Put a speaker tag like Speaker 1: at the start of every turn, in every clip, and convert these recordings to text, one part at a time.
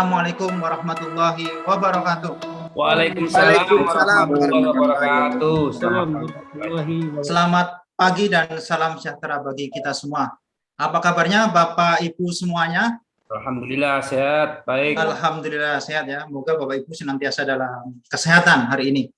Speaker 1: Assalamualaikum warahmatullahi wabarakatuh.
Speaker 2: Waalaikumsalam
Speaker 3: Waalaikumsalam
Speaker 2: warahmatullahi wabarakatuh.
Speaker 1: Selamat pagi dan salam sejahtera bagi kita semua. Apa kabarnya Bapak Ibu semuanya?
Speaker 2: Alhamdulillah sehat, baik.
Speaker 1: Alhamdulillah sehat ya. Moga Bapak Ibu senantiasa dalam kesehatan hari ini.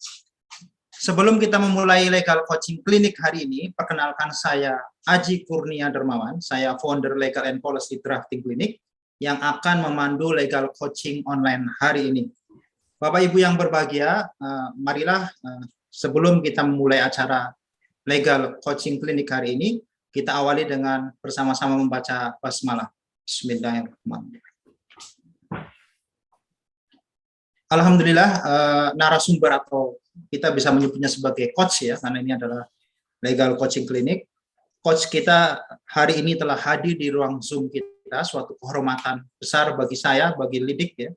Speaker 1: Sebelum kita memulai Legal Coaching Clinic hari ini, perkenalkan saya Aji Kurnia Dermawan, saya founder Legal and Policy Drafting Clinic yang akan memandu Legal Coaching online hari ini. Bapak Ibu yang berbahagia, marilah sebelum kita memulai acara Legal Coaching Clinic hari ini, kita awali dengan bersama-sama membaca basmalah. Bismillahirrahmanirrahim. Alhamdulillah, narasumber atau kita bisa menyebutnya sebagai coach ya, karena ini adalah Legal Coaching Clinic. Coach kita hari ini telah hadir di ruang Zoom kita, suatu kehormatan besar bagi saya, bagi Lidik ya.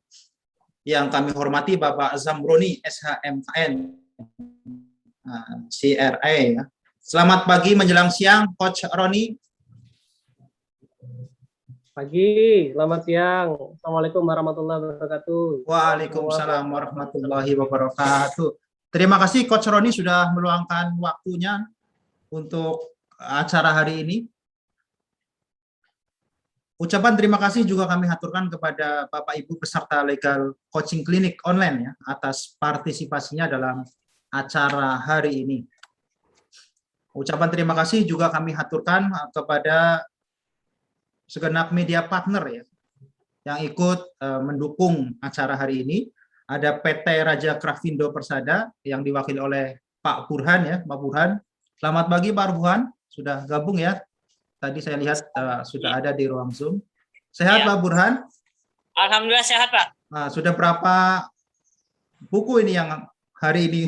Speaker 1: Yang kami hormati Bapak Zamroni, SHMKN, CRA ya. Selamat pagi menjelang siang, Coach Roni.
Speaker 3: Pagi, selamat siang. Assalamualaikum warahmatullahi wabarakatuh.
Speaker 1: Waalaikumsalam warahmatullahi wabarakatuh. Terima kasih Coach Roni sudah meluangkan waktunya untuk acara hari ini. Ucapan terima kasih juga kami haturkan kepada Bapak Ibu peserta Legal Coaching Clinic online ya atas partisipasinya dalam acara hari ini. Ucapan terima kasih juga kami haturkan kepada segenap media partner ya yang ikut mendukung acara hari ini. Ada PT Raja Krafindo Persada yang diwakili oleh Pak Burhan ya, Pak Burhan. Selamat pagi Pak Burhan, sudah gabung ya. Tadi saya lihat sudah ada di ruang Zoom. Sehat ya. Pak Burhan?
Speaker 4: Alhamdulillah sehat Pak.
Speaker 1: Sudah berapa buku ini yang hari ini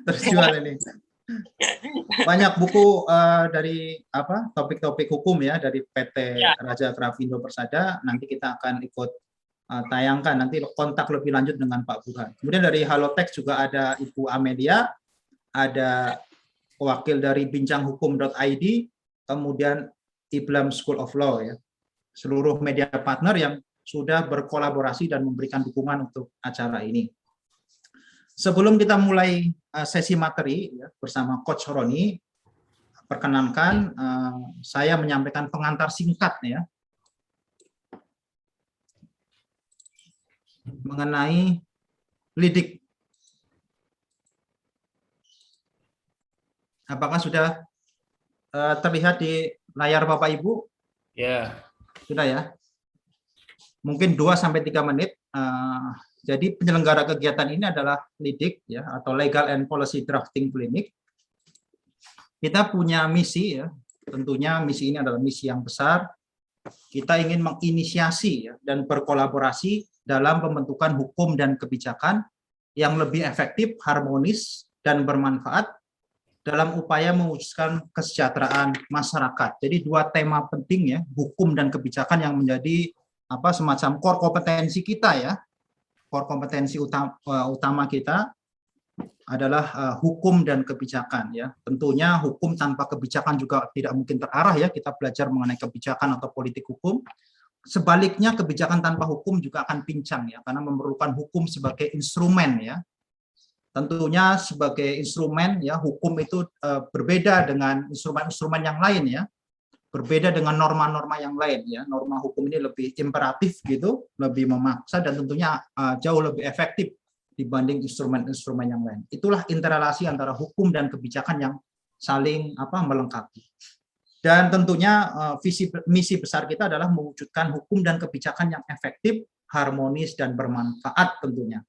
Speaker 1: terjual ini? Banyak buku dari topik-topik hukum ya dari PT Raja Krafindo Persada. Nanti kita akan ikut tayangkan, nanti kontak lebih lanjut dengan Pak Burhan. Kemudian dari Halotex juga ada Ibu Amelia, ada wakil dari bincanghukum.id, kemudian Iblam School of Law ya. Seluruh media partner yang sudah berkolaborasi dan memberikan dukungan untuk acara ini. Sebelum kita mulai sesi materi ya, bersama Coach Roni, perkenankan saya menyampaikan pengantar singkat ya mengenai Lidik. Apakah sudah terlihat di layar Bapak Ibu?
Speaker 2: Ya.
Speaker 1: Sudah ya. Mungkin 2-3 menit. Jadi penyelenggara kegiatan ini adalah Lidik ya, atau Legal and Policy Drafting Clinic. Kita punya misi ya. Tentunya misi ini adalah misi yang besar. Kita ingin menginisiasi ya, dan berkolaborasi dalam pembentukan hukum dan kebijakan yang lebih efektif, harmonis, dan bermanfaat dalam upaya mewujudkan kesejahteraan masyarakat. Jadi 2 tema penting ya, hukum dan kebijakan yang menjadi semacam core kompetensi kita ya. Core kompetensi utama kita adalah hukum dan kebijakan ya. Tentunya hukum tanpa kebijakan juga tidak mungkin terarah ya. Kita belajar mengenai kebijakan atau politik hukum. Sebaliknya kebijakan tanpa hukum juga akan pincang ya, karena memerlukan hukum sebagai instrumen ya. Tentunya sebagai instrumen ya, hukum itu berbeda dengan instrumen-instrumen yang lain ya. Berbeda dengan norma-norma yang lain ya. Norma hukum ini lebih imperatif gitu, lebih memaksa dan tentunya jauh lebih efektif dibanding instrumen-instrumen yang lain. Itulah interrelasi antara hukum dan kebijakan yang saling melengkapi. Dan tentunya misi besar kita adalah mewujudkan hukum dan kebijakan yang efektif, harmonis dan bermanfaat tentunya.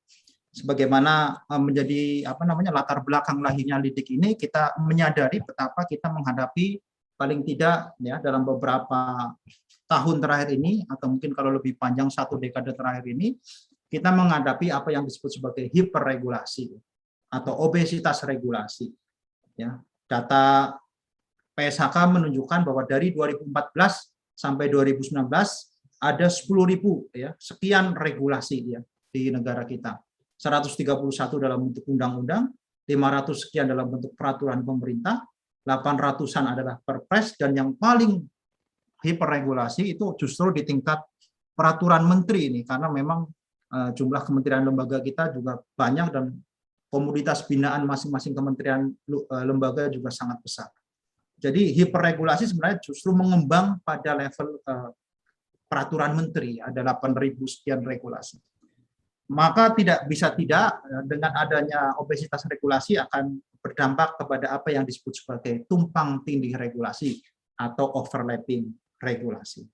Speaker 1: Sebagaimana menjadi latar belakang lahirnya Lidik ini, kita menyadari betapa kita menghadapi paling tidak ya dalam beberapa tahun terakhir ini, atau mungkin kalau lebih panjang 1 dekade terakhir ini, kita menghadapi apa yang disebut sebagai hiperregulasi atau obesitas regulasi. Ya, data PSHK menunjukkan bahwa dari 2014 sampai 2019 ada 10.000 ya sekian regulasi ya di negara kita. 131 dalam bentuk undang-undang, 500 sekian dalam bentuk peraturan pemerintah, 800-an adalah perpres, dan yang paling hiperregulasi itu justru di tingkat peraturan menteri ini, karena memang jumlah kementerian lembaga kita juga banyak dan komoditas binaan masing-masing kementerian lembaga juga sangat besar. Jadi hiperregulasi sebenarnya justru mengembang pada level peraturan menteri, ada 8.000 sekian regulasi. Maka tidak bisa tidak, dengan adanya obesitas regulasi akan berdampak kepada apa yang disebut sebagai tumpang tindih regulasi atau overlapping regulasi.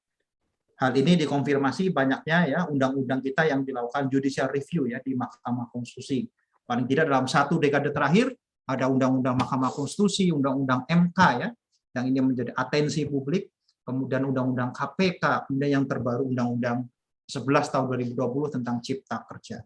Speaker 1: Hal ini dikonfirmasi banyaknya ya undang-undang kita yang dilakukan judicial review ya di Mahkamah Konstitusi. Paling tidak dalam 1 dekade terakhir ada undang-undang Mahkamah Konstitusi, undang-undang MK ya, yang ini menjadi atensi publik, kemudian undang-undang KPK, kemudian yang terbaru undang-undang 11 tahun 2020 tentang Cipta Kerja.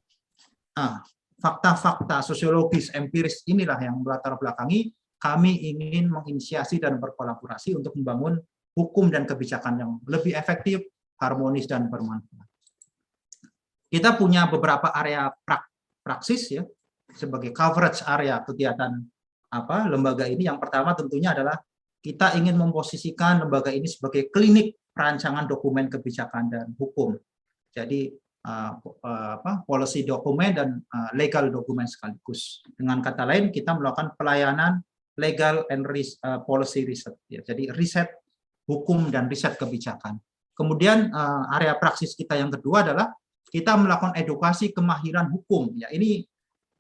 Speaker 1: Fakta-fakta sosiologis empiris inilah yang melatar belakangi kami ingin menginisiasi dan berkolaborasi untuk membangun hukum dan kebijakan yang lebih efektif, harmonis, dan bermanfaat. Kita punya beberapa area praksis ya sebagai coverage area kegiatan lembaga ini. Yang pertama tentunya adalah kita ingin memposisikan lembaga ini sebagai klinik perancangan dokumen kebijakan dan hukum. Jadi policy dokumen dan legal dokumen sekaligus. Dengan kata lain kita melakukan pelayanan legal and policy research. Ya. Jadi riset hukum dan riset kebijakan. Kemudian area praksis kita yang kedua adalah kita melakukan edukasi kemahiran hukum. Ya, ini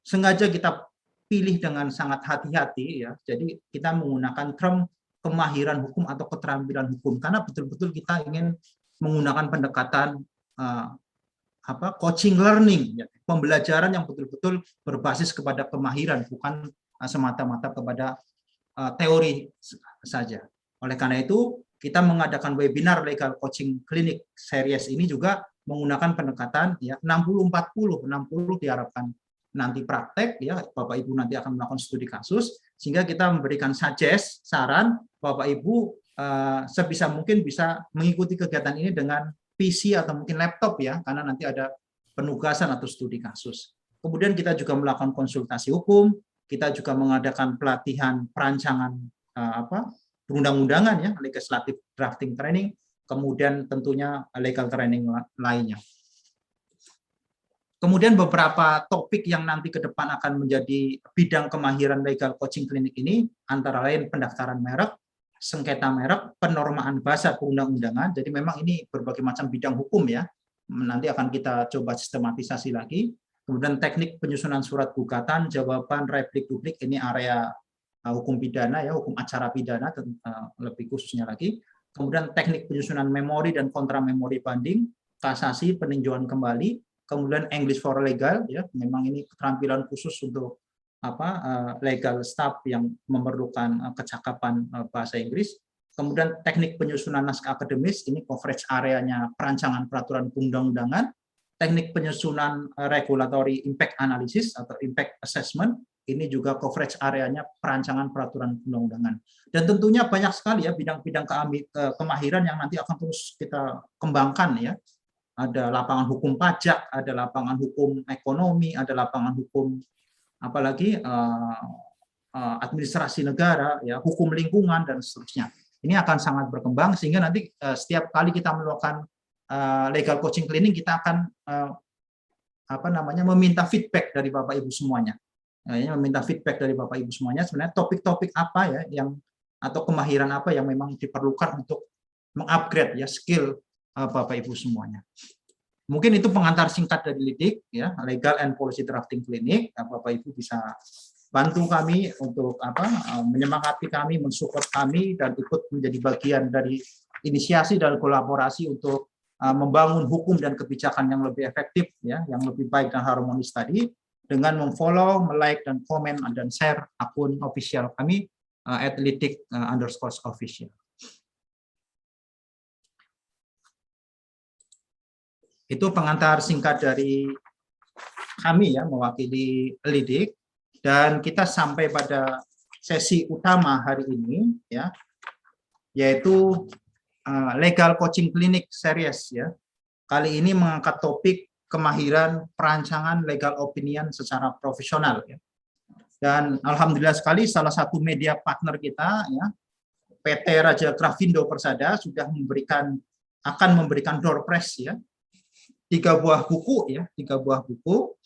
Speaker 1: sengaja kita pilih dengan sangat hati-hati ya. Jadi kita menggunakan term kemahiran hukum atau keterampilan hukum karena betul-betul kita ingin menggunakan pendekatan coaching learning, ya, pembelajaran yang betul-betul berbasis kepada kemahiran, bukan semata-mata kepada teori saja. Oleh karena itu, kita mengadakan webinar legal coaching klinik series ini juga menggunakan pendekatan ya 60-40, 60 diharapkan nanti praktek ya, Bapak Ibu nanti akan melakukan studi kasus sehingga kita memberikan saran Bapak Ibu sebisa mungkin bisa mengikuti kegiatan ini dengan PC atau mungkin laptop ya, karena nanti ada penugasan atau studi kasus. Kemudian kita juga melakukan konsultasi hukum, kita juga mengadakan pelatihan perancangan perundang-undangan ya, legislative drafting training, kemudian tentunya legal training lainnya. Kemudian beberapa topik yang nanti ke depan akan menjadi bidang kemahiran legal coaching klinik ini antara lain pendaftaran merek, sengketa merek, penormaan bahasa perundang-undangan. Jadi memang ini berbagai macam bidang hukum ya. Nanti akan kita coba sistematisasi lagi. Kemudian teknik penyusunan surat gugatan, jawaban, replik, duplik, ini area hukum pidana ya, hukum acara pidana lebih khususnya lagi. Kemudian teknik penyusunan memori dan kontra memori banding, kasasi, peninjauan kembali, kemudian English for legal ya, memang ini keterampilan khusus untuk legal staff yang memerlukan kecakapan bahasa Inggris. Kemudian teknik penyusunan naskah akademis, ini coverage areanya perancangan peraturan perundang-undangan. Teknik penyusunan regulatory impact analysis atau impact assessment, ini juga coverage areanya perancangan peraturan perundang-undangan. Dan tentunya banyak sekali ya bidang-bidang kemahiran yang nanti akan terus kita kembangkan ya. Ada lapangan hukum pajak, ada lapangan hukum ekonomi, ada lapangan hukum apalagi administrasi negara, ya, hukum lingkungan dan seterusnya. Ini akan sangat berkembang sehingga nanti setiap kali kita melakukan legal coaching clinic kita akan meminta feedback dari Bapak Ibu semuanya. Meminta feedback dari Bapak Ibu semuanya sebenarnya topik-topik apa ya yang atau kemahiran apa yang memang diperlukan untuk mengupgrade ya skill Bapak Ibu semuanya. Mungkin itu pengantar singkat dari LIDIK ya, Legal and Policy Drafting Clinic. Bapak Ibu bisa bantu kami untuk menyemangati kami, mensupport kami dan ikut menjadi bagian dari inisiasi dan kolaborasi untuk membangun hukum dan kebijakan yang lebih efektif ya, yang lebih baik dan harmonis tadi dengan memfollow, like dan komen dan share akun official kami @lidik_official. Itu pengantar singkat dari kami ya mewakili LIDIK dan kita sampai pada sesi utama hari ini ya, yaitu legal coaching clinic series ya. Kali ini mengangkat topik kemahiran perancangan legal opinion secara profesional ya. Dan alhamdulillah sekali salah satu media partner kita ya, PT Raja Grafindo Persada sudah akan memberikan door prize ya 3 buah buku ya, 3 buah buku.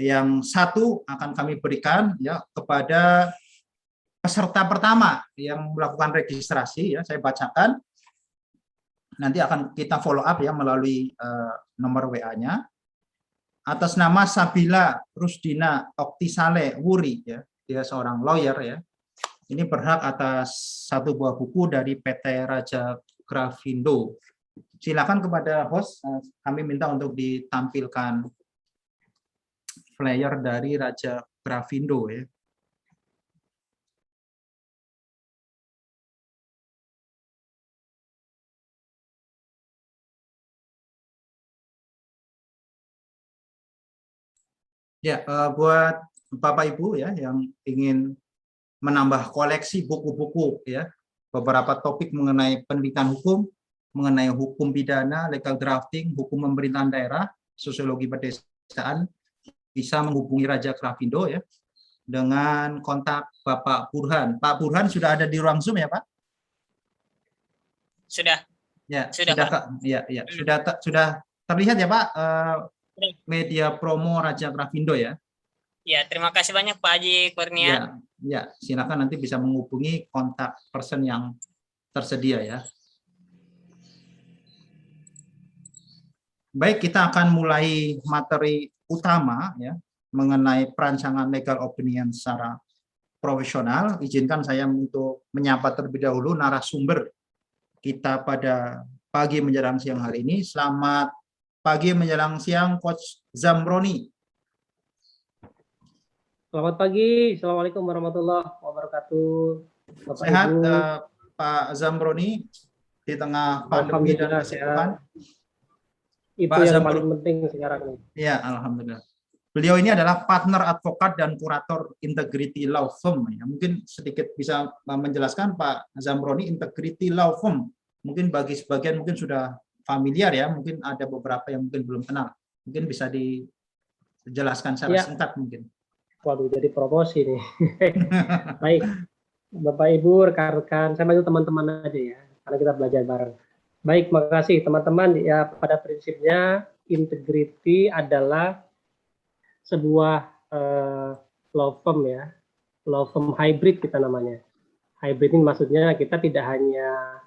Speaker 1: Yang satu akan kami berikan ya kepada peserta pertama yang melakukan registrasi ya, saya bacakan. Nanti akan kita follow up ya melalui nomor WA-nya. Atas nama Sabila Rusdina Oktisale Wuri ya, dia seorang lawyer ya. Ini berhak atas 1 buah buku dari PT Raja Grafindo. Silakan kepada host, kami minta untuk ditampilkan flyer dari Raja Grafindo ya. Ya, buat Bapak Ibu ya yang ingin menambah koleksi buku-buku ya, beberapa topik mengenai penelitian hukum, mengenai hukum pidana, legal drafting, hukum pemerintahan daerah, sosiologi pedesaan, bisa menghubungi Raja Grafindo ya dengan kontak Bapak Burhan. Pak Burhan sudah ada di ruang Zoom ya, Pak?
Speaker 4: Sudah.
Speaker 1: Ya,
Speaker 4: Sudah,
Speaker 1: sudah,
Speaker 4: Pak.
Speaker 1: ya, ya, sudah terlihat ya, Pak, media promo Raja Grafindo ya.
Speaker 4: Ya, terima kasih banyak Pak Haji Kurnia.
Speaker 1: Ya, ya, silakan nanti bisa menghubungi kontak person yang tersedia ya. Baik, kita akan mulai materi utama ya mengenai perancangan legal opinion secara profesional. Izinkan saya untuk menyapa terlebih dahulu narasumber kita pada pagi menjelang siang hari ini. Selamat pagi menjelang siang, Coach Zamroni.
Speaker 3: Selamat pagi, Assalamualaikum warahmatullahi wabarakatuh. Bapak
Speaker 1: Sehat
Speaker 3: Ibu.
Speaker 1: Pak Zamroni di tengah pandemi dan
Speaker 3: Alhamdulillah
Speaker 1: kesibukan?
Speaker 3: Itu
Speaker 1: Pak
Speaker 3: yang
Speaker 1: Zamroni.
Speaker 3: paling penting sekarang ini.
Speaker 1: Ya, alhamdulillah. Beliau ini adalah partner advokat dan kurator Integrity Law Firm. Ya, mungkin sedikit bisa menjelaskan Pak Zamroni, Integrity Law Firm. Mungkin bagi sebagian mungkin sudah familiar ya, mungkin ada beberapa yang mungkin belum kenal. Mungkin bisa dijelaskan secara singkat mungkin.
Speaker 3: Waduh, jadi promosi nih. Baik, Bapak Ibu, rekan-rekan, saya manggil teman-teman aja ya, karena kita belajar bareng. Baik, makasih teman-teman. Ya, pada prinsipnya integrity adalah sebuah law firm ya, law firm hybrid kita namanya. Hybrid ini maksudnya kita tidak hanya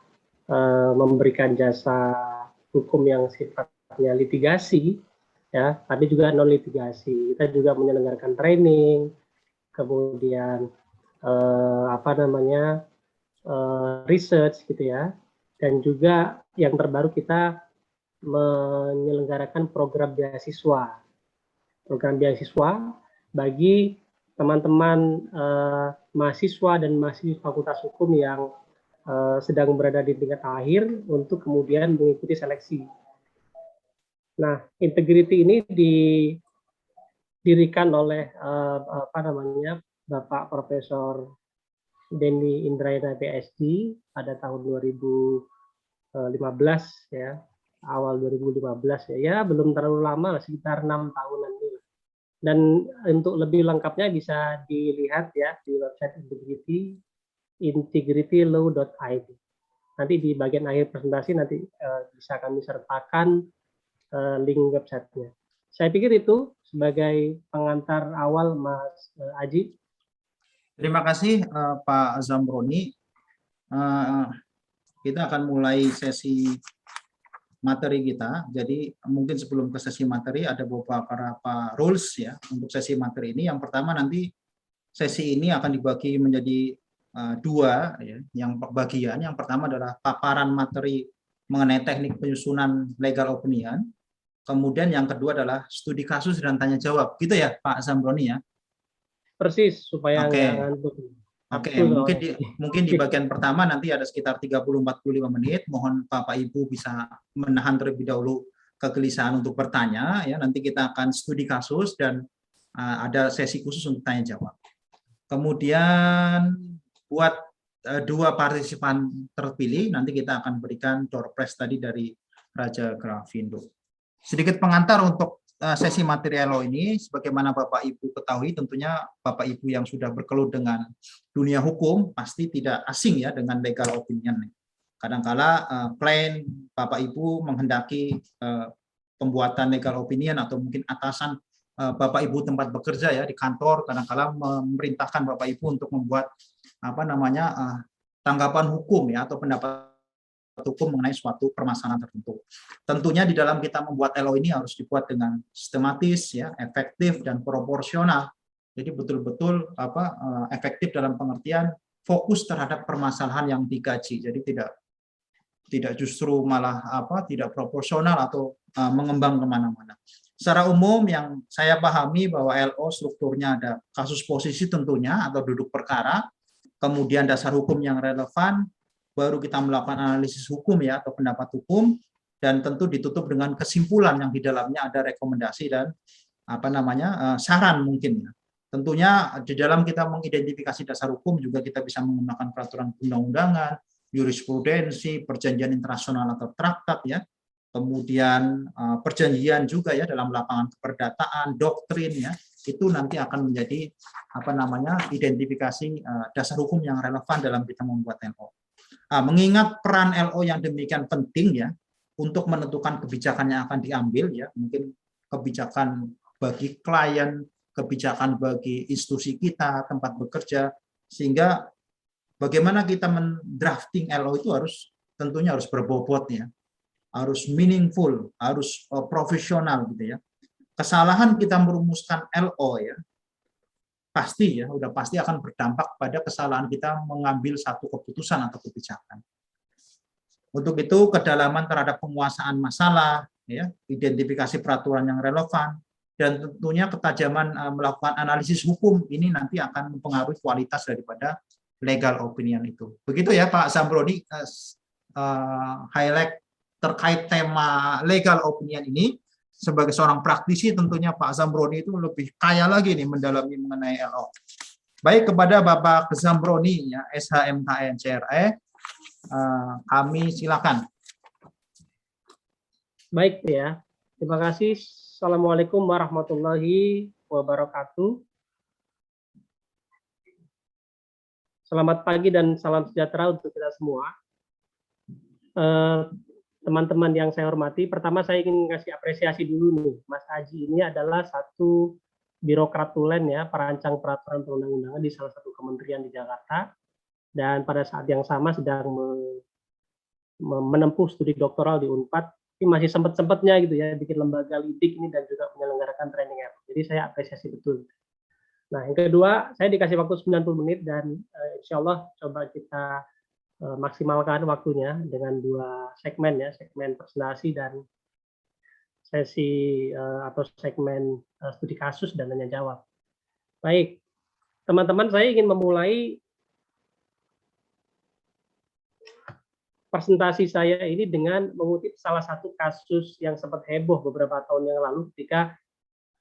Speaker 3: memberikan jasa hukum yang sifatnya litigasi, ya, tapi juga non litigasi. Kita juga menyelenggarakan training, kemudian research gitu ya, dan juga yang terbaru kita menyelenggarakan program beasiswa bagi teman-teman mahasiswa dan mahasiswa fakultas hukum yang sedang berada di tingkat akhir untuk kemudian mengikuti seleksi. Nah, integrity ini didirikan oleh Bapak Profesor Denny Indrayana PhD pada tahun 2015 ya, awal 2015 ya, belum terlalu lama, sekitar 6 tahunan ini. Dan untuk lebih lengkapnya bisa dilihat ya di website integritylaw.id. Nanti di bagian akhir presentasi nanti bisa kami sertakan link websitenya. Saya pikir itu sebagai pengantar awal Mas Aji.
Speaker 1: Terima kasih Pak Zamroni. Kita akan mulai sesi materi kita. Jadi mungkin sebelum ke sesi materi ada beberapa rules ya untuk sesi materi ini. Yang pertama, nanti sesi ini akan dibagi menjadi 2 ya. Yang bagian yang pertama adalah paparan materi mengenai teknik penyusunan legal opinion. Kemudian yang kedua adalah studi kasus dan tanya jawab. Gitu ya Pak Zamroni ya?
Speaker 3: Persis, supaya
Speaker 1: nggak ngantuk. Oke, mungkin di bagian pertama nanti ada sekitar 30-45 menit. Mohon Bapak Ibu bisa menahan terlebih dahulu kegelisahan untuk bertanya ya. Nanti kita akan studi kasus dan ada sesi khusus untuk tanya jawab. Kemudian buat 2 partisipan terpilih nanti kita akan berikan door prize tadi dari Raja Grafindo. Sedikit pengantar untuk sesi material law ini, sebagaimana Bapak Ibu ketahui, tentunya Bapak Ibu yang sudah bergelut dengan dunia hukum pasti tidak asing ya dengan legal opinion. Kadangkala klien Bapak Ibu menghendaki pembuatan legal opinion atau mungkin atasan Bapak Ibu tempat bekerja ya di kantor kadang-kala memerintahkan Bapak Ibu untuk membuat tanggapan hukum ya atau pendapat hukum mengenai suatu permasalahan tertentu. Tentunya di dalam kita membuat LO ini harus dibuat dengan sistematis ya, efektif dan proporsional. Jadi betul-betul efektif dalam pengertian fokus terhadap permasalahan yang dikaji. Jadi tidak justru malah tidak proporsional atau mengembang kemana-mana. Secara umum yang saya pahami bahwa LO strukturnya ada kasus posisi tentunya atau duduk perkara, kemudian dasar hukum yang relevan, baru kita melakukan analisis hukum ya atau pendapat hukum, dan tentu ditutup dengan kesimpulan yang di dalamnya ada rekomendasi dan saran mungkin. Tentunya di dalam kita mengidentifikasi dasar hukum juga kita bisa menggunakan peraturan undang-undangan, jurisprudensi, perjanjian internasional atau traktat ya, kemudian perjanjian juga ya dalam lapangan keperdataan, doktrin ya, itu nanti akan menjadi identifikasi dasar hukum yang relevan dalam kita membuat LO. Mengingat peran LO yang demikian penting ya untuk menentukan kebijakan yang akan diambil ya, mungkin kebijakan bagi klien, kebijakan bagi institusi kita, tempat bekerja, sehingga bagaimana kita mendrafting LO itu tentunya harus berbobot ya, harus meaningful, harus profesional gitu ya. Kesalahan kita merumuskan LO ya, pasti akan berdampak pada kesalahan kita mengambil satu keputusan atau kebijakan. Untuk itu kedalaman terhadap penguasaan masalah, ya, identifikasi peraturan yang relevan, dan tentunya ketajaman melakukan analisis hukum ini nanti akan mempengaruhi kualitas daripada legal opinion itu. Begitu ya Pak Zambroni, highlight terkait tema legal opinion ini. Sebagai seorang praktisi tentunya Pak Zambroni itu lebih kaya lagi nih mendalami mengenai LO. Baik, kepada Bapak Zambroni ya, SHMKN CRE, kami silakan.
Speaker 3: Baik ya, terima kasih. Assalamualaikum warahmatullahi wabarakatuh. Selamat pagi dan salam sejahtera untuk kita semua. Teman-teman yang saya hormati, pertama saya ingin kasih apresiasi dulu nih, Mas Aji ini adalah satu birokrat tulen ya, perancang peraturan perundang-undangan di salah satu kementerian di Jakarta, dan pada saat yang sama sedang menempuh studi doktoral di Unpad, ini masih sempat-sempatnya gitu ya, bikin lembaga lidik ini dan juga menyelenggarakan training app. Jadi saya apresiasi betul. Nah, yang kedua, saya dikasih waktu 90 menit dan insya Allah coba kita maksimalkan waktunya dengan 2 segmen ya, segmen presentasi dan sesi atau segmen studi kasus dan tanya jawab. Baik, teman-teman, saya ingin memulai presentasi saya ini dengan mengutip salah satu kasus yang sempat heboh beberapa tahun yang lalu ketika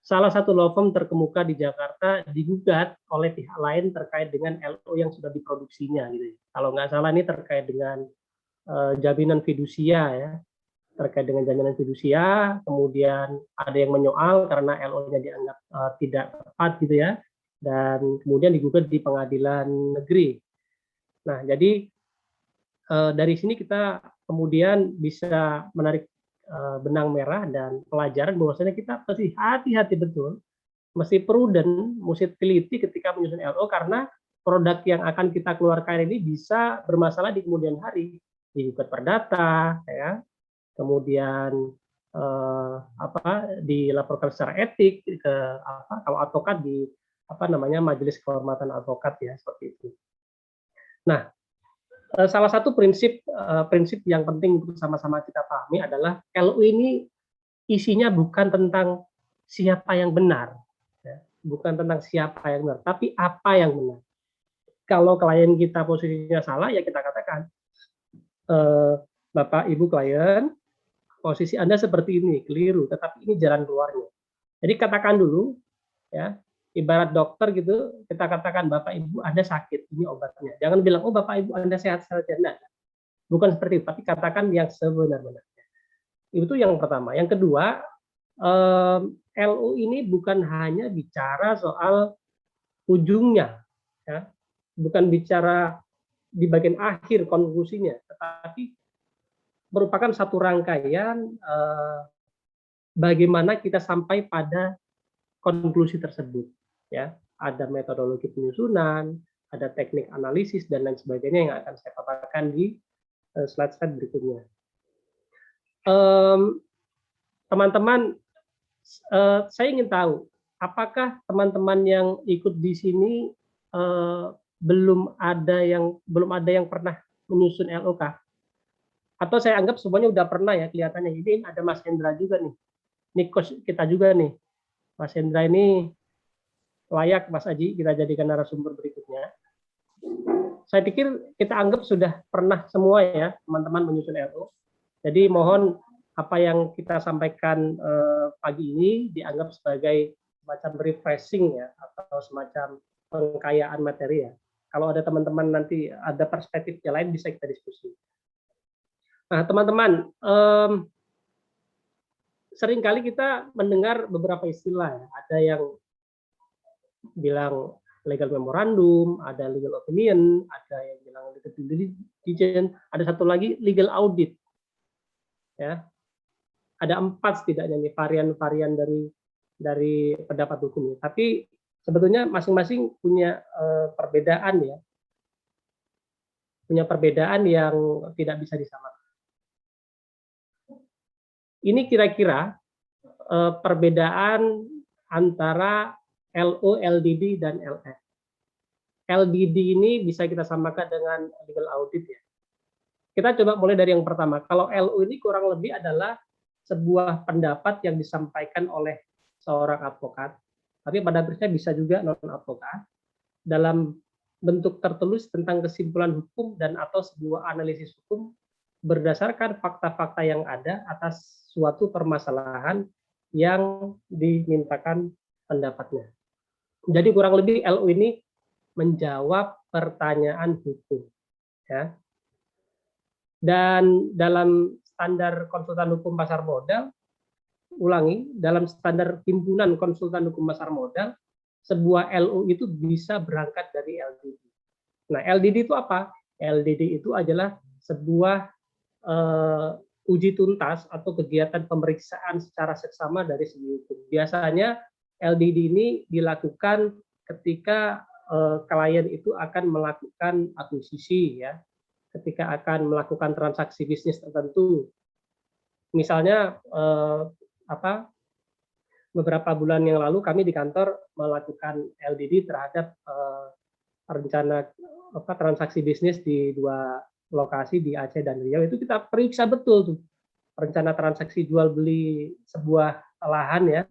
Speaker 3: salah satu law firm terkemuka di Jakarta digugat oleh pihak lain terkait dengan LO yang sudah diproduksinya gitu. Kalau nggak salah ini terkait dengan jaminan fidusia ya, terkait dengan jaminan fidusia, kemudian ada yang menyoal karena LO-nya dianggap tidak tepat gitu ya, dan kemudian digugat di pengadilan negeri. Nah, jadi dari sini kita kemudian bisa menarik benang merah dan pelajaran bahwasanya kita mesti hati-hati betul, mesti prudent, mesti teliti ketika menyusun LO karena produk yang akan kita keluarkan ini bisa bermasalah di kemudian hari, digugat perdata, ya, kemudian dilaporkan secara etik ke kalau advokat di majelis kehormatan advokat ya seperti itu. Nah, salah satu prinsip yang penting untuk sama-sama kita pahami adalah LO ini isinya bukan tentang siapa yang benar, ya. Bukan tentang siapa yang benar, tapi apa yang benar. Kalau klien kita posisinya salah, ya kita katakan, Bapak Ibu klien, posisi Anda seperti ini, keliru, tetapi ini jalan keluarnya. Jadi katakan dulu, ya. Ibarat dokter gitu, kita katakan Bapak Ibu Anda sakit, ini obatnya. Jangan bilang, oh Bapak Ibu Anda sehat saja. Nah, bukan seperti itu, tapi katakan yang sebenar-benarnya. Itu yang pertama. Yang kedua, LO ini bukan hanya bicara soal ujungnya, ya. Bukan bicara di bagian akhir konklusinya, tetapi merupakan satu rangkaian bagaimana kita sampai pada konklusi tersebut, ya. Ada metodologi penyusunan, ada teknik analisis dan lain sebagainya yang akan saya paparkan di slide-slide berikutnya. Teman-teman, saya ingin tahu apakah teman-teman yang ikut di sini belum ada yang pernah menyusun LOK? Atau saya anggap semuanya udah pernah ya kelihatannya. Ini ada Mas Hendra juga nih. Ini coach kita juga nih. Mas Hendra ini layak Mas Aji kita jadikan narasumber berikutnya. Saya pikir kita anggap sudah pernah semua ya teman-teman menyusun LO. Jadi mohon apa yang kita sampaikan pagi ini dianggap sebagai semacam refreshing ya atau semacam pengkayaan materi ya. Kalau ada teman-teman nanti ada perspektif yang lain bisa kita diskusi. Nah teman-teman, seringkali kita mendengar beberapa istilah ya. Ada yang bilang legal memorandum, ada legal opinion, ada yang bilang legal due diligence, ada satu lagi legal audit. Ya. Ada 4 setidaknya nih varian-varian dari pendapat hukum. Tapi sebetulnya masing-masing punya perbedaan ya. Punya perbedaan yang tidak bisa disamakan. Ini kira-kira perbedaan antara LO, LDD, dan LF. LDD ini bisa kita samakan dengan legal audit ya. Kita coba mulai dari yang pertama. Kalau LO ini kurang lebih adalah sebuah pendapat yang disampaikan oleh seorang advokat, tapi pada prinsipnya bisa juga non-advokat, dalam bentuk tertulis tentang kesimpulan hukum dan atau sebuah analisis hukum berdasarkan fakta-fakta yang ada atas suatu permasalahan yang dimintakan pendapatnya. Jadi kurang lebih LO ini menjawab pertanyaan hukum, ya. Dan dalam standar konsultan hukum pasar modal, ulangi, dalam standar himpunan konsultan hukum pasar modal, sebuah LO itu bisa berangkat dari LDD. Nah, LDD itu apa? LDD itu adalah sebuah uji tuntas atau kegiatan pemeriksaan secara seksama dari segi hukum. Biasanya LDD ini dilakukan ketika klien itu akan melakukan akuisisi ya, ketika akan melakukan transaksi bisnis tertentu. Misalnya beberapa bulan yang lalu kami di kantor melakukan LDD terhadap rencana transaksi bisnis di 2 lokasi di Aceh dan Riau. Itu kita periksa betul tuh rencana transaksi jual beli sebuah lahan ya.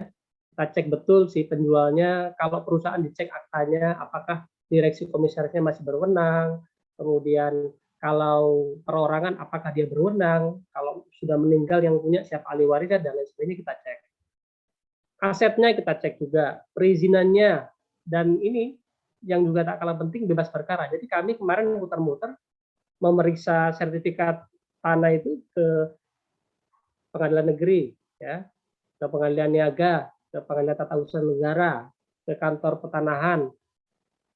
Speaker 3: Kita cek betul si penjualnya, kalau perusahaan dicek aktanya, apakah direksi komisarisnya masih berwenang, kemudian kalau perorangan apakah dia berwenang, kalau sudah meninggal yang punya siapa ahli warisnya dan lain sebagainya kita cek. Asetnya kita cek juga, perizinannya, dan ini yang juga tak kalah penting bebas perkara. Jadi kami kemarin muter-muter memeriksa sertifikat tanah itu ke pengadilan negeri, ya, ke pengadilan niaga, ke pengadilan tata usaha negara, ke kantor petanahan,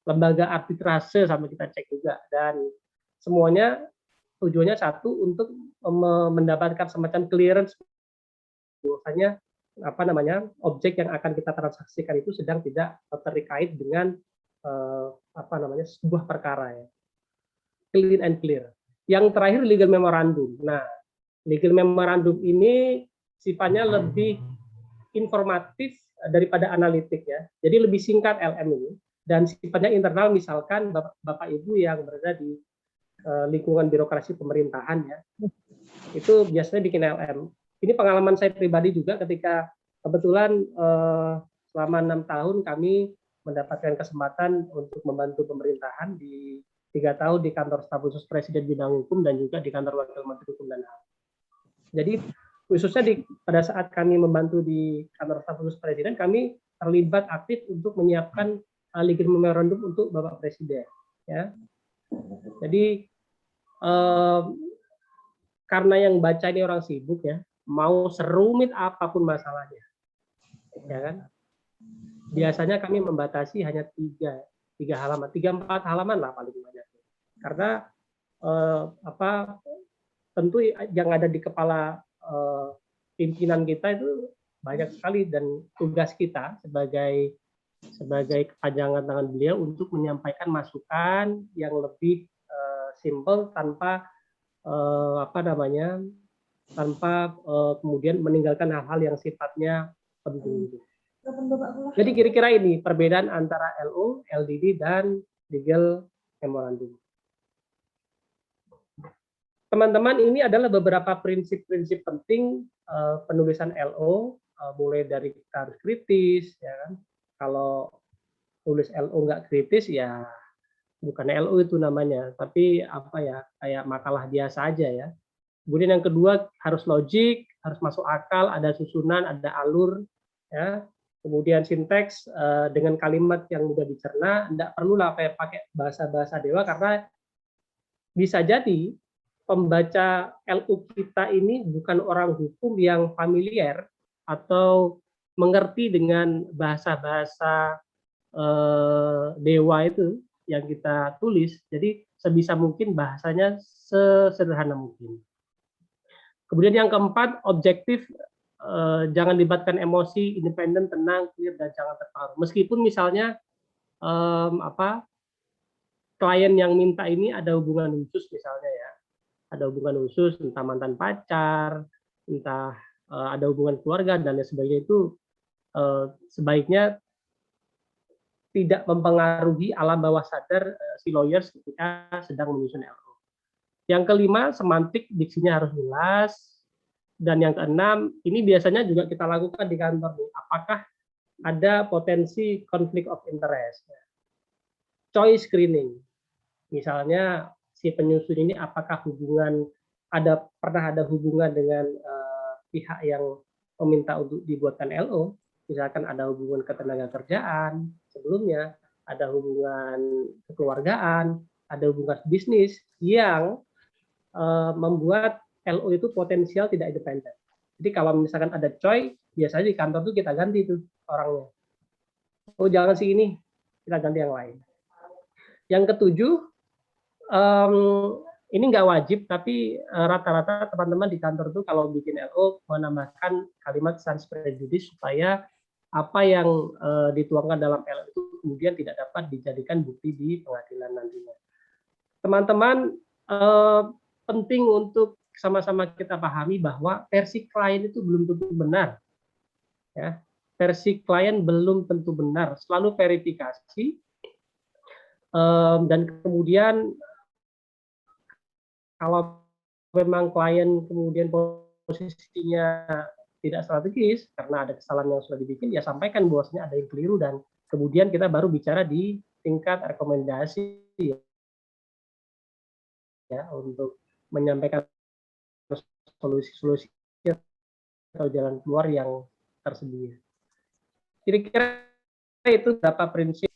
Speaker 3: lembaga arbitrase sampai kita cek juga, dan semuanya tujuannya satu untuk mendapatkan semacam clearance bahwasanya objek yang akan kita transaksikan itu sedang tidak terkait dengan sebuah perkara ya. Clean and clear. Yang terakhir legal memorandum. Nah, legal memorandum ini sifatnya lebih informatif daripada analitik ya. Jadi lebih singkat LM ini dan sifatnya internal, misalkan Bapak Ibu yang berada di lingkungan birokrasi pemerintahan ya. Itu biasanya bikin LM. Ini pengalaman saya pribadi juga ketika kebetulan selama 6 tahun kami mendapatkan kesempatan untuk membantu pemerintahan di 3 tahun di kantor staf khusus Presiden bidang hukum dan juga di kantor Wakil Menteri Hukum dan HAM. Jadi khususnya pada saat kami membantu di kantor staf khusus Presiden, kami terlibat aktif untuk menyiapkan legal memorandum untuk Bapak Presiden. Ya. Jadi karena yang baca ini orang sibuk ya, mau serumit apapun masalahnya, ya kan? Biasanya kami membatasi hanya 3 halaman, 3-4 halaman lah paling banyak. Karena tentu yang ada di kepala pimpinan kita itu banyak sekali dan tugas kita sebagai kepanjangan tangan beliau untuk menyampaikan masukan yang lebih simple tanpa kemudian meninggalkan hal-hal yang sifatnya penting. Jadi kira-kira ini perbedaan antara LO, LDD, dan legal memorandum. Teman-teman, ini adalah beberapa prinsip-prinsip penting penulisan LO, mulai dari kita harus kritis, ya kan? Kalau tulis LO nggak kritis, ya bukan LO itu namanya, tapi apa ya, kayak makalah biasa aja ya. Kemudian yang kedua harus logik, harus masuk akal, ada susunan, ada alur, ya. Kemudian sinteks dengan kalimat yang mudah dicerna, tidak perlulah pakai bahasa-bahasa dewa karena bisa jadi pembaca LU kita ini bukan orang hukum yang familiar atau mengerti dengan bahasa-bahasa dewa itu yang kita tulis. Jadi sebisa mungkin bahasanya sesederhana mungkin. Kemudian yang keempat, objektif, jangan libatkan emosi, independen, tenang, clear, dan jangan terpengaruh. Meskipun misalnya klien yang minta ini ada hubungan khusus misalnya ya, ada hubungan khusus, entah mantan pacar, entah ada hubungan keluarga dan lain sebagainya, itu sebaiknya tidak mempengaruhi alam bawah sadar si lawyers ketika sedang menyusun LO. Yang kelima, semantik, diksinya harus jelas. Dan yang keenam, ini biasanya juga kita lakukan di kantor nih, apakah ada potensi konflik of interest. Choice screening, misalnya si penyusun ini apakah pernah ada hubungan dengan pihak yang meminta untuk dibuatkan LO, misalkan ada hubungan ketenagakerjaan sebelumnya, ada hubungan kekeluargaan, ada hubungan bisnis yang membuat LO itu potensial tidak independen. Jadi kalau misalkan ada COI, biasanya di kantor tuh kita ganti tuh orangnya. Oh jangan sih ini, kita ganti yang lain. Yang ketujuh, ini nggak wajib, tapi rata-rata teman-teman di kantor tuh kalau bikin LO menambahkan kalimat sans prejudice supaya apa yang dituangkan dalam LO itu kemudian tidak dapat dijadikan bukti di pengadilan nantinya. Teman-teman, penting untuk sama-sama kita pahami bahwa versi klien itu belum tentu benar. Ya, versi klien belum tentu benar. Selalu verifikasi. Dan kemudian kalau memang klien kemudian posisinya tidak strategis karena ada kesalahan yang sudah dibikin, ya sampaikan bahwasanya ada yang keliru dan kemudian kita baru bicara di tingkat rekomendasi ya untuk menyampaikan solusi-solusi atau jalan keluar yang tersedia. Kira-kira itu beberapa prinsip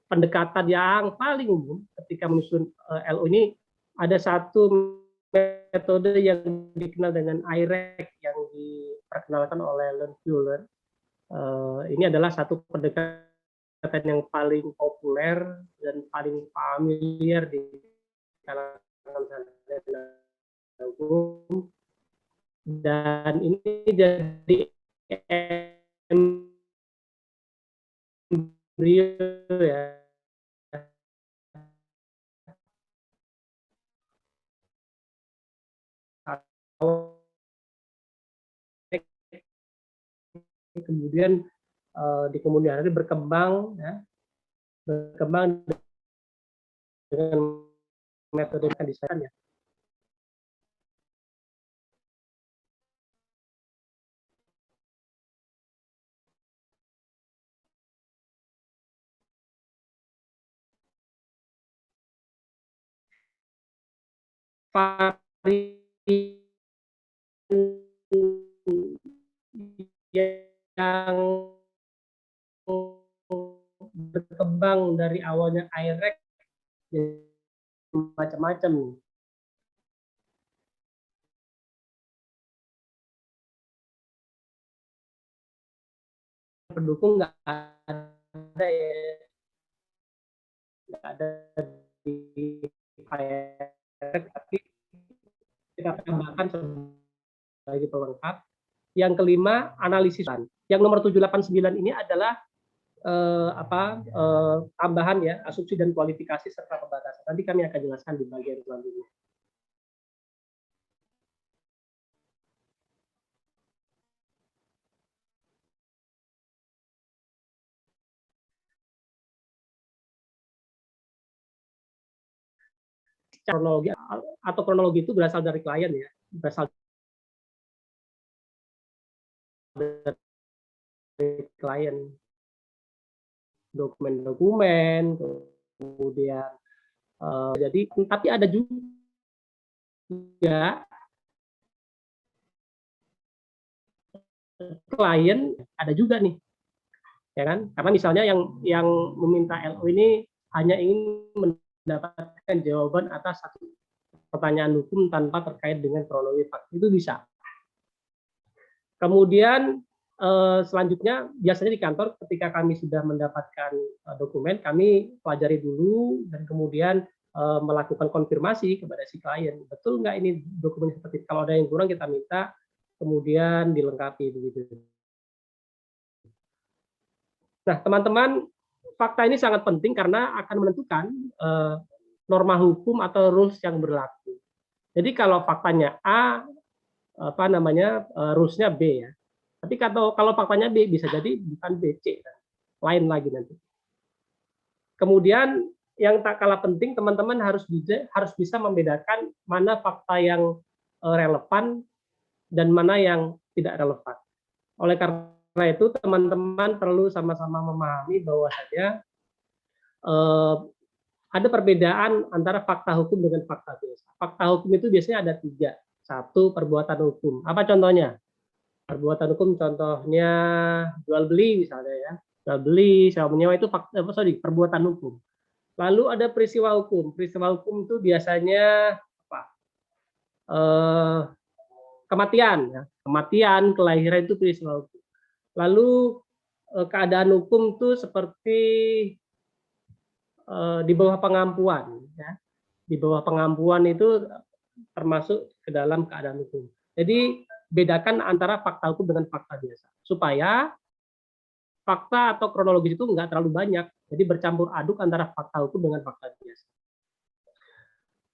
Speaker 3: pendekatan yang paling umum ketika menyusun LO ini. Ada satu metode yang dikenal dengan IREC yang diperkenalkan oleh Len Fuller. Ini adalah satu pendekatan yang paling populer dan paling familiar di kalangan hukum, dan ini jadi embrio ya kemudian di kemudian hari berkembang dengan metode yang disediakan ya. Yang berkembang dari awalnya IREC macam-macam. Pendukung nggak ada ya, nggak ada di IREC, tapi kita tambahkan sebagai pelengkap. Yang kelima, analisis. Yang nomor 789 ini adalah tambahan ya, asumsi dan kualifikasi serta pembatasan. Nanti kami akan jelaskan di bagian selanjutnya. Kronologi atau kronologi itu berasal dari klien ya, berasal dari klien, dokumen-dokumen, kemudian jadi tapi ada juga klien, ada juga nih, ya kan? Karena misalnya yang meminta LO ini hanya ingin mendapatkan jawaban atas satu pertanyaan hukum tanpa terkait dengan kronologi fakta, itu bisa. Kemudian selanjutnya biasanya di kantor ketika kami sudah mendapatkan dokumen, kami pelajari dulu dan kemudian melakukan konfirmasi kepada si klien, betul nggak ini dokumen seperti itu? Kalau ada yang kurang kita minta kemudian dilengkapi begitu. Nah, teman-teman, fakta ini sangat penting karena akan menentukan norma hukum atau rules yang berlaku. Jadi kalau faktanya A, rules-nya B ya. Tapi kalau faktanya B bisa jadi bukan B, C, lain lagi nanti. Kemudian yang tak kalah penting, teman-teman harus bisa membedakan mana fakta yang relevan dan mana yang tidak relevan. Oleh karena itu, teman-teman perlu sama-sama memahami bahwasanya ada perbedaan antara fakta hukum dengan fakta biasa. Fakta hukum itu biasanya ada 3. 1, perbuatan hukum. Apa contohnya? Perbuatan hukum contohnya jual beli misalnya ya. Jual beli, sewa menyewa itu perbuatan hukum. Lalu ada peristiwa hukum. Peristiwa hukum itu biasanya apa? Kematian, ya. Kematian, kelahiran itu peristiwa hukum. Lalu keadaan hukum itu seperti di bawah pengampuan, ya. Di bawah pengampuan itu termasuk ke dalam keadaan hukum. Jadi bedakan antara fakta hukum dengan fakta biasa, supaya fakta atau kronologis itu nggak terlalu banyak, jadi bercampur aduk antara fakta hukum dengan fakta biasa.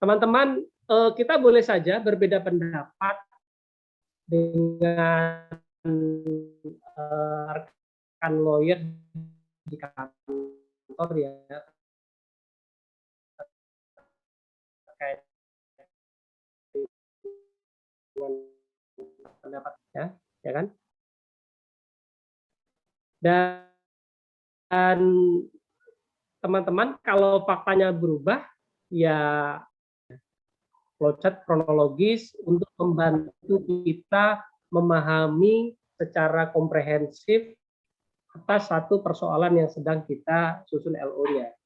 Speaker 3: Teman-teman, kita boleh saja berbeda pendapat dengan rekan lawyer di kantor ya, terkait dengan pendapat ya kan? Dan teman-teman kalau faktanya berubah ya flowchart kronologis untuk membantu kita memahami secara komprehensif atas satu persoalan yang sedang kita susun LO-nya.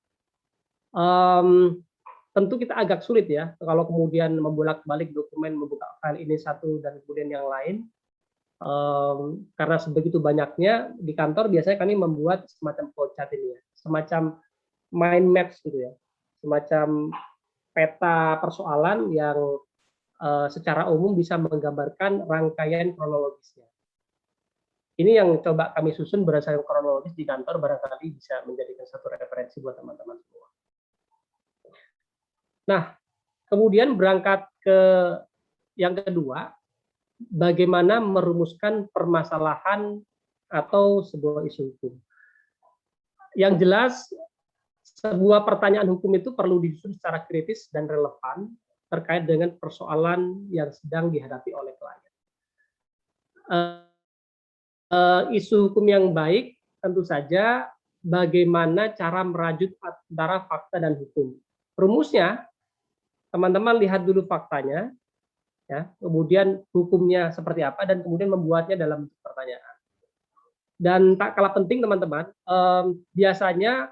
Speaker 3: Tentu kita agak sulit ya kalau kemudian membolak-balik dokumen, membuka file ini satu dan kemudian yang lain. Karena sebegitu banyaknya di kantor biasanya kami membuat semacam flowchart ini ya, semacam mind maps gitu ya, semacam peta persoalan yang secara umum bisa menggambarkan rangkaian kronologisnya. Ini yang coba kami susun berdasarkan kronologis di kantor, barangkali bisa menjadikan satu referensi buat teman-teman semua. Nah, kemudian berangkat ke yang kedua, bagaimana merumuskan permasalahan atau sebuah isu hukum. Yang jelas, sebuah pertanyaan hukum itu perlu disusun secara kritis dan relevan terkait dengan persoalan yang sedang dihadapi oleh klien. Isu hukum yang baik tentu saja bagaimana cara merajut antara fakta dan hukum. Rumusnya, teman-teman lihat dulu faktanya, ya, kemudian hukumnya seperti apa, dan kemudian membuatnya dalam pertanyaan. Dan tak kalah penting teman-teman, biasanya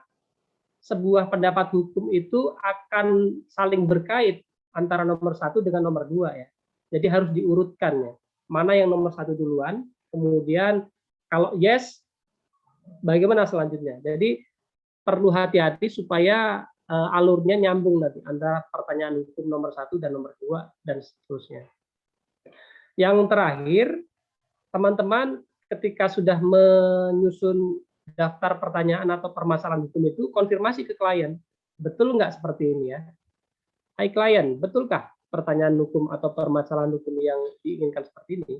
Speaker 3: sebuah pendapat hukum itu akan saling berkait antara nomor 1 dengan nomor 2 ya. Jadi harus diurutkan ya. Mana yang nomor 1 duluan, kemudian kalau yes, bagaimana selanjutnya. Jadi perlu hati-hati supaya alurnya nyambung nanti antara pertanyaan hukum nomor 1 dan nomor 2 dan seterusnya. Yang terakhir, teman-teman ketika sudah menyusun daftar pertanyaan atau permasalahan hukum itu konfirmasi ke klien, betul nggak seperti ini ya? Hai klien, betulkah pertanyaan hukum atau permasalahan hukum yang diinginkan seperti ini?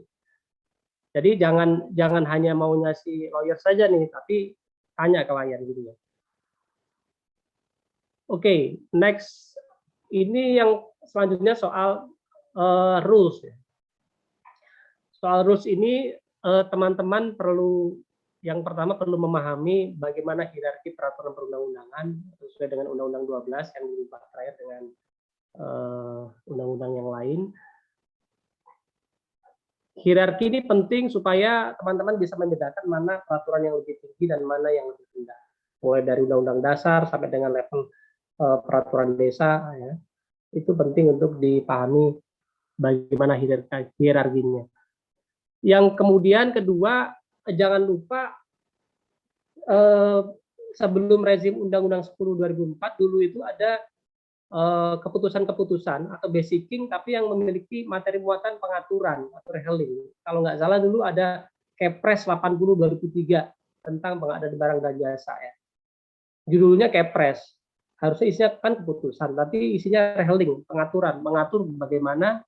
Speaker 3: Jadi jangan hanya mau ngasih lawyer saja nih, tapi tanya ke klien gitu ya. Oke, next ini yang selanjutnya soal rules ya. Soal rules ini teman-teman perlu yang pertama perlu memahami bagaimana hierarki peraturan perundang-undangan sesuai dengan Undang-Undang 12 yang dirubah terakhir dengan undang-undang yang lain. Hierarki ini penting supaya teman-teman bisa membedakan mana peraturan yang lebih tinggi dan mana yang lebih rendah. Mulai dari undang-undang dasar sampai dengan level peraturan desa, ya. Itu penting untuk dipahami bagaimana hierarkinya. Yang kemudian kedua, jangan lupa sebelum rezim Undang-Undang 10 2004 dulu itu ada keputusan-keputusan atau basicing tapi yang memiliki materi muatan pengaturan atau reheling. Kalau nggak salah dulu ada Kepres 80 2003 tentang pengadaan barang dan jasa ya. Judulnya Kepres. Harusnya isinya kan keputusan, tapi isinya reheling, pengaturan, mengatur bagaimana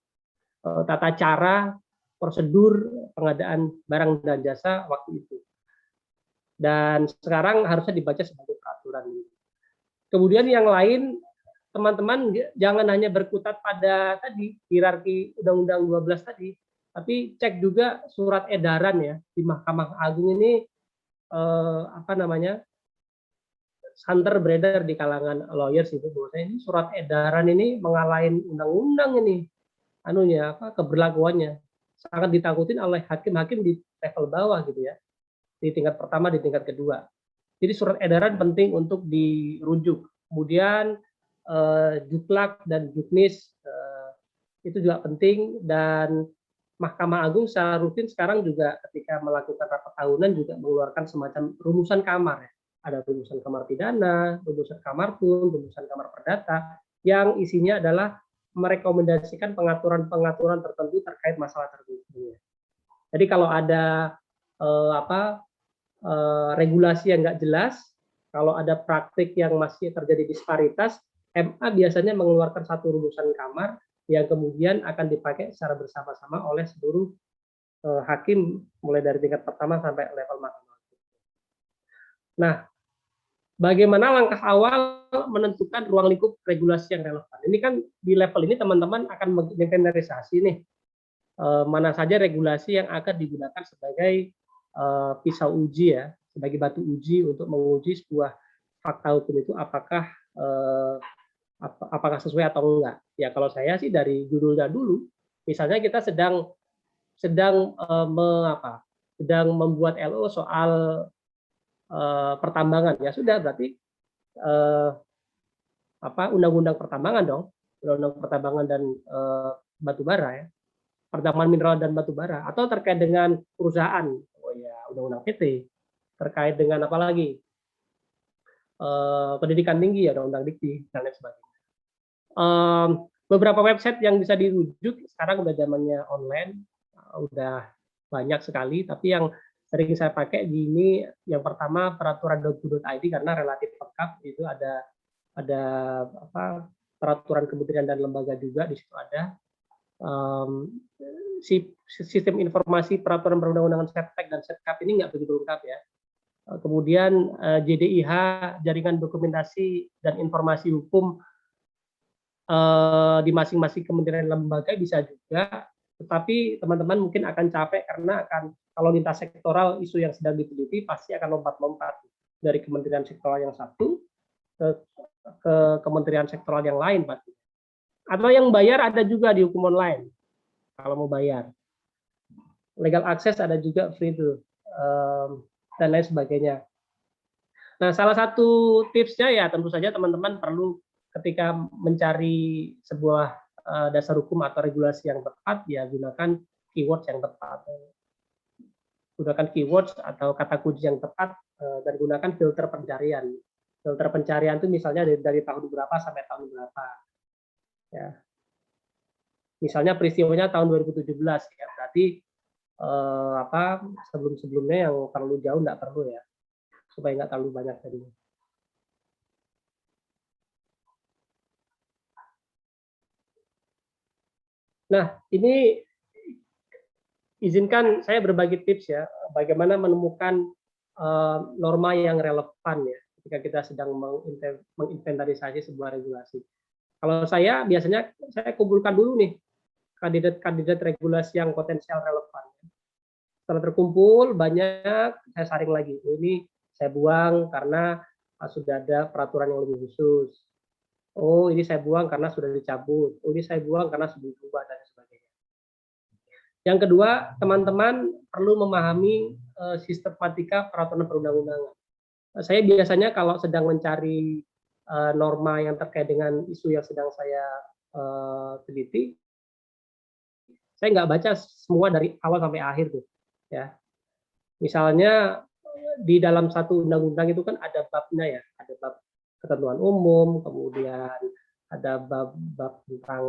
Speaker 3: tata cara, prosedur pengadaan barang dan jasa waktu itu. Dan sekarang harusnya dibaca sebagai peraturan. Kemudian yang lain, teman-teman jangan hanya berkutat pada tadi hierarki Undang-Undang 12 tadi, tapi cek juga surat edaran ya di Mahkamah Agung ini santer beredar di kalangan lawyers itu bahwasanya ini surat edaran ini mengalahin undang-undang ini keberlakuannya sangat ditakutin oleh hakim-hakim di level bawah gitu ya, di tingkat pertama, di tingkat kedua. Jadi surat edaran penting untuk dirujuk. Kemudian juklak dan juknis itu juga penting, dan Mahkamah Agung secara rutin sekarang juga ketika melakukan rapat tahunan juga mengeluarkan semacam rumusan kamar ya. Ada rumusan kamar pidana, rumusan kamar tun, rumusan kamar perdata yang isinya adalah merekomendasikan pengaturan-pengaturan tertentu terkait masalah tertentu. Jadi kalau ada regulasi yang nggak jelas, kalau ada praktik yang masih terjadi disparitas, MA biasanya mengeluarkan satu rumusan kamar yang kemudian akan dipakai secara bersama-sama oleh seluruh hakim mulai dari tingkat pertama sampai level mahkamah. Nah, bagaimana langkah awal menentukan ruang lingkup regulasi yang relevan? Ini kan di level ini teman-teman akan menginventarisasi nih mana saja regulasi yang akan digunakan sebagai pisau uji ya, sebagai batu uji untuk menguji sebuah fakta hukum itu apakah sesuai atau enggak. Ya kalau saya sih dari judulnya dulu, misalnya kita sedang membuat LO soal pertambangan, ya sudah berarti undang-undang pertambangan dong, undang-undang pertambangan dan batubara ya, pertambangan mineral dan batubara, atau terkait dengan perusahaan, undang-undang PT, terkait dengan apa lagi, pendidikan tinggi ya, undang-undang Dikti dan lain sebagainya. Beberapa website yang bisa dirujuk sekarang udah zamannya online, udah banyak sekali, tapi yang sering saya pakai di ini yang pertama peraturan.go.id karena relatif lengkap, itu ada peraturan kementerian dan lembaga juga di situ ada. Sistem informasi peraturan perundang-undangan Settek dan Setkap ini nggak begitu lengkap ya. Kemudian JDIH, jaringan dokumentasi dan informasi hukum di masing-masing kementerian dan lembaga bisa juga, tetapi teman-teman mungkin akan capek karena kalau lintas sektoral isu yang sedang diteliti pasti akan lompat-lompat dari kementerian sektoral yang satu ke kementerian sektoral yang lain pasti. Atau yang bayar ada juga di hukum online kalau mau bayar. Legal access ada juga free to dan lain sebagainya. Nah, salah satu tipsnya ya tentu saja teman-teman perlu ketika mencari sebuah dasar hukum atau regulasi yang tepat, ya gunakan keywords yang tepat. Gunakan keywords atau kata kunci yang tepat dan gunakan filter pencarian. Filter pencarian itu misalnya dari tahun berapa sampai tahun berapa. Ya. Misalnya peristiwanya tahun 2017 ya, berarti sebelum-sebelumnya yang terlalu jauh nggak perlu ya, supaya nggak terlalu banyak tadi. Nah, ini izinkan saya berbagi tips ya, bagaimana menemukan norma yang relevan ya, ketika kita sedang menginventarisasi sebuah regulasi. Kalau saya biasanya saya kumpulkan dulu nih kandidat-kandidat regulasi yang potensial relevan. Setelah terkumpul banyak, saya saring lagi. Ini saya buang karena sudah ada peraturan yang lebih khusus. Oh, ini saya buang karena sudah dicabut. Oh, ini saya buang karena sudah diubah dan sebagainya. Yang kedua, teman-teman perlu memahami sistematika peraturan perundang-undangan. Saya biasanya kalau sedang mencari norma yang terkait dengan isu yang sedang saya teliti, saya nggak baca semua dari awal sampai akhir tuh, ya. Misalnya di dalam satu undang-undang itu kan ada babnya ya, ada bab ketentuan umum, kemudian ada bab tentang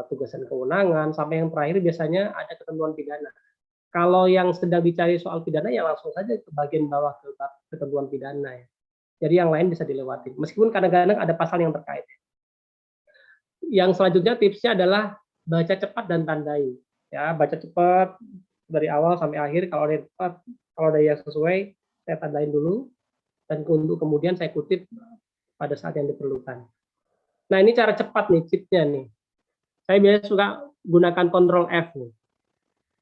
Speaker 3: tugas dan kewenangan, sampai yang terakhir biasanya ada ketentuan pidana. Kalau yang sedang dicari soal pidana ya langsung saja ke bagian bawah ke bab ketentuan pidana ya. Jadi yang lain bisa dilewati. Meskipun kadang-kadang ada pasal yang terkait. Yang selanjutnya tipsnya adalah baca cepat dan tandai. Ya, baca cepat dari awal sampai akhir. Kalau ada yang tepat, kalau ada yang sesuai, saya tandain dulu. Dan untuk kemudian saya kutip pada saat yang diperlukan. Nah, ini cara cepat nih, tipsnya nih. Saya biasanya suka gunakan Ctrl F nih.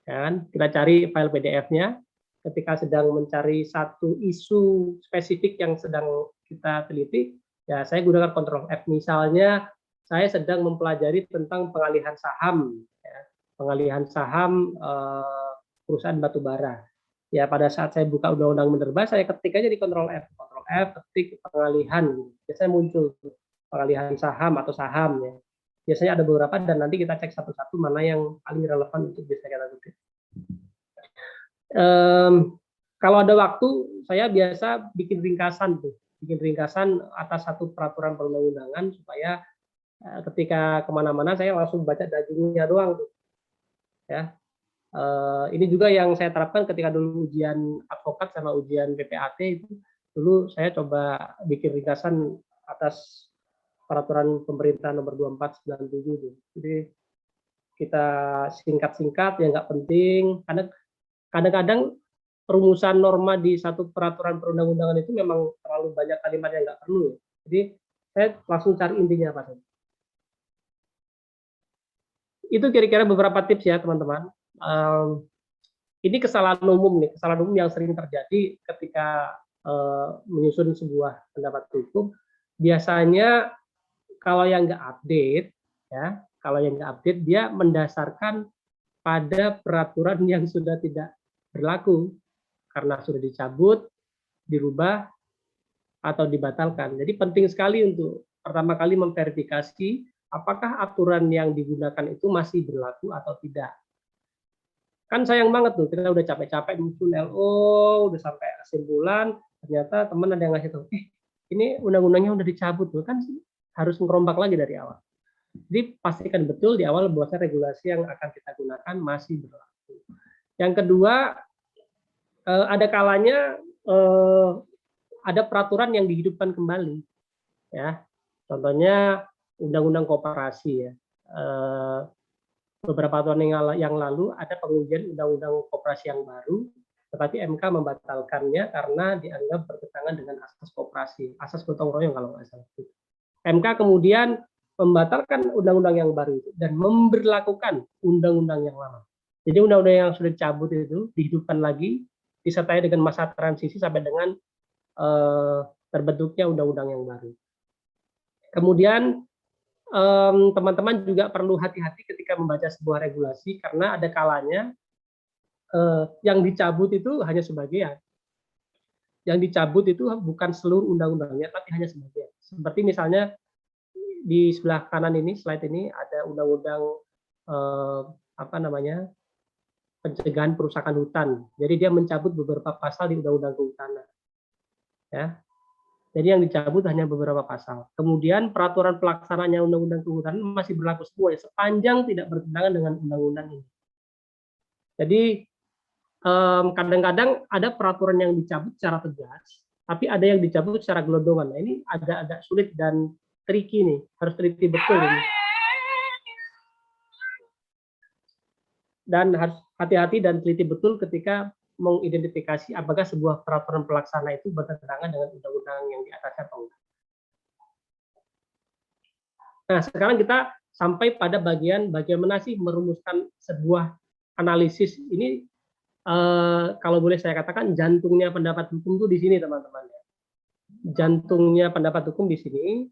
Speaker 3: Kan? Kita cari file PDF-nya. Ketika sedang mencari satu isu spesifik yang sedang kita teliti, ya saya gunakan Ctrl F. Misalnya, saya sedang mempelajari tentang pengalihan saham, ya, pengalihan saham perusahaan batubara. Ya, pada saat saya buka undang-undang minerba, saya ketik aja di Ctrl F, ketik pengalihan, biasanya muncul pengalihan saham atau saham ya. Biasanya ada beberapa dan nanti kita cek satu-satu mana yang paling relevan untuk bisa kita kutip. Kalau ada waktu, saya biasa bikin ringkasan atas satu peraturan perundang-undangan supaya ketika kemana-mana saya langsung baca dagingnya doang tuh. Ya. Ini juga yang saya terapkan ketika dulu ujian advokat sama ujian PPAT itu. Dulu saya coba bikin ringkasan atas peraturan pemerintah nomor 2497 tuh. Jadi kita singkat-singkat yang nggak penting. Karena kadang-kadang perumusan norma di satu peraturan perundang-undangan itu memang terlalu banyak kalimat yang nggak perlu. Jadi saya langsung cari intinya apa saja. Itu kira-kira beberapa tips ya teman-teman. Ini kesalahan umum yang sering terjadi ketika menyusun sebuah pendapat hukum. Biasanya kalau yang nggak update, ya, dia mendasarkan pada peraturan yang sudah tidak berlaku karena sudah dicabut, dirubah, atau dibatalkan. Jadi penting sekali untuk pertama kali memverifikasi apakah aturan yang digunakan itu masih berlaku atau tidak. Kan sayang banget tuh, kita udah capek-capek nyusun LO, udah sampai kesimpulan, ternyata teman ada yang ngasih tahu, ini undang-undangnya udah dicabut, kan harus ngerombak lagi dari awal. Jadi pastikan betul di awal bahwa regulasi yang akan kita gunakan masih berlaku. Yang kedua, ada kalanya ada peraturan yang dihidupkan kembali, ya. Contohnya undang-undang koperasi ya. Beberapa tahun yang lalu ada pengujian undang-undang koperasi yang baru, tetapi MK membatalkannya karena dianggap bertentangan dengan asas koperasi, asas gotong royong kalau nggak salah. MK kemudian membatalkan undang-undang yang baru itu dan memberlakukan undang-undang yang lama. Jadi undang-undang yang sudah dicabut itu dihidupkan lagi, disertai dengan masa transisi sampai dengan terbentuknya undang-undang yang baru. Kemudian teman-teman juga perlu hati-hati ketika membaca sebuah regulasi karena ada kalanya yang dicabut itu hanya sebagian. Yang dicabut itu bukan seluruh undang-undangnya, tapi hanya sebagian. Seperti misalnya di sebelah kanan ini, slide ini ada undang-undang pencegahan perusakan hutan. Jadi dia mencabut beberapa pasal di undang-undang kehutanan. Ya. Jadi yang dicabut hanya beberapa pasal. Kemudian peraturan pelaksananya undang-undang kehutanan masih berlaku semua ya, sepanjang tidak bertentangan dengan undang-undang ini. Jadi kadang-kadang ada peraturan yang dicabut secara tegas, tapi ada yang dicabut secara gelondongan. Nah, ini agak sulit dan tricky nih, harus teliti betul ini. Dan harus hati-hati dan teliti betul ketika mengidentifikasi apakah sebuah peraturan pelaksana itu bertentangan dengan undang-undang yang di atasnya atau enggak. Nah, sekarang kita sampai pada bagian bagaimana sih merumuskan sebuah analisis ini. Kalau boleh saya katakan jantungnya pendapat hukum itu di sini, teman-teman. Jantungnya pendapat hukum di sini,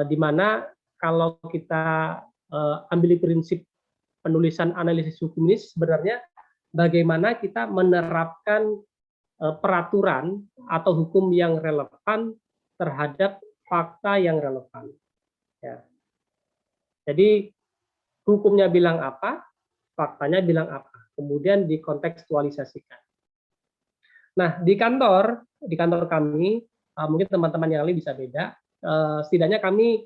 Speaker 3: di mana kalau kita ambil prinsip penulisan analisis hukum ini sebenarnya bagaimana kita menerapkan peraturan atau hukum yang relevan terhadap fakta yang relevan. Ya. Jadi hukumnya bilang apa, faktanya bilang apa, kemudian dikontekstualisasikan. Nah, di kantor kami, mungkin teman-teman yang lain bisa beda. Setidaknya kami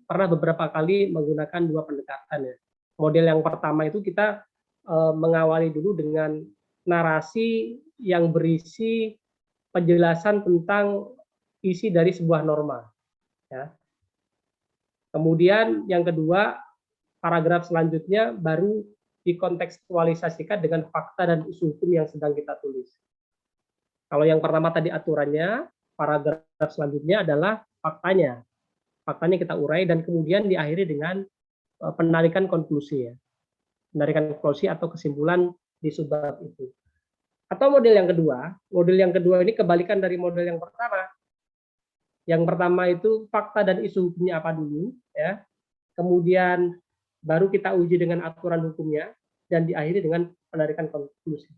Speaker 3: pernah beberapa kali menggunakan dua pendekatan ya. Model yang pertama itu kita mengawali dulu dengan narasi yang berisi penjelasan tentang isi dari sebuah norma. Ya. Kemudian yang kedua, paragraf selanjutnya baru dikontekstualisasikan dengan fakta dan isu hukum yang sedang kita tulis. Kalau yang pertama tadi aturannya, paragraf selanjutnya adalah faktanya. Faktanya kita urai dan kemudian diakhiri dengan penarikan konklusi ya. Penarikan konklusi atau kesimpulan di subbab itu. Atau model yang kedua ini kebalikan dari model yang pertama. Yang pertama itu fakta dan isu hukumnya apa dulu ya. Kemudian baru kita uji dengan aturan hukumnya dan diakhiri dengan penarikan konklusi.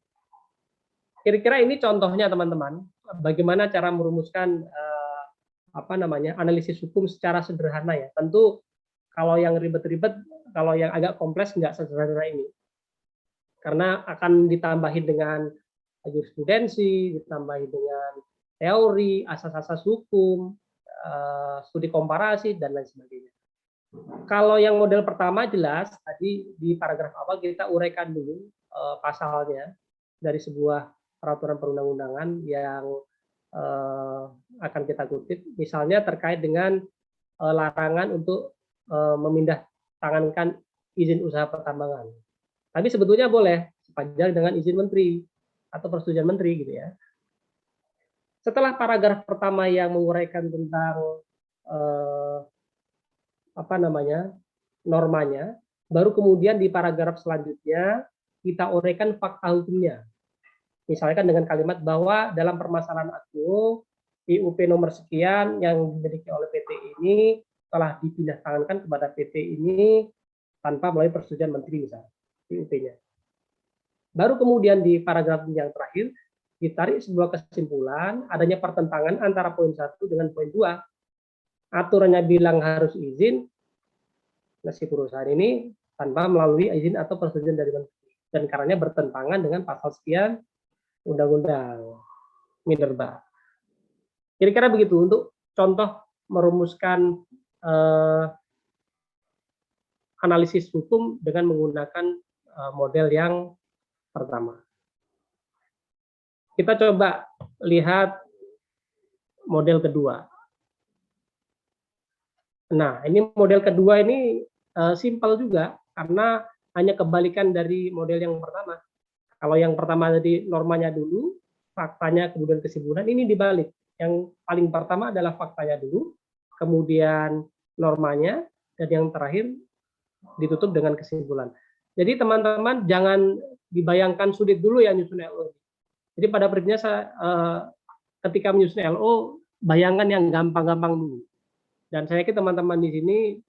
Speaker 3: Kira-kira ini contohnya teman-teman, bagaimana cara merumuskan analisis hukum secara sederhana ya. Tentu kalau yang ribet-ribet, kalau yang agak kompleks nggak sederhana ini. Karena akan ditambahin dengan jurisprudensi, ditambahin dengan teori, asas-asas hukum, studi komparasi, dan lain sebagainya. Kalau yang model pertama jelas, tadi di paragraf awal kita uraikan dulu pasalnya dari sebuah peraturan perundang-undangan yang akan kita kutip, misalnya terkait dengan larangan untuk memindah tangankan izin usaha pertambangan. Tapi sebetulnya boleh sepanjang dengan izin menteri atau persetujuan menteri gitu ya. Setelah paragraf pertama yang menguraikan tentang normanya, baru kemudian di paragraf selanjutnya kita uraikan fakta hukumnya. Misalkan dengan kalimat bahwa dalam permasalahan aku IUP nomor sekian yang dimiliki oleh PT ini telah dipindah tangankan kepada PT ini tanpa melalui persetujuan menteri misalnya IUP-nya. Baru kemudian di paragraf yang terakhir ditarik sebuah kesimpulan adanya pertentangan antara poin 1 dengan poin 2. Aturannya bilang harus izin, nah si perusahaan ini tanpa melalui izin atau persetujuan dari menteri. Dan karenanya bertentangan dengan pasal sekian Undang-Undang Minerba. Kira-kira begitu untuk contoh merumuskan analisis hukum dengan menggunakan model yang pertama. Kita coba lihat model kedua. Nah, ini model kedua ini simpel juga karena hanya kebalikan dari model yang pertama. Kalau yang pertama tadi normanya dulu, faktanya kemudian kesimpulan, ini dibalik. Yang paling pertama adalah faktanya dulu, kemudian normanya, dan yang terakhir ditutup dengan kesimpulan. Jadi teman-teman jangan dibayangkan sulit dulu ya nyusun LO. Jadi pada prinsipnya ketika menyusun LO, bayangkan yang gampang-gampang dulu. Dan saya yakin teman-teman di sini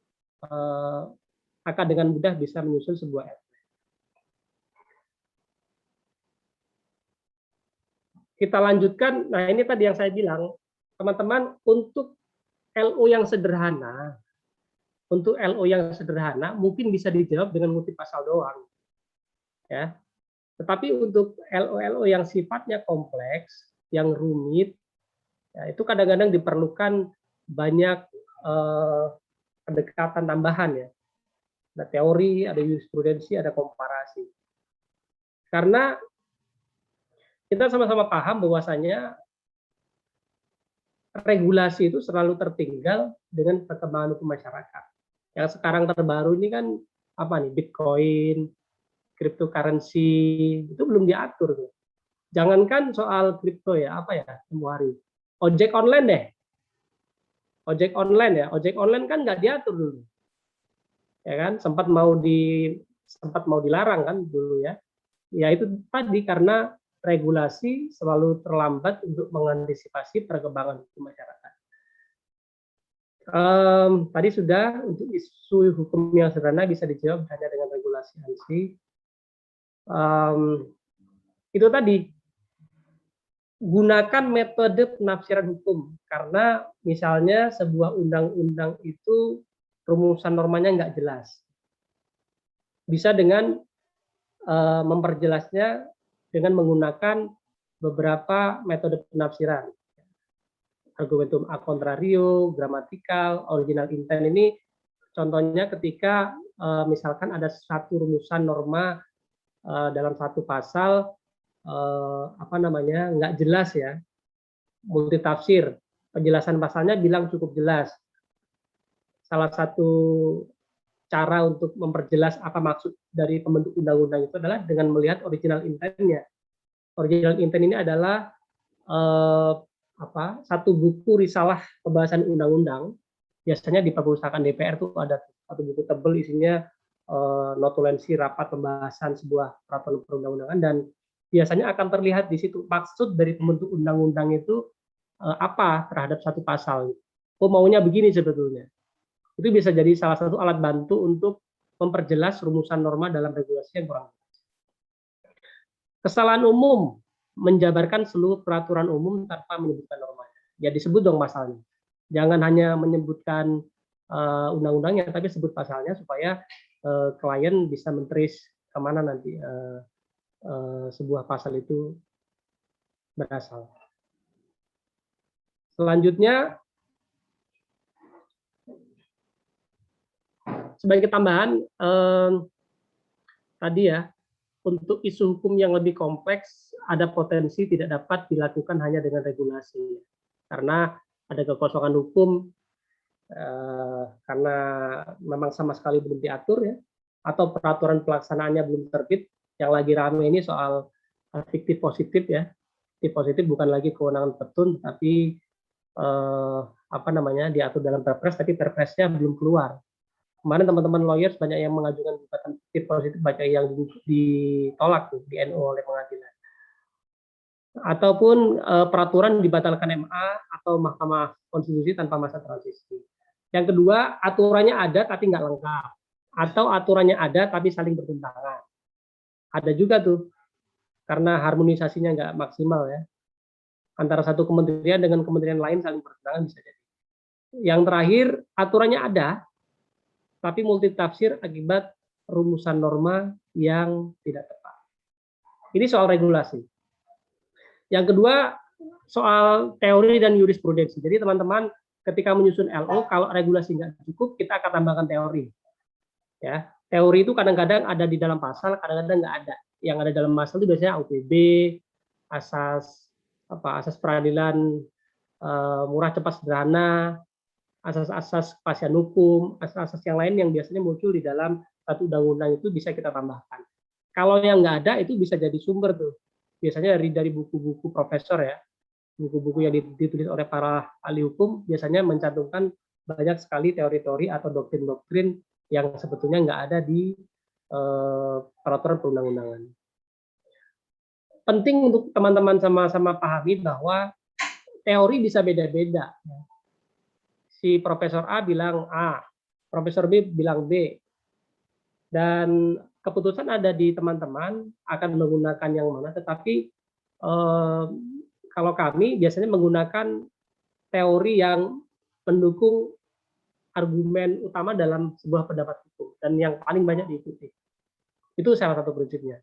Speaker 3: akan dengan mudah bisa menyusun sebuah LO. Kita lanjutkan, nah ini tadi yang saya bilang, teman-teman, untuk LO yang sederhana, mungkin bisa dijawab dengan ngutip pasal doang. Ya. Tetapi untuk LO yang sifatnya kompleks, yang rumit, ya, itu kadang-kadang diperlukan banyak pendekatan tambahan ya. Ada teori, ada jurisprudensi, ada komparasi. Karena kita sama-sama paham bahwasanya regulasi itu selalu tertinggal dengan perkembangan hukum masyarakat. Yang sekarang terbaru ini kan apa nih, Bitcoin, cryptocurrency, itu belum diatur tuh. Jangankan soal kripto ya, apa ya, semua hari. Ojek online deh. Ojek online ya, ojek online kan nggak diatur dulu. Ya kan, sempat mau dilarang kan dulu ya. Ya itu tadi karena regulasi selalu terlambat untuk mengantisipasi perkembangan hukum masyarakat. Tadi sudah untuk isu hukum yang sederhana bisa dijawab hanya dengan regulasi ANSI. Itu tadi, gunakan metode penafsiran hukum karena misalnya sebuah undang-undang itu rumusan normanya nggak jelas. Bisa dengan memperjelasnya dengan menggunakan beberapa metode penafsiran. Argumentum a contrario, gramatikal, original intent ini contohnya ketika misalkan ada satu rumusan norma dalam satu pasal nggak jelas ya, multitafsir, penjelasan pasalnya bilang cukup jelas. Salah satu cara untuk memperjelas apa maksud dari pembentuk undang-undang itu adalah dengan melihat original intent-nya. Original intent ini adalah satu buku risalah pembahasan undang-undang. Biasanya di perpustakaan DPR tuh ada satu buku tebal isinya notulensi rapat pembahasan sebuah peraturan perundang-undangan, dan biasanya akan terlihat di situ maksud dari pembentuk undang-undang itu apa terhadap satu pasal. Oh, maunya begini sebetulnya. Itu bisa jadi salah satu alat bantu untuk memperjelas rumusan norma dalam regulasi yang kurang. Kesalahan umum, menjabarkan seluruh peraturan umum tanpa menyebutkan normanya. Ya disebut dong pasalnya. Jangan hanya menyebutkan undang-undangnya, tapi sebut pasalnya supaya klien bisa men-trace kemana nanti sebuah pasal itu berasal. Selanjutnya, sebagai tambahan, tadi ya, untuk isu hukum yang lebih kompleks, ada potensi tidak dapat dilakukan hanya dengan regulasi. Karena ada kekosongan hukum, karena memang sama sekali belum diatur ya, atau peraturan pelaksanaannya belum terbit. Yang lagi ramai ini soal fiktif positif ya. Fiktif positif bukan lagi kewenangan petun, tapi diatur dalam Perpres, tapi Perpresnya belum keluar. Kemarin teman-teman lawyers banyak yang mengajukan gugatan fiktif positif, banyak yang ditolak tuh di NO oleh pengadilan. Ataupun peraturan dibatalkan MA atau Mahkamah Konstitusi tanpa masa transisi. Yang kedua, aturannya ada tapi nggak lengkap, atau aturannya ada tapi saling bertentangan. Ada juga tuh, karena harmonisasinya nggak maksimal ya, antara satu kementerian dengan kementerian lain saling bertentangan bisa jadi. Yang terakhir, aturannya ada, tapi multitafsir akibat rumusan norma yang tidak tepat. Ini soal regulasi. Yang kedua, soal teori dan jurisprudensi. Jadi teman-teman ketika menyusun LO, kalau regulasi nggak cukup, kita akan tambahkan teori. Ya, teori itu kadang-kadang ada di dalam pasal, kadang-kadang nggak ada. Yang ada dalam pasal itu biasanya UPB, asas peradilan murah cepat sederhana, asas-asas kepastian hukum, asas-asas yang lain yang biasanya muncul di dalam satu undang-undang itu bisa kita tambahkan. Kalau yang nggak ada itu bisa jadi sumber tuh. Biasanya dari buku-buku profesor ya, buku-buku yang ditulis oleh para ahli hukum biasanya mencantumkan banyak sekali teori-teori atau doktrin-doktrin yang sebetulnya nggak ada di peraturan perundang-undangan. Penting untuk teman-teman sama-sama pahami bahwa teori bisa beda-beda. Si Profesor A bilang A, Profesor B bilang B, dan keputusan ada di teman-teman akan menggunakan yang mana. Tetapi kalau kami biasanya menggunakan teori yang mendukung argumen utama dalam sebuah pendapat hukum dan yang paling banyak diikuti. Itu salah satu prinsipnya.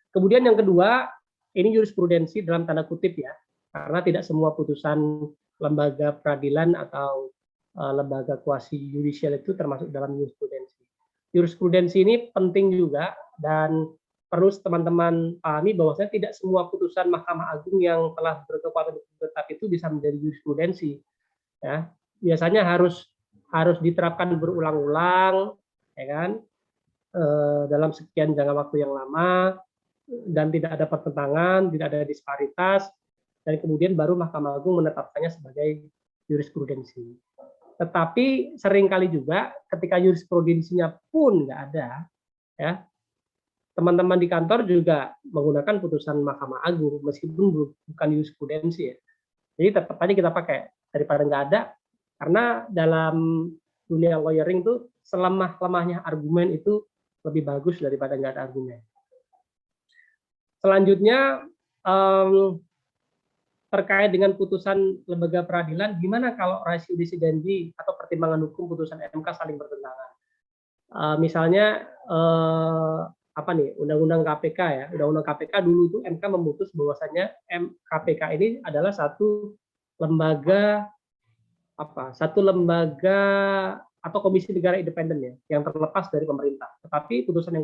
Speaker 3: Kemudian yang kedua, ini jurisprudensi dalam tanda kutip ya, karena tidak semua putusan lembaga peradilan atau lembaga kuasi yudisial itu termasuk dalam jurisprudensi. Jurisprudensi ini penting juga, dan perlu teman-teman pahami bahwasanya tidak semua putusan Mahkamah Agung yang telah berkekuatan hukum tetap itu bisa menjadi jurisprudensi. Ya, biasanya harus diterapkan berulang-ulang, ya kan, dalam sekian jangka waktu yang lama, dan tidak ada pertentangan, tidak ada disparitas, dan kemudian baru Mahkamah Agung menetapkannya sebagai jurisprudensi. Tetapi seringkali juga ketika jurisprudensinya pun nggak ada, ya, teman-teman di kantor juga menggunakan putusan Mahkamah Agung meskipun bukan jurisprudensi ya. Jadi tetap aja kita pakai daripada nggak ada, karena dalam dunia lawyering tuh selemah-lemahnya argumen itu lebih bagus daripada nggak ada argumen. Selanjutnya terkait dengan putusan lembaga peradilan, gimana kalau ratio disidendi atau pertimbangan hukum putusan MK saling bertentangan? Misalnya apa nih, undang-undang KPK ya, undang-undang KPK dulu itu MK memutus bahwasanya KPK ini adalah satu lembaga atau komisi negara independen ya, yang terlepas dari pemerintah. Tetapi putusan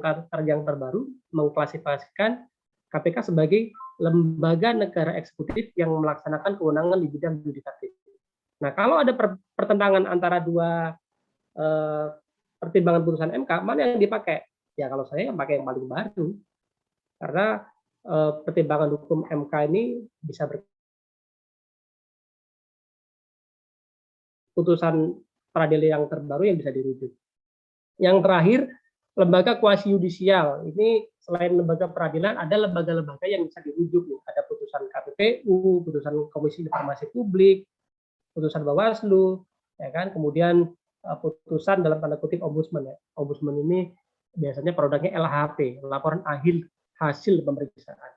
Speaker 3: yang terbaru mengklasifikasikan KPK sebagai lembaga negara eksekutif yang melaksanakan kewenangan di bidang yudikatif. Nah, kalau ada pertentangan antara dua pertimbangan putusan MK, mana yang dipakai? Ya kalau saya yang pakai yang paling baru, karena pertimbangan hukum MK ini bisa putusan peradilan yang terbaru yang bisa dirujuk. Yang terakhir, lembaga kuasi yudisial. Ini selain lembaga peradilan, ada lembaga-lembaga yang bisa dirujuk. Ada putusan KPPU, putusan Komisi Informasi Publik, putusan Bawaslu, ya kan. Kemudian putusan dalam tanda kutip ombudsman ya. Ombudsman ini biasanya produknya LHP, laporan akhir hasil pemeriksaan.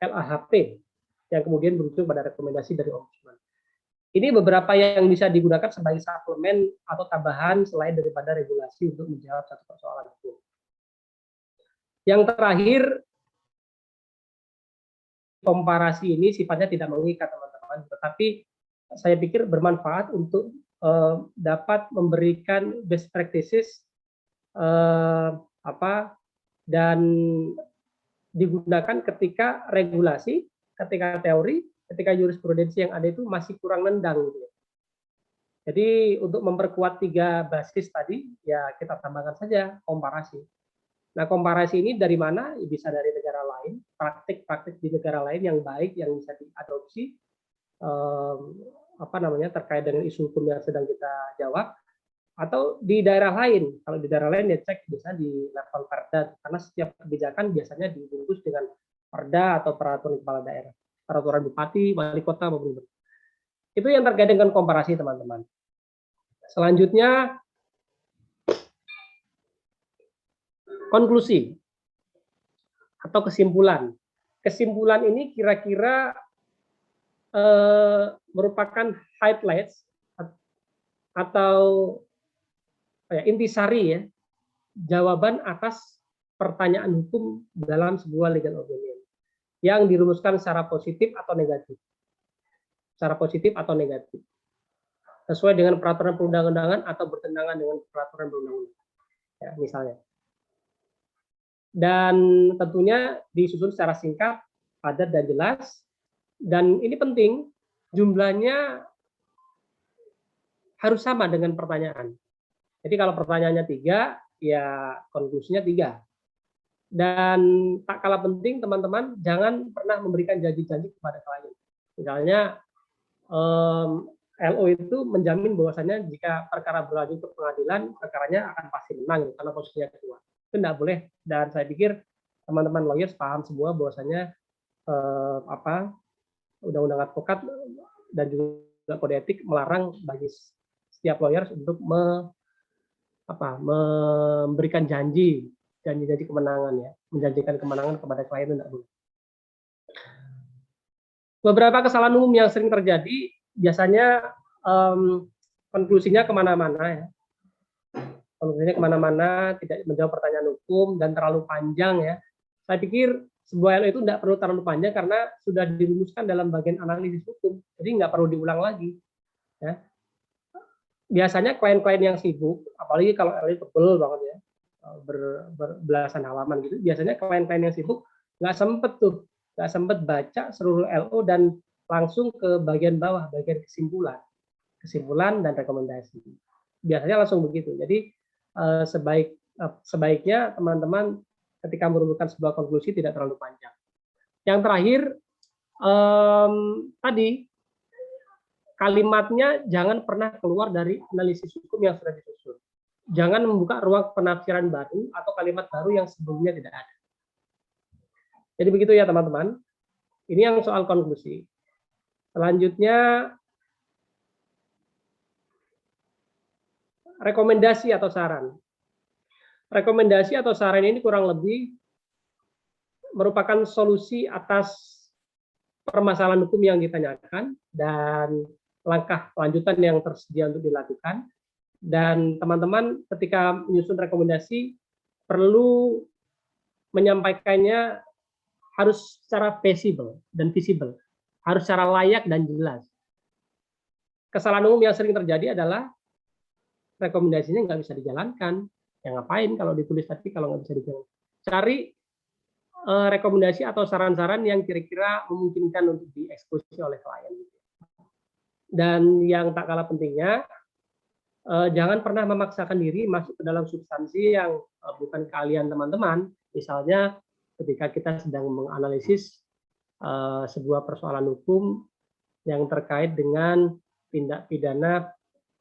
Speaker 3: LHP yang kemudian merujuk pada rekomendasi dari ombudsman. Ini beberapa yang bisa digunakan sebagai suplemen atau tambahan selain daripada regulasi untuk menjawab satu persoalan hukum. Yang terakhir, komparasi ini sifatnya tidak mengikat teman-teman, tetapi saya pikir bermanfaat untuk dapat memberikan best practices dan digunakan ketika regulasi, ketika teori, ketika jurisprudensi yang ada itu masih kurang nendang gitu. Jadi untuk memperkuat 3 basis tadi ya kita tambahkan saja komparasi. Nah, komparasi ini dari mana? Bisa dari negara lain, praktik-praktik di negara lain yang baik yang bisa diadopsi terkait dengan isu hukum yang sedang kita jawab, atau di daerah lain. Kalau di daerah lain ya cek bisa di level perda, karena setiap kebijakan biasanya dibungkus dengan perda atau peraturan kepala daerah, peraturan bupati, wali kota maupun gubernur. Itu yang terkait dengan komparasi teman-teman. Selanjutnya konklusi atau kesimpulan. Kesimpulan ini kira-kira merupakan highlights atau intisari ya, jawaban atas pertanyaan hukum dalam sebuah legal opinion yang dirumuskan secara positif atau negatif. Secara positif atau negatif. Sesuai dengan peraturan perundang-undangan atau bertentangan dengan peraturan perundang-undangan. Ya, misalnya. Dan tentunya disusun secara singkat, padat dan jelas. Dan ini penting, jumlahnya harus sama dengan pertanyaan. Jadi kalau pertanyaannya 3, ya konklusinya 3. Dan tak kalah penting teman-teman, jangan pernah memberikan janji-janji kepada klien. Misalnya LO itu menjamin bahwasannya jika perkara berlanjut ke pengadilan, perkaranya akan pasti menang karena posisinya ketua. Itu tidak boleh. Dan saya pikir teman-teman lawyers paham semua bahwasannya undang-undang advokat dan juga kode etik melarang bagi setiap lawyers untuk memberikan janji kemenangan ya, menjanjikan kemenangan kepada klien tidak boleh. Beberapa kesalahan umum yang sering terjadi biasanya konklusinya kemana-mana ya. Konklusinya kemana-mana, tidak menjawab pertanyaan hukum dan terlalu panjang ya. Saya pikir sebuah LO itu tidak perlu terlalu panjang karena sudah dirumuskan dalam bagian analisis hukum, jadi nggak perlu diulang lagi. Ya. Biasanya klien-klien yang sibuk, apalagi kalau LO tebel banget ya, berbelasan halaman gitu. Biasanya klien-klien yang sibuk nggak sempet baca seluruh LO dan langsung ke bagian bawah, bagian kesimpulan dan rekomendasi. Biasanya langsung begitu. Jadi sebaiknya teman-teman ketika merumuskan sebuah konklusi tidak terlalu panjang. Yang terakhir tadi kalimatnya jangan pernah keluar dari analisis hukum yang sudah disusun. Jangan membuka ruang penafsiran baru atau kalimat baru yang sebelumnya tidak ada. Jadi begitu ya teman-teman. Ini yang soal konklusi. Selanjutnya rekomendasi atau saran. Rekomendasi atau saran ini kurang lebih merupakan solusi atas permasalahan hukum yang ditanyakan dan langkah lanjutan yang tersedia untuk dilakukan. Dan teman-teman ketika menyusun rekomendasi perlu menyampaikannya harus secara visible, harus secara layak dan jelas. Kesalahan umum yang sering terjadi adalah rekomendasinya nggak bisa dijalankan. Ya ngapain kalau ditulis tapi kalau nggak bisa dijalankan. Cari rekomendasi atau saran-saran yang kira-kira memungkinkan untuk dieksekusi oleh klien. Dan yang tak kalah pentingnya, jangan pernah memaksakan diri masuk ke dalam substansi yang bukan keahlian teman-teman. Misalnya ketika kita sedang menganalisis sebuah persoalan hukum yang terkait dengan tindak pidana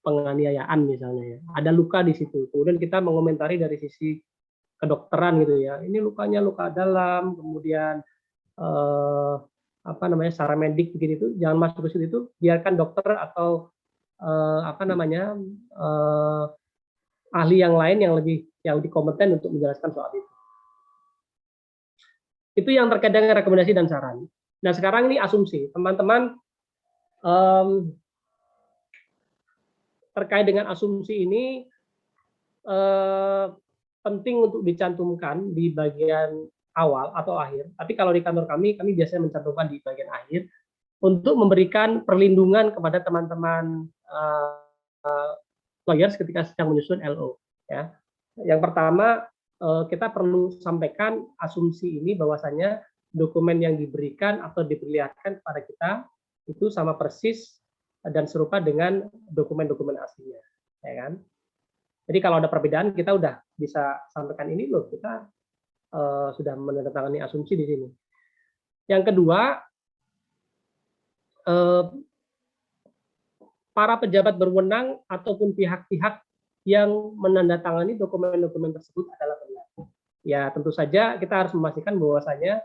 Speaker 3: penganiayaan misalnya ya. Ada luka di situ. Kemudian kita mengomentari dari sisi kedokteran gitu ya. Ini lukanya luka dalam, kemudian secara medik begitu, jangan masuk ke situ, biarkan dokter atau ahli yang lain yang lebih kompeten untuk menjelaskan soal itu. Itu yang terkait dengan rekomendasi dan saran. Nah sekarang ini asumsi, teman-teman terkait dengan asumsi ini penting untuk dicantumkan di bagian awal atau akhir. Tapi kalau di kantor kami biasanya mencantumkan di bagian akhir untuk memberikan perlindungan kepada teman-teman lawyers ketika sedang menyusun LO. Ya. Yang pertama, kita perlu sampaikan asumsi ini bahwasanya dokumen yang diberikan atau diperlihatkan kepada kita itu sama persis dan serupa dengan dokumen-dokumen aslinya, ya kan? Jadi kalau ada perbedaan kita udah bisa sampaikan ini loh, kita sudah menandatangani asumsi di sini. Yang kedua, para pejabat berwenang ataupun pihak-pihak yang menandatangani dokumen-dokumen tersebut adalah benar. Ya tentu saja kita harus memastikan bahwasanya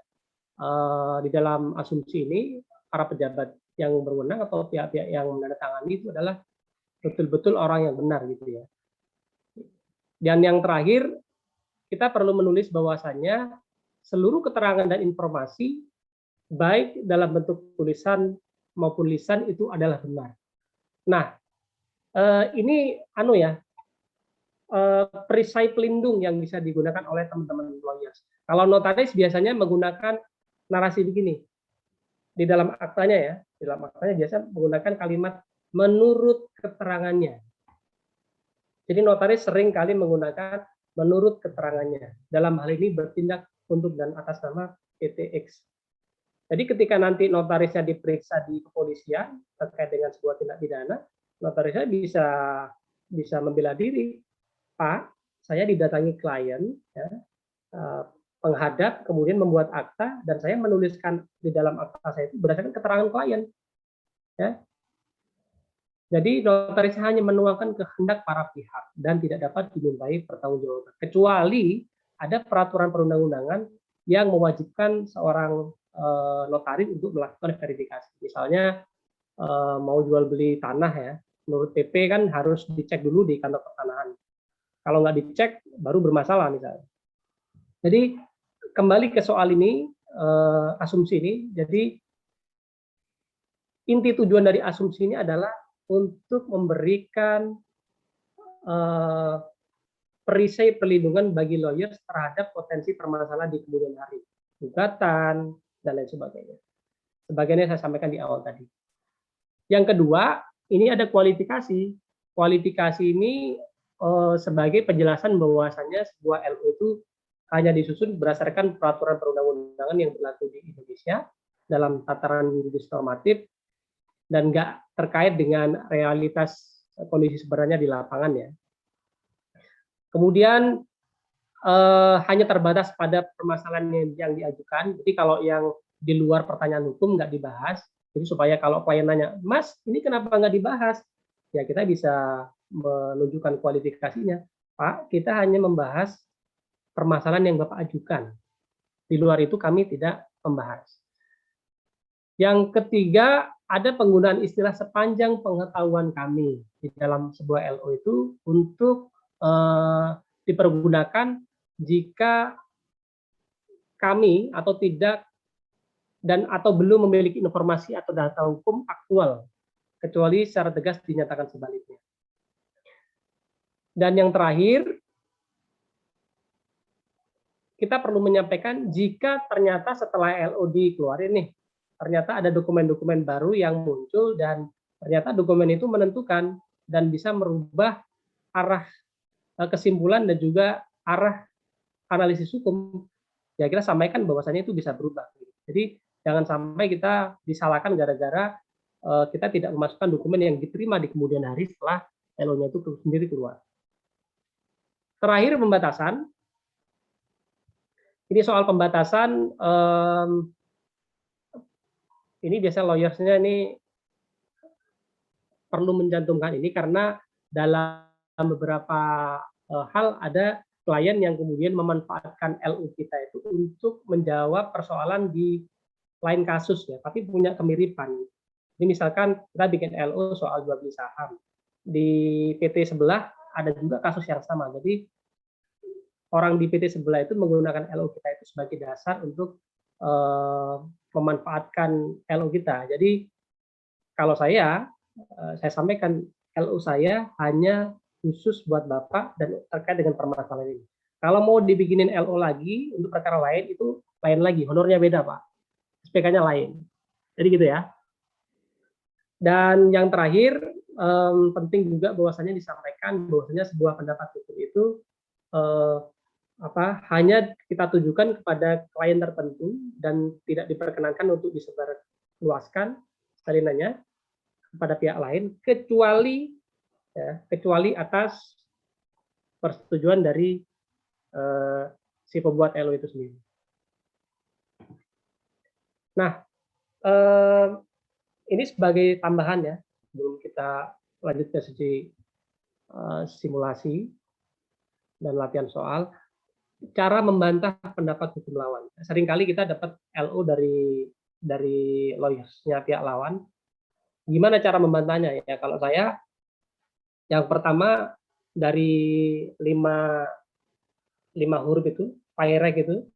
Speaker 3: di dalam asumsi ini para pejabat yang berwenang atau pihak-pihak yang menandatangani itu adalah betul-betul orang yang benar gitu ya. Dan yang terakhir, kita perlu menulis bahwasanya seluruh keterangan dan informasi baik dalam bentuk tulisan maupun lisan itu adalah benar. Nah, ini perisai pelindung yang bisa digunakan oleh teman-teman lawyers. Kalau notaris biasanya menggunakan narasi begini. Di dalam aktanya ya, di dalam aktanya biasa menggunakan kalimat menurut keterangannya. Jadi notaris sering kali menggunakan menurut keterangannya. Dalam hal ini bertindak untuk dan atas nama PTX. Jadi ketika nanti notarisnya diperiksa di kepolisian terkait dengan sebuah tindak pidana, notarisnya bisa membela diri. Pak, saya didatangi klien, ya, penghadap, kemudian membuat akta, dan saya menuliskan di dalam akta saya itu berdasarkan keterangan klien. Ya. Jadi notaris hanya menuangkan kehendak para pihak dan tidak dapat dimintai pertanggungjawaban. Kecuali ada peraturan perundang-undangan yang mewajibkan seorang notaris untuk melakukan verifikasi. Misalnya mau jual beli tanah ya, menurut PP kan harus dicek dulu di kantor pertanahan. Kalau nggak dicek baru bermasalah misalnya. Jadi kembali ke soal ini, asumsi ini. Jadi inti tujuan dari asumsi ini adalah untuk memberikan perisai perlindungan bagi lawyers terhadap potensi permasalahan di kemudian hari, gugatan dan lain sebagainya. Sebagainya saya sampaikan di awal tadi. Yang kedua, ini ada kualifikasi. Kualifikasi ini sebagai penjelasan bahwasannya sebuah LO itu hanya disusun berdasarkan peraturan perundang-undangan yang berlaku di Indonesia dalam tataran yuridis normatif dan nggak terkait dengan realitas kondisi sebenarnya di lapangan ya. Kemudian hanya terbatas pada permasalahan yang diajukan. Jadi kalau yang di luar pertanyaan hukum nggak dibahas. Jadi supaya kalau klien nanya, Mas, ini kenapa nggak dibahas? Ya kita bisa menunjukkan kualifikasinya. Pak, kita hanya membahas permasalahan yang Bapak ajukan. Di luar itu kami tidak membahas. Yang ketiga, ada penggunaan istilah sepanjang pengetahuan kami di dalam sebuah LO itu untuk dipergunakan jika kami atau tidak dan atau belum memiliki informasi atau data hukum aktual, kecuali secara tegas dinyatakan sebaliknya. Dan yang terakhir, kita perlu menyampaikan jika ternyata setelah LO dikeluarin nih, ternyata ada dokumen-dokumen baru yang muncul dan ternyata dokumen itu menentukan dan bisa merubah arah kesimpulan dan juga arah analisis hukum, ya kita sampaikan bahwasannya itu bisa berubah. Jadi jangan sampai kita disalahkan gara-gara kita tidak memasukkan dokumen yang diterima di kemudian hari setelah LO-nya itu sendiri keluar. Terakhir, pembatasan. Ini soal pembatasan, ini biasa lawyersnya ini perlu mencantumkan ini karena dalam beberapa hal ada klien yang kemudian memanfaatkan LU kita itu untuk menjawab persoalan di lain kasus ya, tapi punya kemiripan. Ini misalkan kita bikin LU soal jual beli saham. Di PT sebelah ada juga kasus yang sama. Jadi orang di PT sebelah itu menggunakan LU kita itu sebagai dasar untuk memanfaatkan LU kita. Jadi kalau saya sampaikan LU saya hanya khusus buat Bapak dan terkait dengan permasalahan ini. Kalau mau dibikinin LO lagi untuk perkara lain itu lain lagi, honornya beda Pak, SPK-nya lain. Jadi gitu ya. Dan yang terakhir penting juga bahwasannya disampaikan bahwasannya sebuah pendapat hukum itu hanya kita tujukan kepada klien tertentu dan tidak diperkenankan untuk disebarluaskan salinannya kepada pihak lain kecuali atas persetujuan dari si pembuat LO itu sendiri. Nah, ini sebagai tambahan ya, sebelum kita lanjut ke sesi simulasi dan latihan soal, cara membantah pendapat hukum lawan. Seringkali kita dapat LO dari lawyers-nya pihak lawan. Gimana cara membantahnya? Ya, kalau saya yang pertama dari 5 huruf itu, PAIREC itu,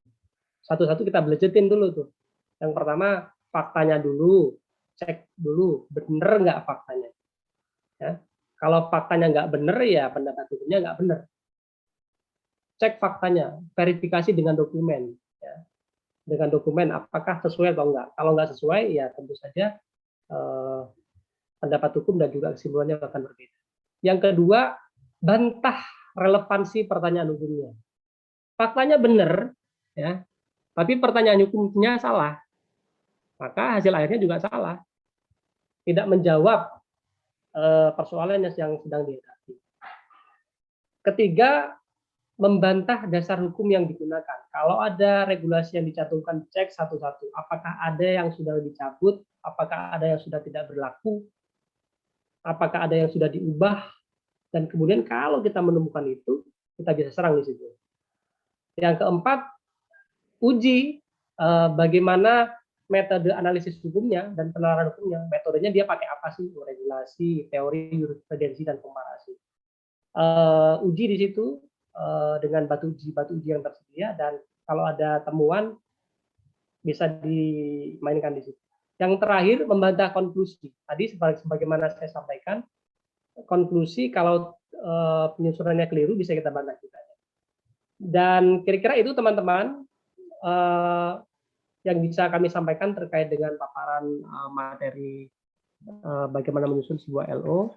Speaker 3: satu-satu kita belejetin dulu tuh. Yang pertama, faktanya dulu, cek dulu, bener nggak faktanya. Ya. Kalau faktanya nggak bener, ya pendapat hukumnya nggak bener. Cek faktanya, verifikasi dengan dokumen. Ya. Dengan dokumen, apakah sesuai atau enggak. Kalau nggak sesuai, ya tentu saja pendapat hukum dan juga kesimpulannya akan berbeda. Yang kedua, bantah relevansi pertanyaan hukumnya. Faktanya benar, ya, tapi pertanyaan hukumnya salah, maka hasil akhirnya juga salah. Tidak menjawab persoalan yang sedang dihadapi. Ketiga, membantah dasar hukum yang digunakan. Kalau ada regulasi yang dicantumkan, cek satu-satu. Apakah ada yang sudah dicabut, apakah ada yang sudah tidak berlaku, apakah ada yang sudah diubah, dan kemudian kalau kita menemukan itu, kita bisa serang di situ. Yang keempat, uji bagaimana metode analisis hukumnya dan penalaran hukumnya. Metodenya dia pakai apa sih? Regulasi, teori, jurisprudensi, dan komparasi. Uji di situ dengan batu uji yang tersedia, dan kalau ada temuan bisa dimainkan di situ. Yang terakhir, membantah konklusi. Tadi sebagaimana saya sampaikan, konklusi kalau penyusunannya keliru bisa kita bantah juga. Dan kira-kira itu teman-teman yang bisa kami sampaikan terkait dengan paparan materi bagaimana menyusun sebuah LO.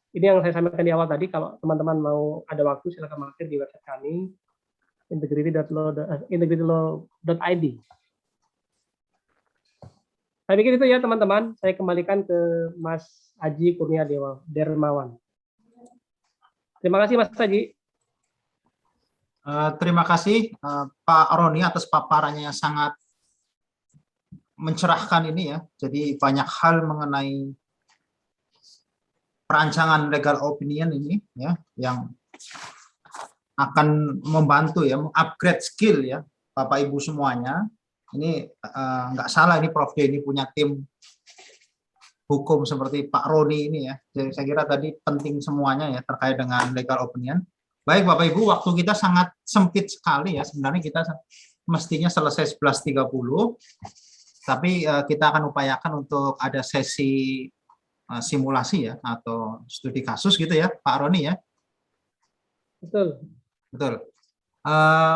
Speaker 3: Ini yang saya sampaikan di awal tadi, kalau teman-teman mau ada waktu silakan mampir di website kami integrity.law.id. Saya pikir itu ya teman-teman. Saya kembalikan ke Mas Aji Kurnia Dermawan. Terima kasih Mas Aji.
Speaker 1: Terima kasih Pak Roni atas paparannya yang sangat mencerahkan ini ya. Jadi banyak hal mengenai perancangan legal opinion ini ya yang akan membantu ya mengupgrade skill ya Bapak Ibu semuanya. Ini nggak salah ini Prof ini punya tim hukum seperti Pak Roni ini ya. Jadi saya kira tadi penting semuanya ya terkait dengan legal opinion. Baik Bapak Ibu, waktu kita sangat sempit sekali ya. Sebenarnya kita mestinya selesai 11.30, tapi kita akan upayakan untuk ada sesi simulasi ya atau studi kasus gitu ya Pak Roni ya.
Speaker 3: Betul.
Speaker 1: Betul.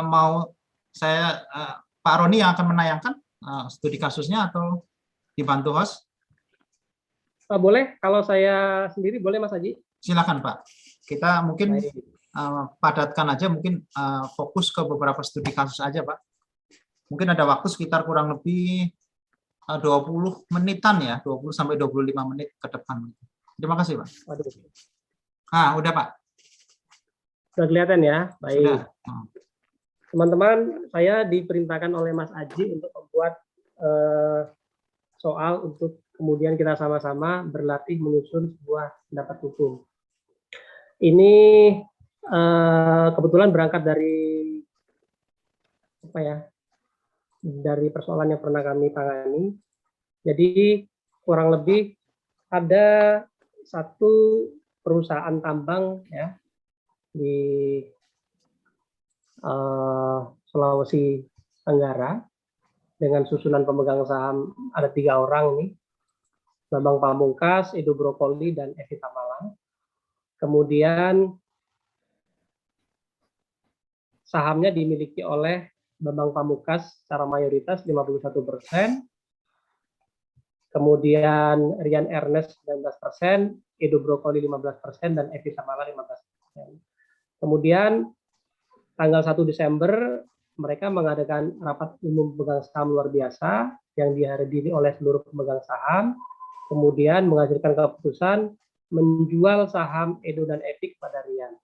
Speaker 1: Mau saya Pak Roni yang akan menayangkan studi kasusnya atau dibantu host?
Speaker 3: Boleh, kalau saya sendiri boleh Mas Haji?
Speaker 1: Silakan Pak. Kita mungkin padatkan aja, mungkin fokus ke beberapa studi kasus aja Pak. Mungkin ada waktu sekitar kurang lebih 20 menitan ya, 20 sampai 25 menit ke depan. Terima kasih Pak.
Speaker 3: Waduh.
Speaker 1: Udah Pak.
Speaker 3: Sudah kelihatan ya, baik.
Speaker 1: Sudah.
Speaker 3: Teman-teman, saya diperintahkan oleh Mas Aji untuk membuat soal untuk kemudian kita sama-sama berlatih menyusun sebuah pendapat hukum. Ini kebetulan berangkat dari apa ya? Dari persoalan yang pernah kami tangani. Jadi kurang lebih ada satu perusahaan tambang ya di Sulawesi Tenggara dengan susunan pemegang saham ada 3 orang nih, Bambang Pamungkas, Edo Brokoli, dan Evita Malang. Kemudian sahamnya dimiliki oleh Bambang Pamungkas secara mayoritas 51%, kemudian Rian Ernest 19%, Edo Brokoli 15%, dan Evita Malang 15%. Kemudian tanggal 1 Desember mereka mengadakan rapat umum pemegang saham luar biasa yang dihadiri oleh seluruh pemegang saham, kemudian menghasilkan keputusan menjual saham Edo dan Evi pada Rian.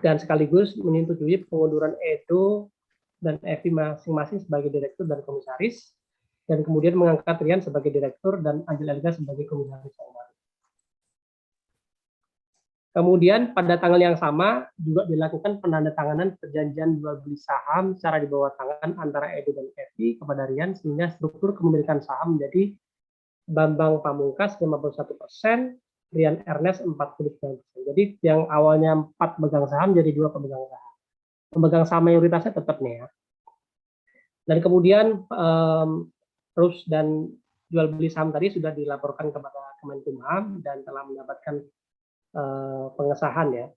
Speaker 3: Dan sekaligus menyetujui pengunduran Edo dan Evi masing-masing sebagai direktur dan komisaris, dan kemudian mengangkat Rian sebagai direktur dan Angel Elga sebagai komisaris yang baru. Kemudian pada tanggal yang sama juga dilakukan penandatanganan perjanjian jual beli saham secara di bawah tangan antara Edo dan Evi kepada Rian, sehingga struktur kepemilikan saham menjadi Bambang Pamungkas 51%, Rian Ernest 49%. Jadi yang awalnya 4 pemegang saham jadi 2 pemegang saham. Pemegang saham mayoritasnya tetap nih ya. Dan kemudian terus dan jual beli saham tadi sudah dilaporkan kepada Kemenkumham dan telah mendapatkan pengesahan ya.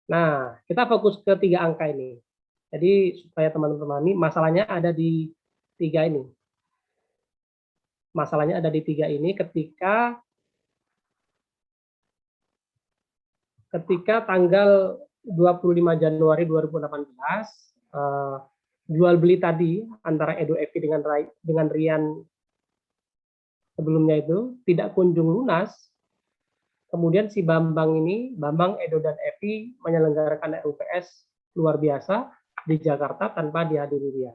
Speaker 3: Nah, kita fokus ke 3 angka ini. Jadi supaya teman-teman ini masalahnya ada di 3 ini. Masalahnya ada di 3 ini ketika tanggal 25 Januari 2018 jual beli tadi antara Edo Evi dengan Rian sebelumnya itu tidak kunjung lunas. Kemudian si Bambang ini, Bambang, Edo, dan Evi menyelenggarakan RUPS luar biasa di Jakarta tanpa dihadiri Rian.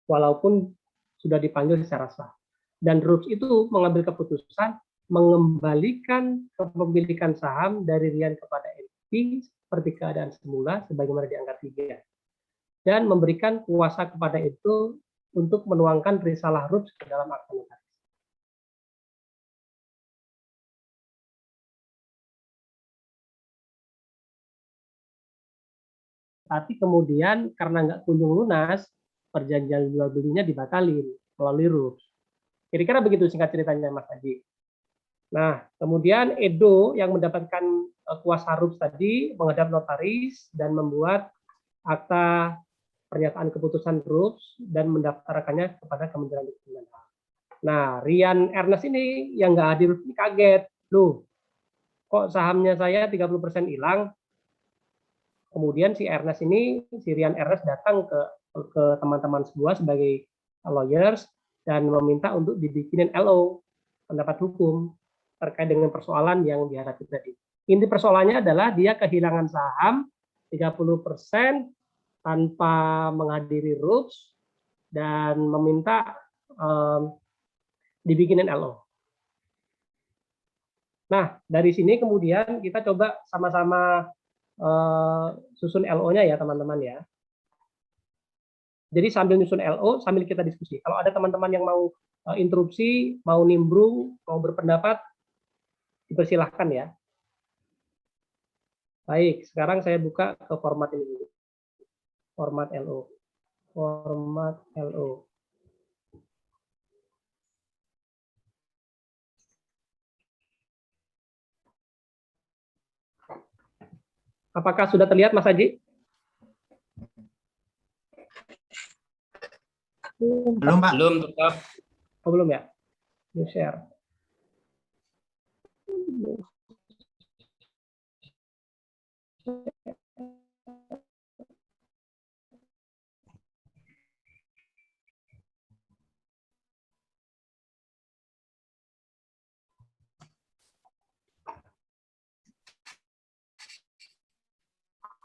Speaker 3: Walaupun sudah dipanggil secara sah. Dan RUPS itu mengambil keputusan mengembalikan kepemilikan saham dari Rian kepada Evi seperti keadaan semula sebagaimana di angka 3. Dan memberikan kuasa kepada itu untuk menuangkan risalah RUPS ke dalam akta notaris. Tapi kemudian karena nggak kunjung lunas, perjanjian jual belinya dibatalin melalui RUPS. Kira-kira begitu singkat ceritanya Mas Haji. Nah, kemudian Edo yang mendapatkan kuasa RUPS tadi menghadap notaris dan membuat akta pernyataan keputusan RUPS dan mendaftarkannya kepada Kementerian Hukum dan HAM. Nah, Rian Ernest ini yang nggak hadir ini kaget. Loh, kok sahamnya saya 30% hilang? Kemudian si Ernest ini, si Rian Ernest datang ke teman-teman semua sebagai lawyers dan meminta untuk dibikinin LO, pendapat hukum, terkait dengan persoalan yang dihadapi tadi. Inti persoalannya adalah dia kehilangan saham 30% tanpa menghadiri rules dan meminta dibikinin LO. Nah, dari sini kemudian kita coba sama-sama susun LO-nya ya teman-teman ya. Jadi sambil nyusun LO, sambil kita diskusi. Kalau ada teman-teman yang mau interupsi, mau nimbrung, mau berpendapat, dipersilahkan ya. Baik, sekarang saya buka ke format ini dulu. Format LO. Format LO. Apakah sudah terlihat, Mas Haji?
Speaker 1: Belum, Pak.
Speaker 2: Belum tetap.
Speaker 3: Oh, belum ya? New share.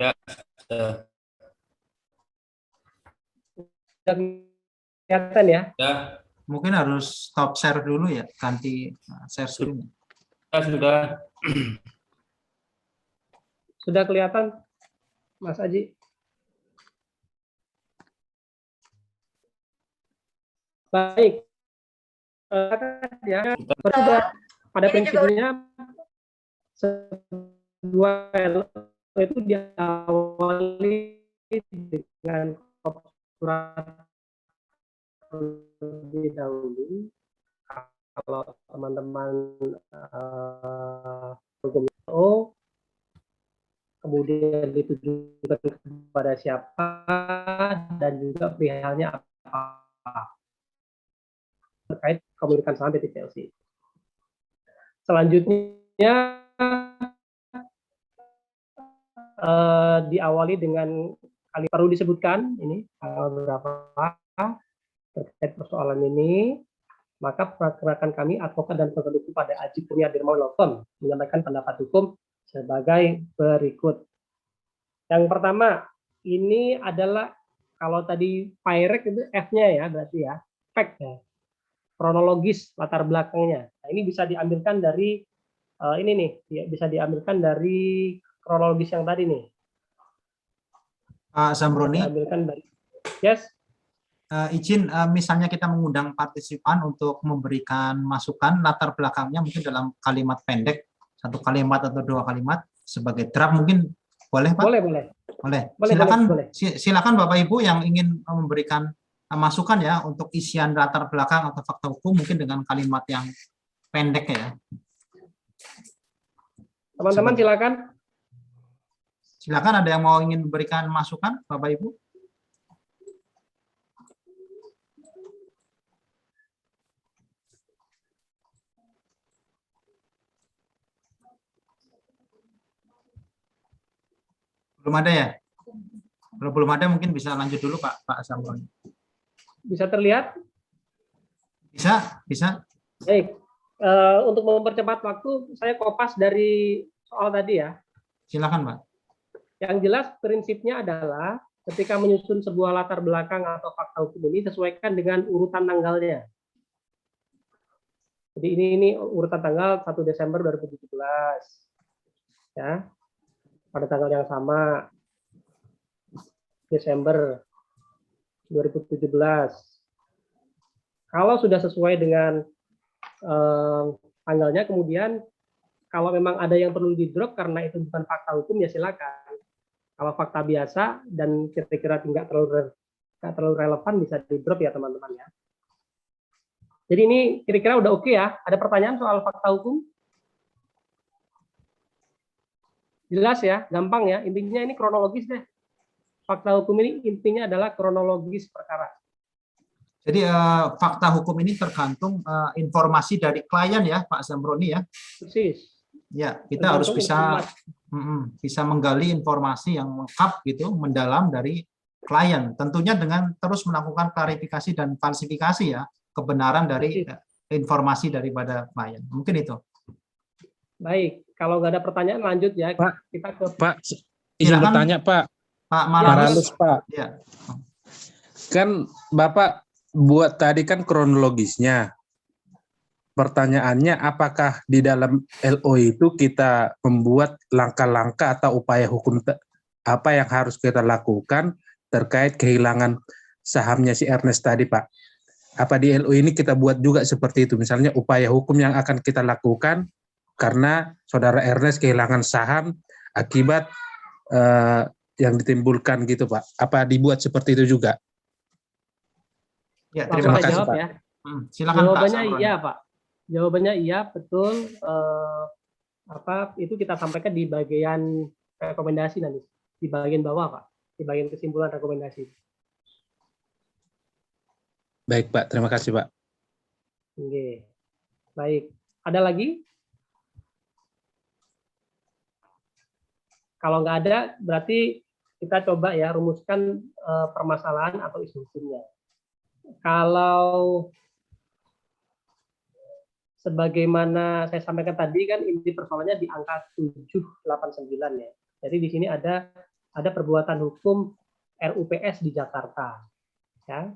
Speaker 2: Ya.
Speaker 3: Sudah kelihatan ya?
Speaker 2: Ya.
Speaker 1: Mungkin harus stop share dulu ya, ganti share screen.
Speaker 2: Sudah.
Speaker 3: Sudah kelihatan, Mas Haji? Baik. Ya, pada prinsipnya sebuah LO itu diawali dengan surat terlebih dahulu. Kalau teman-teman hukum LO, kemudian ditujukan kepada siapa dan juga perihalnya apa terkait kepemilikan saham PT PLC. Selanjutnya diawali dengan kali perlu disebutkan ini beberapa terkait persoalan ini, maka pergerakan kami advokat dan penegak hukum pada Aji Kurnia Dirmawan Law Firm menyampaikan pendapat hukum sebagai berikut. Yang pertama, ini adalah kalau tadi PIREC itu F-nya ya, berarti ya, fact ya, kronologis latar belakangnya. Nah, ini bisa diambilkan dari ini nih, bisa diambilkan dari kronologis yang tadi nih.
Speaker 1: Pak Zamroni,
Speaker 3: diambilkan dari, yes.
Speaker 1: Izin misalnya kita mengundang partisipan untuk memberikan masukan latar belakangnya mungkin dalam kalimat pendek, 1 kalimat atau 2 kalimat sebagai draft mungkin boleh, Pak? Boleh. Silakan, boleh. Silakan Bapak Ibu yang ingin memberikan masukan ya untuk isian latar belakang atau fakta hukum mungkin dengan kalimat yang pendek ya.
Speaker 3: Teman-teman silakan.
Speaker 1: Silakan, ada yang mau ingin memberikan masukan, Bapak Ibu? Belum ada ya? Kalau belum ada mungkin bisa lanjut dulu Pak Zamroni.
Speaker 3: Bisa terlihat?
Speaker 1: Bisa.
Speaker 3: Baik. Untuk mempercepat waktu, saya kopas dari soal tadi ya.
Speaker 1: Silakan Pak.
Speaker 3: Yang jelas prinsipnya adalah ketika menyusun sebuah latar belakang atau fakta hukum ini sesuaikan dengan urutan tanggalnya. Jadi ini urutan tanggal 1 Desember 2017. Ya. Pada tanggal yang sama, Desember 2017. Kalau sudah sesuai dengan tanggalnya, kemudian kalau memang ada yang perlu di-drop karena itu bukan fakta hukum, ya silakan. Kalau fakta biasa dan kira-kira tidak terlalu relevan, bisa di-drop ya teman-teman ya. Jadi ini kira-kira udah oke ya. Ada pertanyaan soal fakta hukum? Jelas ya, gampang ya. Intinya ini kronologis deh. Fakta hukum ini intinya adalah kronologis perkara.
Speaker 1: Jadi fakta hukum ini tergantung informasi dari klien ya, Pak Zamroni ya.
Speaker 3: Persis.
Speaker 1: Ya, kita harus
Speaker 3: Tergantung
Speaker 1: bisa bisa menggali informasi yang lengkap gitu, mendalam dari klien. Tentunya dengan terus melakukan klarifikasi dan falsifikasi ya, kebenaran dari informasi daripada klien. Mungkin itu.
Speaker 3: Baik, kalau nggak ada pertanyaan lanjut ya.
Speaker 5: Pak,
Speaker 3: Kita ke
Speaker 5: Pak, izin
Speaker 1: Silakan.
Speaker 5: bertanya Pak.
Speaker 1: Pak
Speaker 5: Maralus,
Speaker 1: Maralus.
Speaker 5: Pak.
Speaker 1: Ya.
Speaker 5: Kan Bapak buat tadi kan kronologisnya. Pertanyaannya, apakah di dalam LO itu kita membuat langkah-langkah atau upaya hukum apa yang harus kita lakukan terkait kehilangan sahamnya si Ernest tadi, Pak? Apa di LO ini kita buat juga seperti itu? Misalnya upaya hukum yang akan kita lakukan karena saudara Ernest kehilangan saham akibat yang ditimbulkan gitu, Pak. Apa dibuat seperti itu juga?
Speaker 1: Ya,
Speaker 3: langsung
Speaker 1: terima
Speaker 3: saya
Speaker 1: kasih
Speaker 3: jawab
Speaker 5: Pak.
Speaker 3: ya.
Speaker 1: Silakan Pak
Speaker 3: Jawabannya
Speaker 1: Zamroni.
Speaker 3: iya, Pak. Jawabannya iya, betul. Itu kita sampaikan di bagian rekomendasi nanti, di bagian bawah, Pak, di bagian kesimpulan rekomendasi.
Speaker 5: Baik, Pak. Terima kasih, Pak.
Speaker 3: Oke. Baik. Ada lagi? Kalau nggak ada, berarti kita coba ya rumuskan permasalahan atau isu hukumnya. Kalau sebagaimana saya sampaikan tadi kan inti persoalannya di angka 789 ya. Jadi di sini ada perbuatan hukum RUPS di Jakarta. Ya.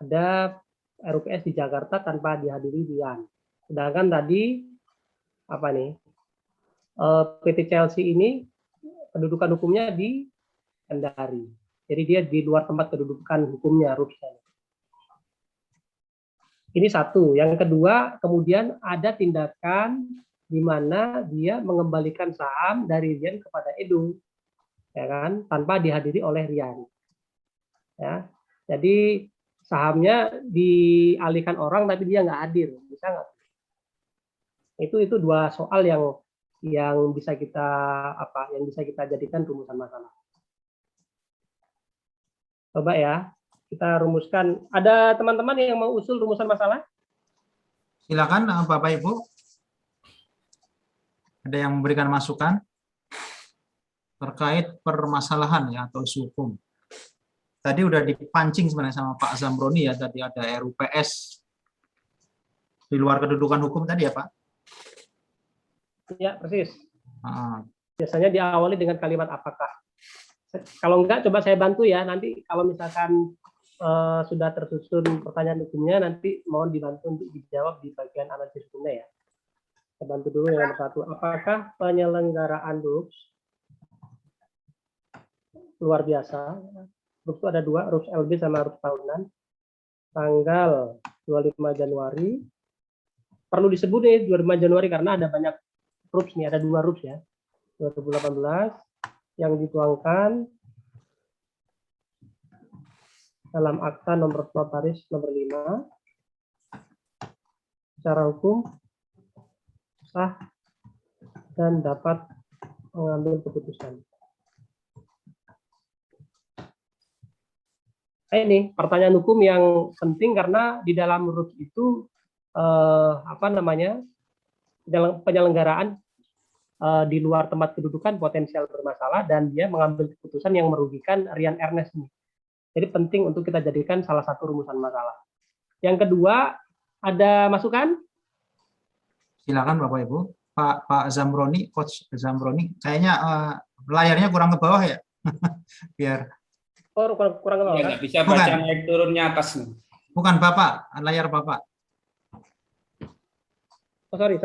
Speaker 3: Ada RUPS di Jakarta tanpa dihadiri Rian. Sedangkan tadi apa nih? PT Chelsea ini kedudukan hukumnya di Kendari. Jadi dia di luar tempat kedudukan hukumnya RUPS. Ini satu. Yang kedua, kemudian ada tindakan di mana dia mengembalikan saham dari Rian kepada Edo, ya kan, tanpa dihadiri oleh Rian. Ya, jadi sahamnya dialihkan orang tapi dia nggak hadir, bisa nggak? Itu dua soal yang bisa kita jadikan rumusan masalah. Coba ya. Kita rumuskan. Ada teman-teman yang mau usul rumusan masalah?
Speaker 1: Silakan Bapak Ibu. Ada yang memberikan masukan terkait permasalahan ya atau isu hukum. Tadi udah dipancing sebenarnya sama Pak Zamroni ya, tadi ada RUPS di luar kedudukan hukum tadi ya Pak?
Speaker 3: Ya, persis. Biasanya diawali dengan kalimat apakah. Kalau enggak, coba saya bantu ya. Nanti kalau misalkan sudah tersusun pertanyaan hukumnya, nanti mohon dibantu untuk dijawab di bagian analisis hukumnya ya. Saya bantu dulu yang nomor satu. Apakah penyelenggaraan RUPS luar biasa? RUPS itu ada dua, RUPS LB sama RUPS tahunan. Tanggal 25 Januari. Perlu disebut nih 25 Januari karena ada banyak RUPS nih, ada dua RUPS ya. 2018 yang dituangkan dalam akta nomor notaris nomor 5 secara hukum sah dan dapat mengambil keputusan. Ini pertanyaan hukum yang penting karena di dalam RUPS itu penyelenggaraan di luar tempat kedudukan potensial bermasalah dan dia mengambil keputusan yang merugikan Rian Ernest ini. Jadi penting untuk kita jadikan salah satu rumusan masalah. Yang kedua, ada masukan?
Speaker 1: Silakan Bapak Ibu. Pak Zamroni, Coach Zamroni, kayaknya layarnya kurang ke bawah ya. Biar.
Speaker 3: Oh, kurang ke bawah.
Speaker 2: Ya, nggak bisa baca naik turunnya atas nih.
Speaker 1: Bukan Bapak, layar Bapak.
Speaker 3: Oh, sorry.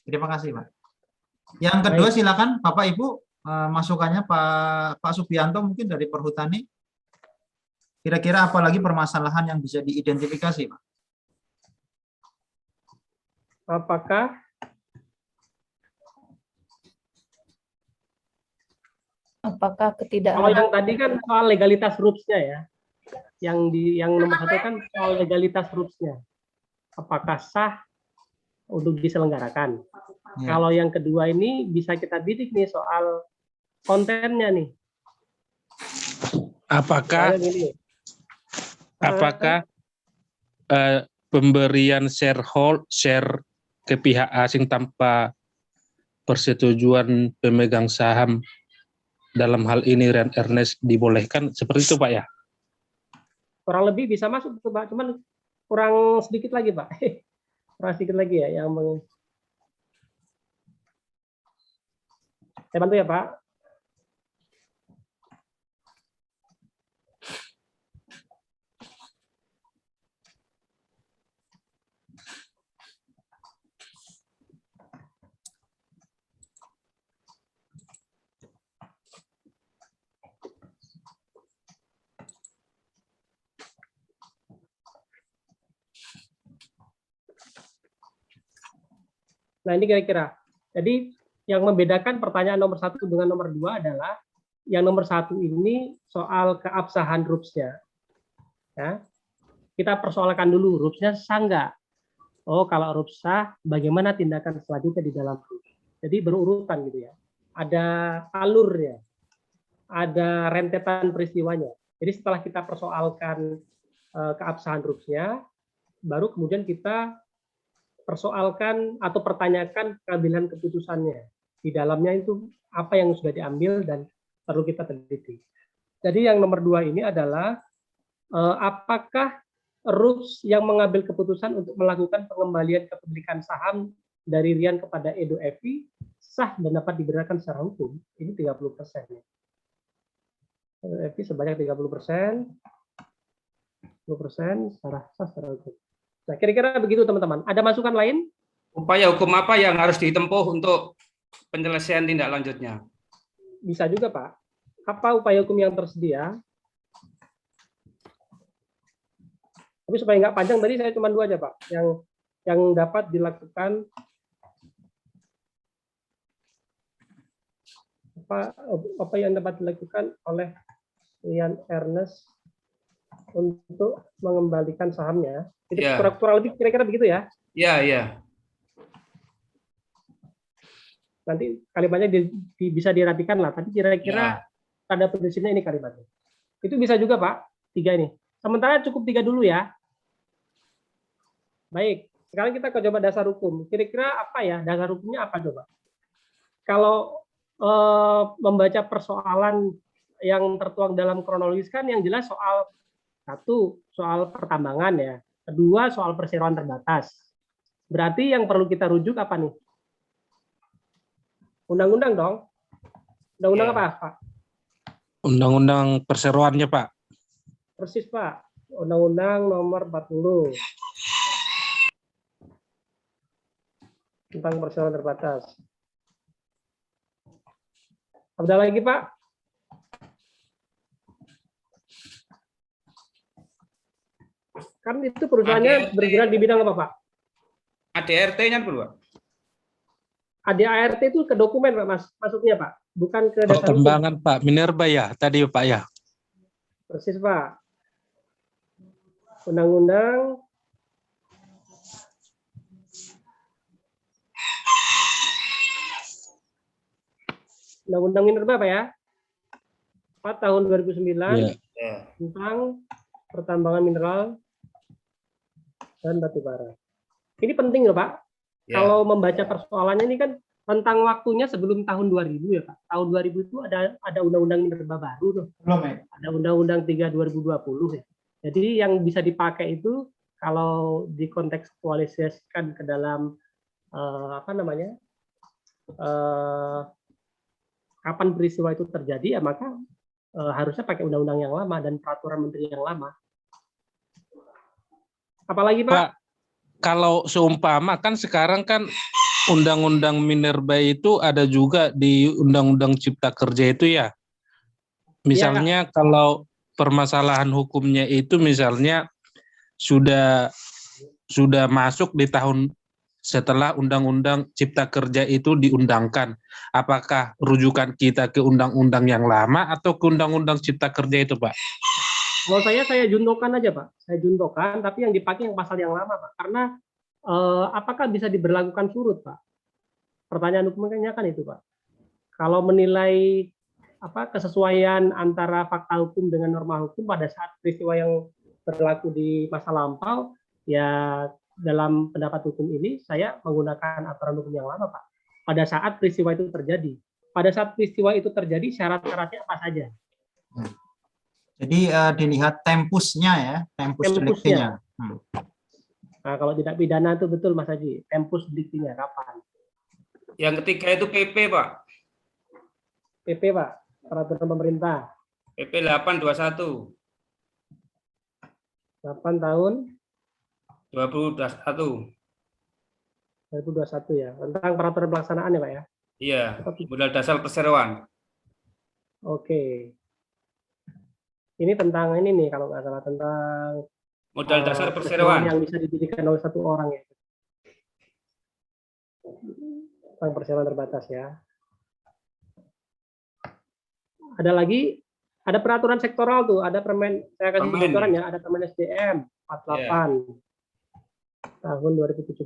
Speaker 1: Terima kasih Pak. Yang kedua silakan Bapak Ibu. Masukannya Pak Subianto mungkin dari Perhutani. Kira-kira apalagi permasalahan yang bisa diidentifikasi, Pak?
Speaker 3: Apakah kalau yang tadi kan soal legalitas RUPS-nya ya. Yang nomor satu kan soal legalitas RUPS-nya. Apakah sah untuk diselenggarakan? Ya. Kalau yang kedua ini bisa kita bidik nih soal kontennya nih.
Speaker 5: Apakah apakah pemberian share ke pihak asing tanpa persetujuan pemegang saham dalam hal ini Rian Ernest dibolehkan seperti itu Pak ya?
Speaker 3: Kurang lebih bisa masuk tuh Pak, cuman kurang sedikit lagi Pak. Kurang sedikit lagi ya yang saya bantu ya Pak. Nah ini kira-kira. Jadi yang membedakan pertanyaan nomor 1 dengan nomor 2 adalah yang nomor 1 ini soal keabsahan RUPS-nya. Ya. Kita persoalkan dulu RUPS-nya sah nggak? Oh kalau RUPS sah, bagaimana tindakan selanjutnya di dalam RUPS? Jadi berurutan gitu ya. Ada alurnya, ada rentetan peristiwanya. Jadi setelah kita persoalkan keabsahan RUPS-nya, baru kemudian kita persoalkan atau pertanyakan pengambilan keputusannya. Di dalamnya itu apa yang sudah diambil dan perlu kita teliti. Jadi yang nomor 2 ini adalah apakah RUPS yang mengambil keputusan untuk melakukan pengembalian kepemilikan saham dari Rian kepada Edo Evi sah dan dapat dibenarkan secara hukum? Ini 30%. Edo Evi sebanyak 30%, 10% secara sah secara hukum. Nah, kira-kira begitu teman-teman. Ada masukan lain?
Speaker 2: Upaya hukum apa yang harus ditempuh untuk penyelesaian tindak lanjutnya?
Speaker 3: Bisa juga, Pak. Apa upaya hukum yang tersedia? Tapi supaya nggak panjang, tadi saya cuma 2 aja, Pak. Yang dapat dilakukan apa yang dapat dilakukan oleh Rian Ernest untuk mengembalikan sahamnya. Itu
Speaker 2: Ya.
Speaker 3: kurang lebih kira-kira begitu ya.
Speaker 2: Iya, iya.
Speaker 3: Nanti kalimatnya bisa dirapikan lah. Tapi kira-kira pada prinsipnya ini kalimatnya. Itu bisa juga Pak, 3 ini. Sementara cukup 3 dulu ya. Baik, sekarang kita coba dasar hukum. Kira-kira apa ya, dasar hukumnya apa coba? Kalau membaca persoalan yang tertuang dalam kronologis kan yang jelas soal 1, soal pertambangan ya. 2, soal perseroan terbatas. Berarti yang perlu kita rujuk apa nih? Undang-undang dong. Undang-undang apa, Pak?
Speaker 5: Undang-undang perseroannya, Pak.
Speaker 3: Persis, Pak. Undang-undang nomor 40 tentang perseroan terbatas. Ada lagi, Pak? Kan itu perusahaannya bergerak di bidang apa, Pak?
Speaker 2: ADRT-nya perlu, Pak?
Speaker 3: ADART itu ke dokumen, Pak, Mas. Masuknya, Pak. Bukan ke dasar hukum.
Speaker 5: Pertambangan, Pak. Minerba ya, tadi Pak ya.
Speaker 3: Persis, Pak. Undang-undang Minerba, Pak ya. 4 tahun 2009
Speaker 5: Ya.
Speaker 3: tentang pertambangan mineral dan batu bara. Ini penting loh, Pak.
Speaker 2: Ya.
Speaker 3: Kalau membaca persoalannya ini kan tentang waktunya sebelum tahun 2000 ya, Pak. Tahun 2000 itu ada undang-undang minerba baru tuh.
Speaker 1: Belum ya?
Speaker 3: Ada undang-undang 3 2020 ya. Jadi yang bisa dipakai itu kalau dikontekstualisasikan ke dalam kapan peristiwa itu terjadi ya maka harusnya pakai undang-undang yang lama dan peraturan menteri yang lama. Apalagi Pak?
Speaker 5: Pak, kalau seumpama kan sekarang kan undang-undang minerba itu ada juga di undang-undang cipta kerja itu ya. Misalnya kalau permasalahan hukumnya itu misalnya sudah masuk di tahun setelah undang-undang cipta kerja itu diundangkan, apakah rujukan kita ke undang-undang yang lama atau ke undang-undang cipta kerja itu, Pak?
Speaker 3: Kalau saya juntokan aja, Pak. Saya juntokan, tapi yang dipakai yang pasal yang lama, Pak. Karena apakah bisa diberlakukan surut, Pak? Pertanyaan hukumnya kan itu, Pak. Kalau menilai kesesuaian antara fakta hukum dengan norma hukum pada saat peristiwa yang berlaku di masa lampau, ya dalam pendapat hukum ini saya menggunakan aturan hukum yang lama, Pak. Pada saat peristiwa itu terjadi. Pada saat peristiwa itu terjadi, syarat-syaratnya apa saja?
Speaker 1: Jadi dilihat tempusnya ya, tempus deliktinya.
Speaker 3: Tempusnya. Nah, kalau tidak pidana itu betul Mas Haji, tempus deliktinya kapan?
Speaker 2: Yang ketiga itu PP, Pak.
Speaker 3: PP, Pak, peraturan pemerintah.
Speaker 2: PP 821
Speaker 3: 8 tahun
Speaker 2: 2021.
Speaker 3: 2021 ya, tentang peraturan pelaksanaan ya Pak ya?
Speaker 2: Iya, modal dasar perseroan.
Speaker 3: Oke. Ini tentang ini nih, kalau nggak salah, tentang
Speaker 2: Modal dasar perseroan.
Speaker 3: yang bisa didirikan oleh satu orang ya. Tentang perseroan terbatas ya. Ada lagi, ada peraturan sektoral tuh, ada permen, saya kasih
Speaker 2: Permen.
Speaker 3: bocoran ya, ada permen SDM 48 tahun 2017.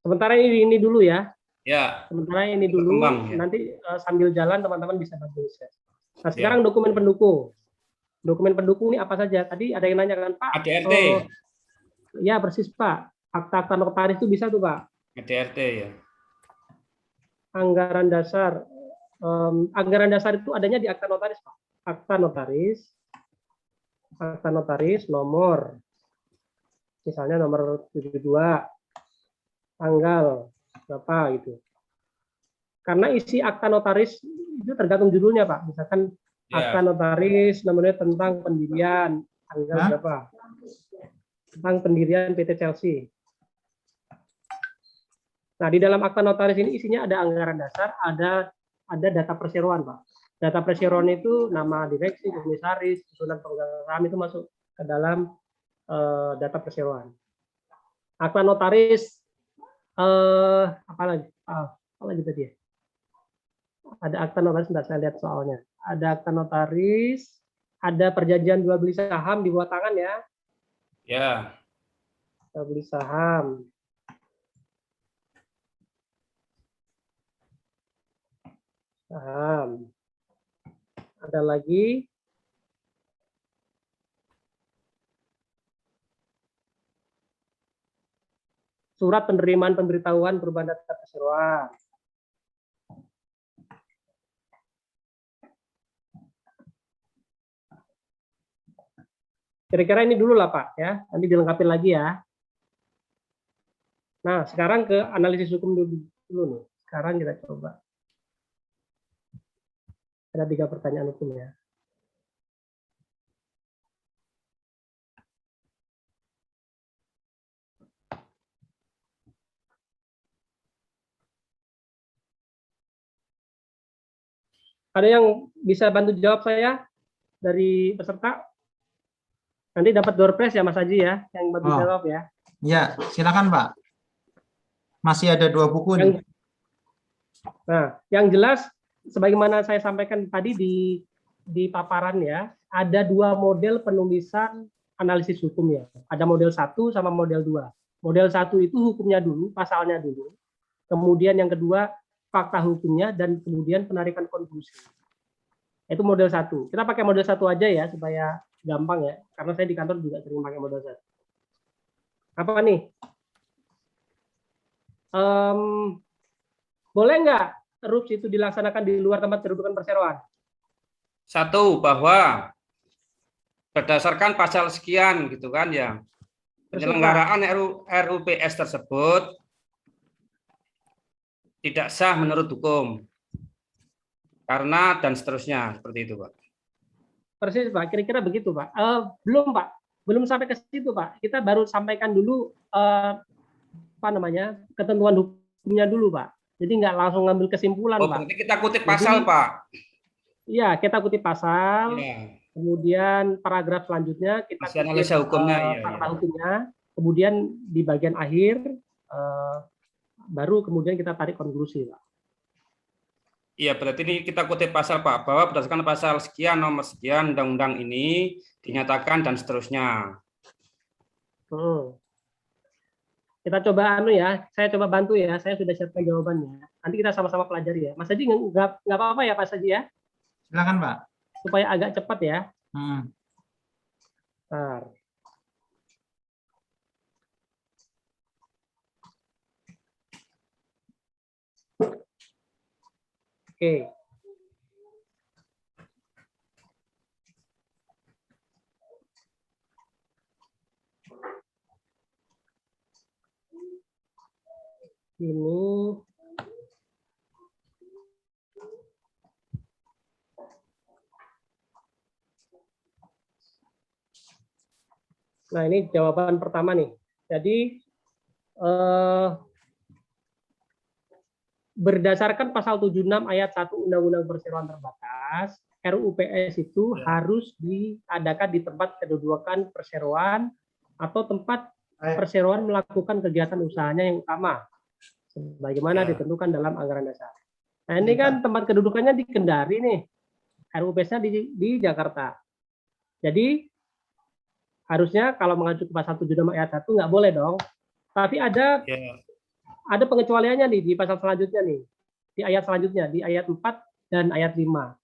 Speaker 3: Sementara ini dulu ya.
Speaker 2: Ya,
Speaker 3: Sementara ini dulu,
Speaker 2: Berkembang, ya.
Speaker 3: nanti sambil jalan teman-teman bisa bantu saya. Nah, sekarang dokumen pendukung. Dokumen pendukung ini apa saja? Tadi ada yang nanya kan, Pak.
Speaker 2: ADRT.
Speaker 3: Ya, persis, Pak. Akta-akta notaris itu bisa tuh, Pak.
Speaker 2: ADRT ya.
Speaker 3: Anggaran dasar. Anggaran dasar itu adanya di akta notaris, Pak. Akta notaris nomor. Misalnya nomor 72. Tanggal berapa gitu. Karena isi akta notaris itu tergantung judulnya, Pak. Misalkan akta notaris namanya tentang pendirian tanggal berapa? Tentang pendirian PT Chelsea. Nah, di dalam akta notaris ini isinya ada anggaran dasar, ada data perseroan, Pak. Data perseroan itu nama direksi, komisaris, susunan pemegang saham itu masuk ke dalam data perseroan. Akta notaris apa lagi tadi ya? Ada akta notaris, sebentar saya lihat soalnya. Ada akta notaris, ada perjanjian jual beli saham di bawah tangan ya.
Speaker 2: Ya.
Speaker 3: Jual beli saham. Ada lagi surat penerimaan pemberitahuan perubahan data perseroan. Kira-kira ini dulu lah Pak ya, nanti dilengkapi lagi ya. Nah, sekarang ke analisis hukum dulu nih. Sekarang kita coba. Ada 3 pertanyaan hukum ya. Ada yang bisa bantu jawab saya dari peserta? Nanti dapat door prize ya Mas Haji ya, yang bantu jawab ya.
Speaker 1: Ya, silakan Pak. Masih ada 2 buku nih.
Speaker 3: Nah, yang jelas sebagaimana saya sampaikan tadi di paparan ya, ada 2 model penulisan analisis hukum ya. Ada model 1 sama model 2. Model 1 itu hukumnya dulu, pasalnya dulu. Kemudian yang kedua fakta hukumnya dan kemudian penarikan konklusi. Itu model 1. Kita pakai model 1 aja ya supaya gampang ya, karena saya di kantor juga sering pakai model 1. Apa nih? Boleh nggak erupsi itu dilaksanakan di luar tempat kedudukan perseroan?
Speaker 2: 1, bahwa berdasarkan pasal sekian gitu kan ya, penyelenggaraan RUPS tersebut tidak sah menurut hukum karena dan seterusnya, seperti itu Pak.
Speaker 3: Persis Pak, kira-kira begitu Pak. Belum Pak, belum sampai ke situ Pak. Kita baru sampaikan dulu ketentuan hukumnya dulu Pak. Jadi nggak langsung ngambil kesimpulan Pak.
Speaker 2: Berarti kita kutip pasal Pak.
Speaker 3: Iya, kita kutip pasal.
Speaker 2: Ya.
Speaker 3: Kemudian paragraf selanjutnya kita
Speaker 2: masih analisa hukumnya,
Speaker 3: fakta hukumnya. Kemudian di bagian akhir baru kemudian kita tarik konklusi Pak.
Speaker 2: Iya, berarti ini kita kutip pasal Pak, bahwa berdasarkan pasal sekian nomor sekian undang-undang ini dinyatakan dan seterusnya.
Speaker 3: Kita coba saya coba bantu ya, saya sudah siapkan jawabannya. Nanti kita sama-sama pelajari ya. Mas Haji nggak apa-apa ya Pak Haji ya?
Speaker 1: Silakan Pak.
Speaker 3: Supaya agak cepat ya. Bentar. Oke. Ini nah, ini jawaban pertama nih. Jadi berdasarkan pasal 76 ayat 1 Undang-Undang Perseroan Terbatas, RUU PS itu harus diadakan di tempat kedudukan perseroan atau tempat perseroan melakukan kegiatan usahanya yang utama, sebagaimana ditentukan dalam anggaran dasar. Nah, ini kan tempat kedudukannya di Kendari nih, RUU PS-nya di Jakarta. Jadi harusnya kalau mengacu ke pasal 76 ayat 1 nggak boleh dong. Tapi ada pengecualiannya nih di pasal selanjutnya nih. Di ayat selanjutnya, di ayat 4 dan ayat 5.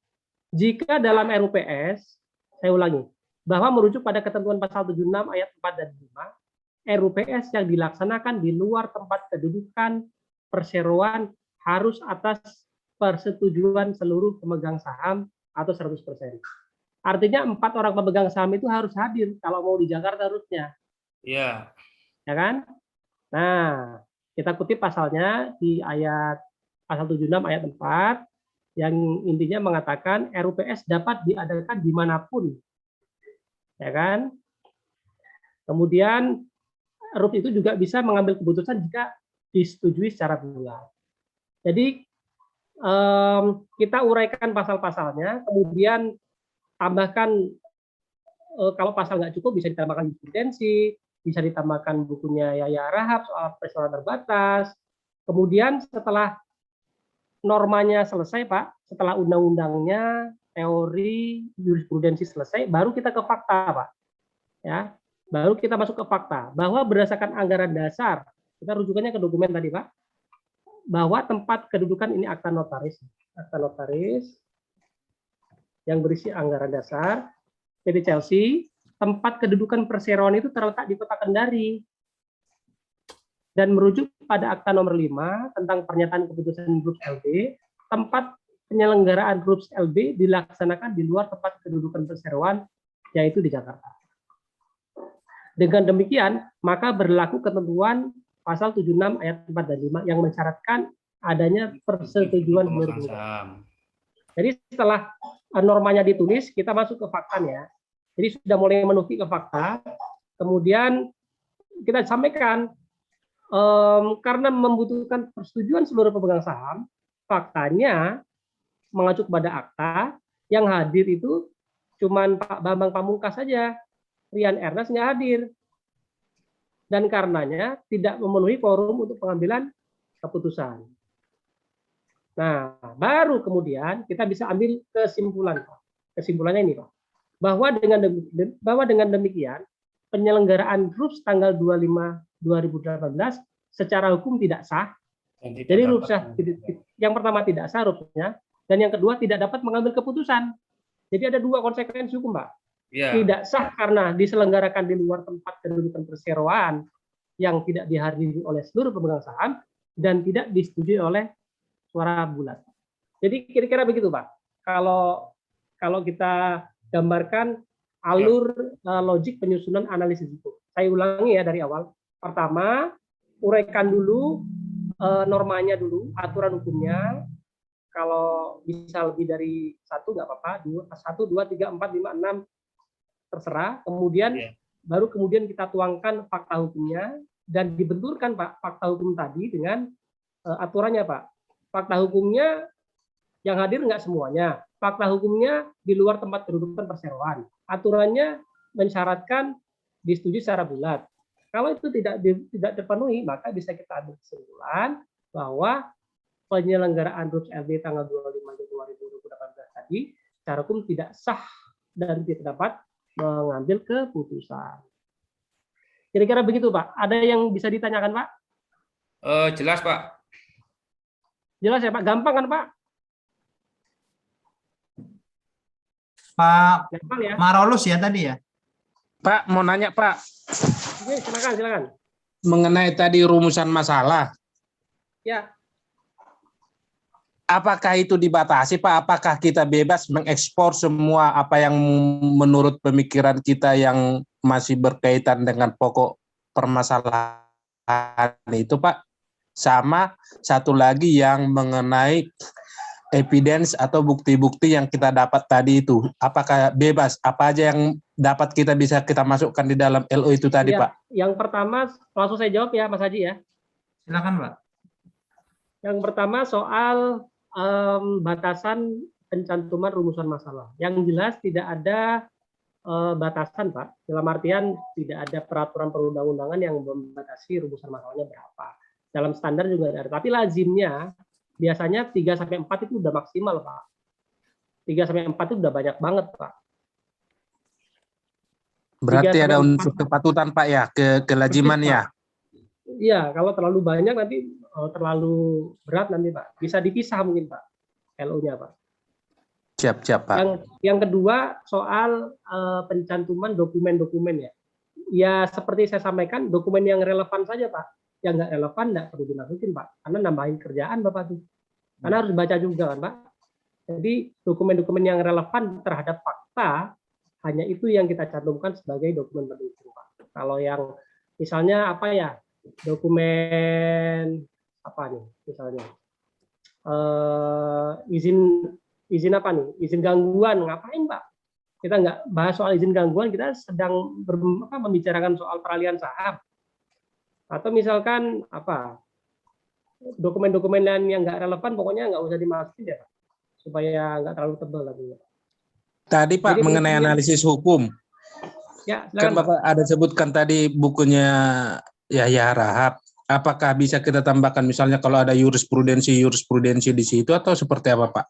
Speaker 3: Jika dalam RUU PS, saya ulangi, bahwa merujuk pada ketentuan pasal 76 ayat 4 dan 5, RUU PS yang dilaksanakan di luar tempat kedudukan perseroan harus atas persetujuan seluruh pemegang saham atau 100%. Artinya 4 orang pemegang saham itu harus hadir kalau mau di Jakarta harusnya.
Speaker 2: Iya.
Speaker 3: Ya kan? Nah, kita kutip pasalnya di ayat pasal 76 ayat 4 yang intinya mengatakan RUU PS dapat diadakan dimanapun. Ya kan? Kemudian RUU itu juga bisa mengambil keputusan jika disetujui secara bulat. Jadi kita uraikan pasal-pasalnya, kemudian tambahkan kalau pasal nggak cukup bisa ditambahkan jurisprudensi, bisa ditambahkan bukunya Yaya Rahab soal perseroan terbatas. Kemudian setelah normanya selesai, Pak, setelah undang-undangnya, teori, jurisprudensi selesai, baru kita ke fakta, Pak. Ya, baru kita masuk ke fakta bahwa berdasarkan anggaran dasar, kita rujukannya ke dokumen tadi, Pak, bahwa tempat kedudukan ini akta notaris yang berisi anggaran dasar PT Chelsea, tempat kedudukan perseroan itu terletak di Kota Kendari dan merujuk pada akta nomor 5 tentang pernyataan keputusan Grup LB, tempat penyelenggaraan Grup LB dilaksanakan di luar tempat kedudukan perseroan, yaitu di Jakarta. Dengan demikian, maka berlaku ketentuan pasal 76 ayat 4 dan 5 yang mensyaratkan adanya persetujuan dua pemegang. Jadi setelah normanya ditulis, kita masuk ke faktanya. Jadi sudah mulai menuki ke fakta. Kemudian kita sampaikan karena membutuhkan persetujuan seluruh pemegang saham, faktanya mengacu pada akta yang hadir itu cuman Pak Bambang Pamungkas saja, Rian Ernest nggak hadir. Dan karenanya tidak memenuhi quorum untuk pengambilan keputusan. Nah, baru kemudian kita bisa ambil kesimpulan, Pak. Kesimpulannya ini, Pak. Bahwa dengan demikian, penyelenggaraan RUPS tanggal 25 2018 secara hukum tidak sah. Jadi RUPS yang pertama tidak sah RUPS-nya, dan yang kedua tidak dapat mengambil keputusan. Jadi ada dua konsekuensi hukum, Pak. Ya. Tidak sah karena diselenggarakan di luar tempat kedudukan perseroan yang tidak dihadiri oleh seluruh pemegang saham dan tidak disetujui oleh suara bulat. Jadi kira-kira begitu, Pak. Kalau kita gambarkan alur logik penyusunan analisis itu. Saya ulangi ya dari awal. Pertama, uraikan dulu normanya dulu, aturan hukumnya. Kalau bisa lebih dari 1 nggak apa-apa, 1, 2, 3, 4, 5, 6 terserah. Kemudian baru kemudian kita tuangkan fakta hukumnya dan dibenturkan, Pak, fakta hukum tadi dengan aturannya, Pak. Fakta hukumnya yang hadir nggak semuanya. Fakta hukumnya di luar tempat kedudukan perseroan. Aturannya mensyaratkan disetujui secara bulat. Kalau itu tidak terpenuhi, maka bisa kita ambil kesimpulan bahwa penyelenggaraan RUPS LB tanggal 25 Januari 2018 tadi secara hukum tidak sah dan tidak dapat mengambil keputusan. Kira-kira begitu, Pak. Ada yang bisa ditanyakan, Pak?
Speaker 2: Jelas, Pak.
Speaker 3: Jelas ya, Pak? Gampang kan, Pak?
Speaker 1: Pak
Speaker 3: Gampang ya?
Speaker 1: Marolus ya tadi ya?
Speaker 5: Pak, mau nanya Pak,
Speaker 3: Oke, silakan.
Speaker 5: mengenai tadi rumusan masalah.
Speaker 3: Ya,
Speaker 5: Apakah itu dibatasi Pak? Apakah kita bebas mengekspor semua apa yang menurut pemikiran kita yang masih berkaitan dengan pokok permasalahan itu Pak? Sama satu lagi yang mengenai evidence atau bukti-bukti yang kita dapat tadi itu. Apakah bebas? Apa aja yang dapat bisa kita masukkan di dalam LO itu tadi
Speaker 3: ya,
Speaker 5: Pak?
Speaker 3: yang pertama langsung saya jawab ya Mas Haji ya.
Speaker 1: Silakan, Pak.
Speaker 3: Yang pertama soal batasan pencantuman rumusan masalah. Yang jelas tidak ada batasan, Pak. Dalam artian tidak ada peraturan perundang-undangan yang membatasi rumusan masalahnya berapa. Dalam standar juga ada. Tapi lazimnya biasanya 3 sampai 4 itu udah maksimal, Pak. 3 sampai 4 itu udah banyak banget, Pak.
Speaker 5: Berarti
Speaker 3: 3
Speaker 5: ada
Speaker 3: sampai 4.
Speaker 5: unsur kepatutan Pak ya, kelaziman ya.
Speaker 3: Iya, kalau terlalu banyak nanti terlalu berat nanti Pak. Bisa dipisah mungkin Pak LO-nya Pak.
Speaker 5: Siap Pak.
Speaker 3: Yang kedua soal pencantuman dokumen-dokumen ya. Ya seperti saya sampaikan dokumen yang relevan saja Pak. Yang nggak relevan nggak perlu dimasukin Pak. Karena nambahin kerjaan Bapak tuh. Karena harus baca juga kan Pak. Jadi dokumen-dokumen yang relevan terhadap fakta hanya itu yang kita cantumkan sebagai dokumen pendukung Pak. Kalau yang misalnya apa ya? Dokumen apa nih misalnya izin apa nih, izin gangguan, ngapain Pak kita nggak bahas soal izin gangguan, kita sedang membicarakan soal peralihan saham. Atau misalkan apa dokumen-dokumen yang nggak relevan pokoknya nggak usah dimasukin ya Pak, supaya nggak terlalu tebal lagi.
Speaker 5: Tadi Pak, jadi, mengenai analisis hukum
Speaker 3: ya,
Speaker 5: kan Bapak ada sebutkan tadi bukunya Yahya Rahab, apakah bisa kita tambahkan misalnya kalau ada jurisprudensi di situ atau seperti apa Pak?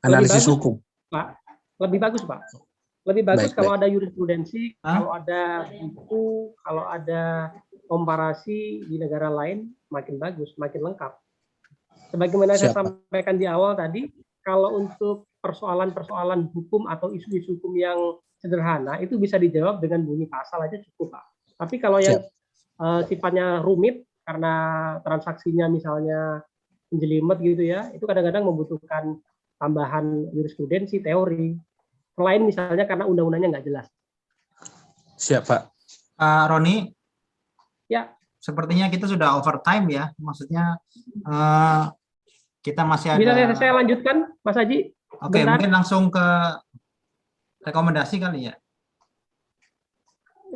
Speaker 5: Analisis hukum.
Speaker 3: Pak, lebih bagus Pak. Lebih bagus kalau ada jurisprudensi, kalau ada buku, kalau ada komparasi di negara lain, makin bagus, makin lengkap. Sebagaimana saya sampaikan di awal tadi, kalau untuk persoalan-persoalan hukum atau isu-isu hukum yang sederhana itu bisa dijawab dengan bunyi pasal aja cukup Pak. Tapi kalau yang sifatnya rumit karena transaksinya misalnya menjelimet gitu ya, itu kadang-kadang membutuhkan tambahan jurisprudensi, teori. Selain misalnya karena undang-undangnya nggak jelas.
Speaker 5: Siap Pak.
Speaker 1: Roni,
Speaker 3: ya
Speaker 1: sepertinya kita sudah overtime ya. Maksudnya kita masih ada.
Speaker 3: Bisa saya lanjutkan, Mas Haji?
Speaker 1: Oke, mungkin langsung ke rekomendasi kali ya.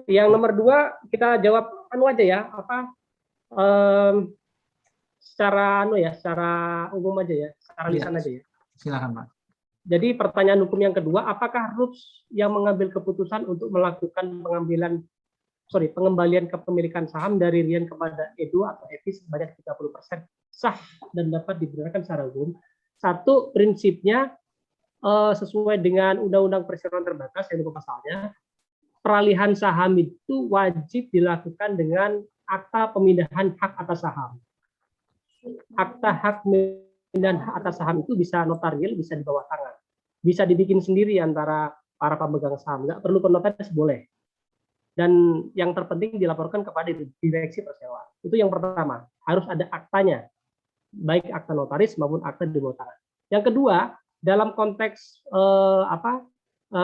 Speaker 3: Yang nomor 2 kita jawab aja ya, secara umum aja ya, secara lisan aja ya.
Speaker 1: Silakan Pak.
Speaker 3: Jadi pertanyaan hukum yang kedua, apakah RUPS yang mengambil keputusan untuk melakukan pengembalian kepemilikan saham dari Rian kepada Edo atau Evi sebanyak 30% sah dan dapat dibenarkan secara umum? Satu, prinsipnya sesuai dengan Undang-Undang Perseroan Terbatas yang pasalnya, peralihan saham itu wajib dilakukan dengan akta pemindahan hak atas saham. Akta hak pemindahan hak atas saham itu bisa notarial, bisa di bawah tangan. Bisa dibikin sendiri antara para pemegang saham, nggak perlu notaris, boleh. Dan yang terpenting dilaporkan kepada direksi perseroan. Itu yang pertama, harus ada aktanya, baik akta notaris maupun akta di bawah tangan. Yang kedua, dalam konteks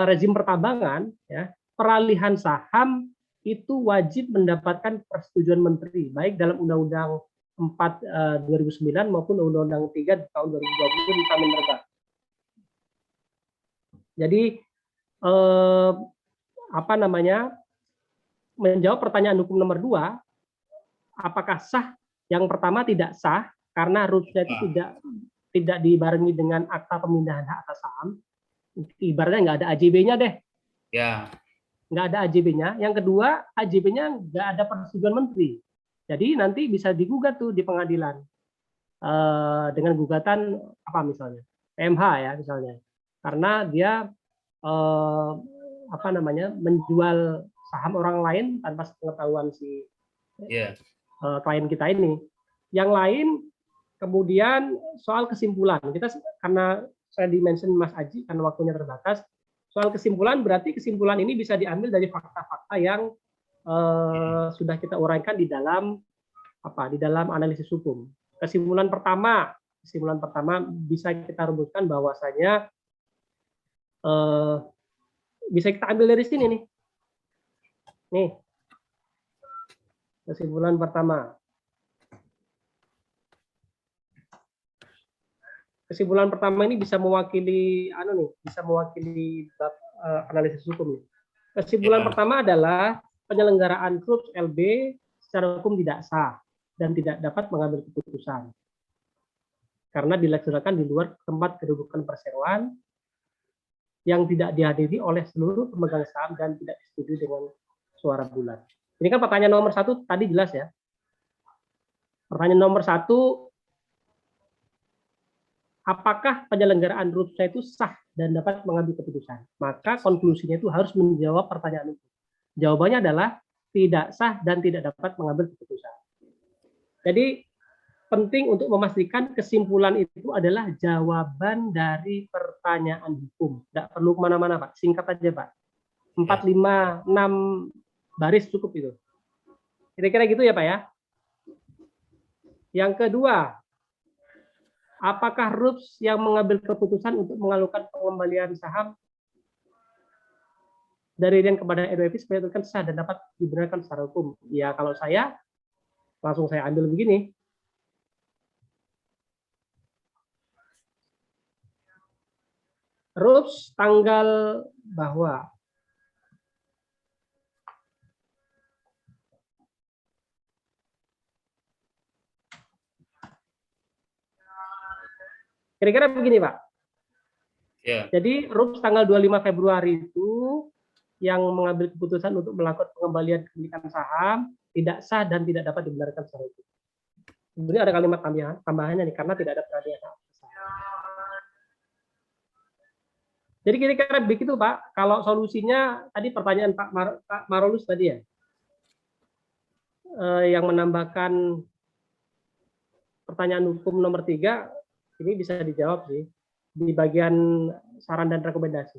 Speaker 3: rezim pertambangan, ya, peralihan saham itu wajib mendapatkan persetujuan menteri, baik dalam Undang-Undang 4 2009 maupun Undang-Undang 3 tahun 2020 tentang minerba. Jadi menjawab pertanyaan hukum nomor 2, apakah sah? Yang pertama tidak sah karena RUPS-nya itu tidak dibarengi dengan akta pemindahan hak atas saham. Ibaratnya nggak ada AJB-nya deh.
Speaker 2: Ya.
Speaker 3: Nggak ada AJB-nya. Yang kedua, AJB-nya nggak ada persetujuan menteri. Jadi nanti bisa digugat tuh di pengadilan dengan gugatan misalnya PMH ya misalnya, karena dia menjual saham orang lain tanpa sepengetahuan si klien kita ini. Yang lain kemudian soal kesimpulan, kita karena saya dimention Mas Aji karena waktunya terbatas, soal kesimpulan, berarti kesimpulan ini bisa diambil dari fakta-fakta yang sudah kita uraikan di dalam di dalam analisis hukum. Kesimpulan pertama bisa kita rumuskan bahwasanya bisa kita ambil dari sini nih. Nih. Kesimpulan pertama. Kesimpulan pertama ini bisa mewakili analisis hukum nih. Kesimpulan pertama adalah penyelenggaraan KRUPS LB secara hukum tidak sah dan tidak dapat mengambil keputusan karena dilaksanakan di luar tempat kedudukan perseroan yang tidak dihadiri oleh seluruh pemegang saham dan tidak disetujui dengan suara bulat. Ini kan pertanyaan nomor 1 tadi jelas ya. Pertanyaan nomor 1, apakah penyelenggaraan RUPS itu sah dan dapat mengambil keputusan? Maka konklusinya itu harus menjawab pertanyaan itu. Jawabannya adalah tidak sah dan tidak dapat mengambil keputusan. Jadi penting untuk memastikan kesimpulan itu adalah jawaban dari pertanyaan hukum. Tidak perlu kemana-mana, Pak. Singkat aja, Pak. 4, 5, 6 baris cukup itu. Kira-kira gitu ya, Pak ya. Yang kedua, apakah RUPS yang mengambil keputusan untuk mengalukan pengembalian saham dari Rian kepada RWP supaya itu sah dan dapat dibenarkan secara hukum? Ya, kalau saya langsung saya ambil begini. RUPS tanggal bahwa kira-kira begini, Pak.
Speaker 2: Ya.
Speaker 3: Jadi RUPS tanggal 25 Februari itu yang mengambil keputusan untuk melakukan pengembalian kepemilikan saham tidak sah dan tidak dapat dibenarkan secara hukum. Sebenarnya ada kalimat tambahannya nih, karena tidak ada peradilan saham. Jadi kira-kira begitu, Pak. Kalau solusinya tadi pertanyaan Pak Marolus tadi ya, yang menambahkan pertanyaan hukum nomor 3, ini bisa dijawab sih di bagian saran dan rekomendasi.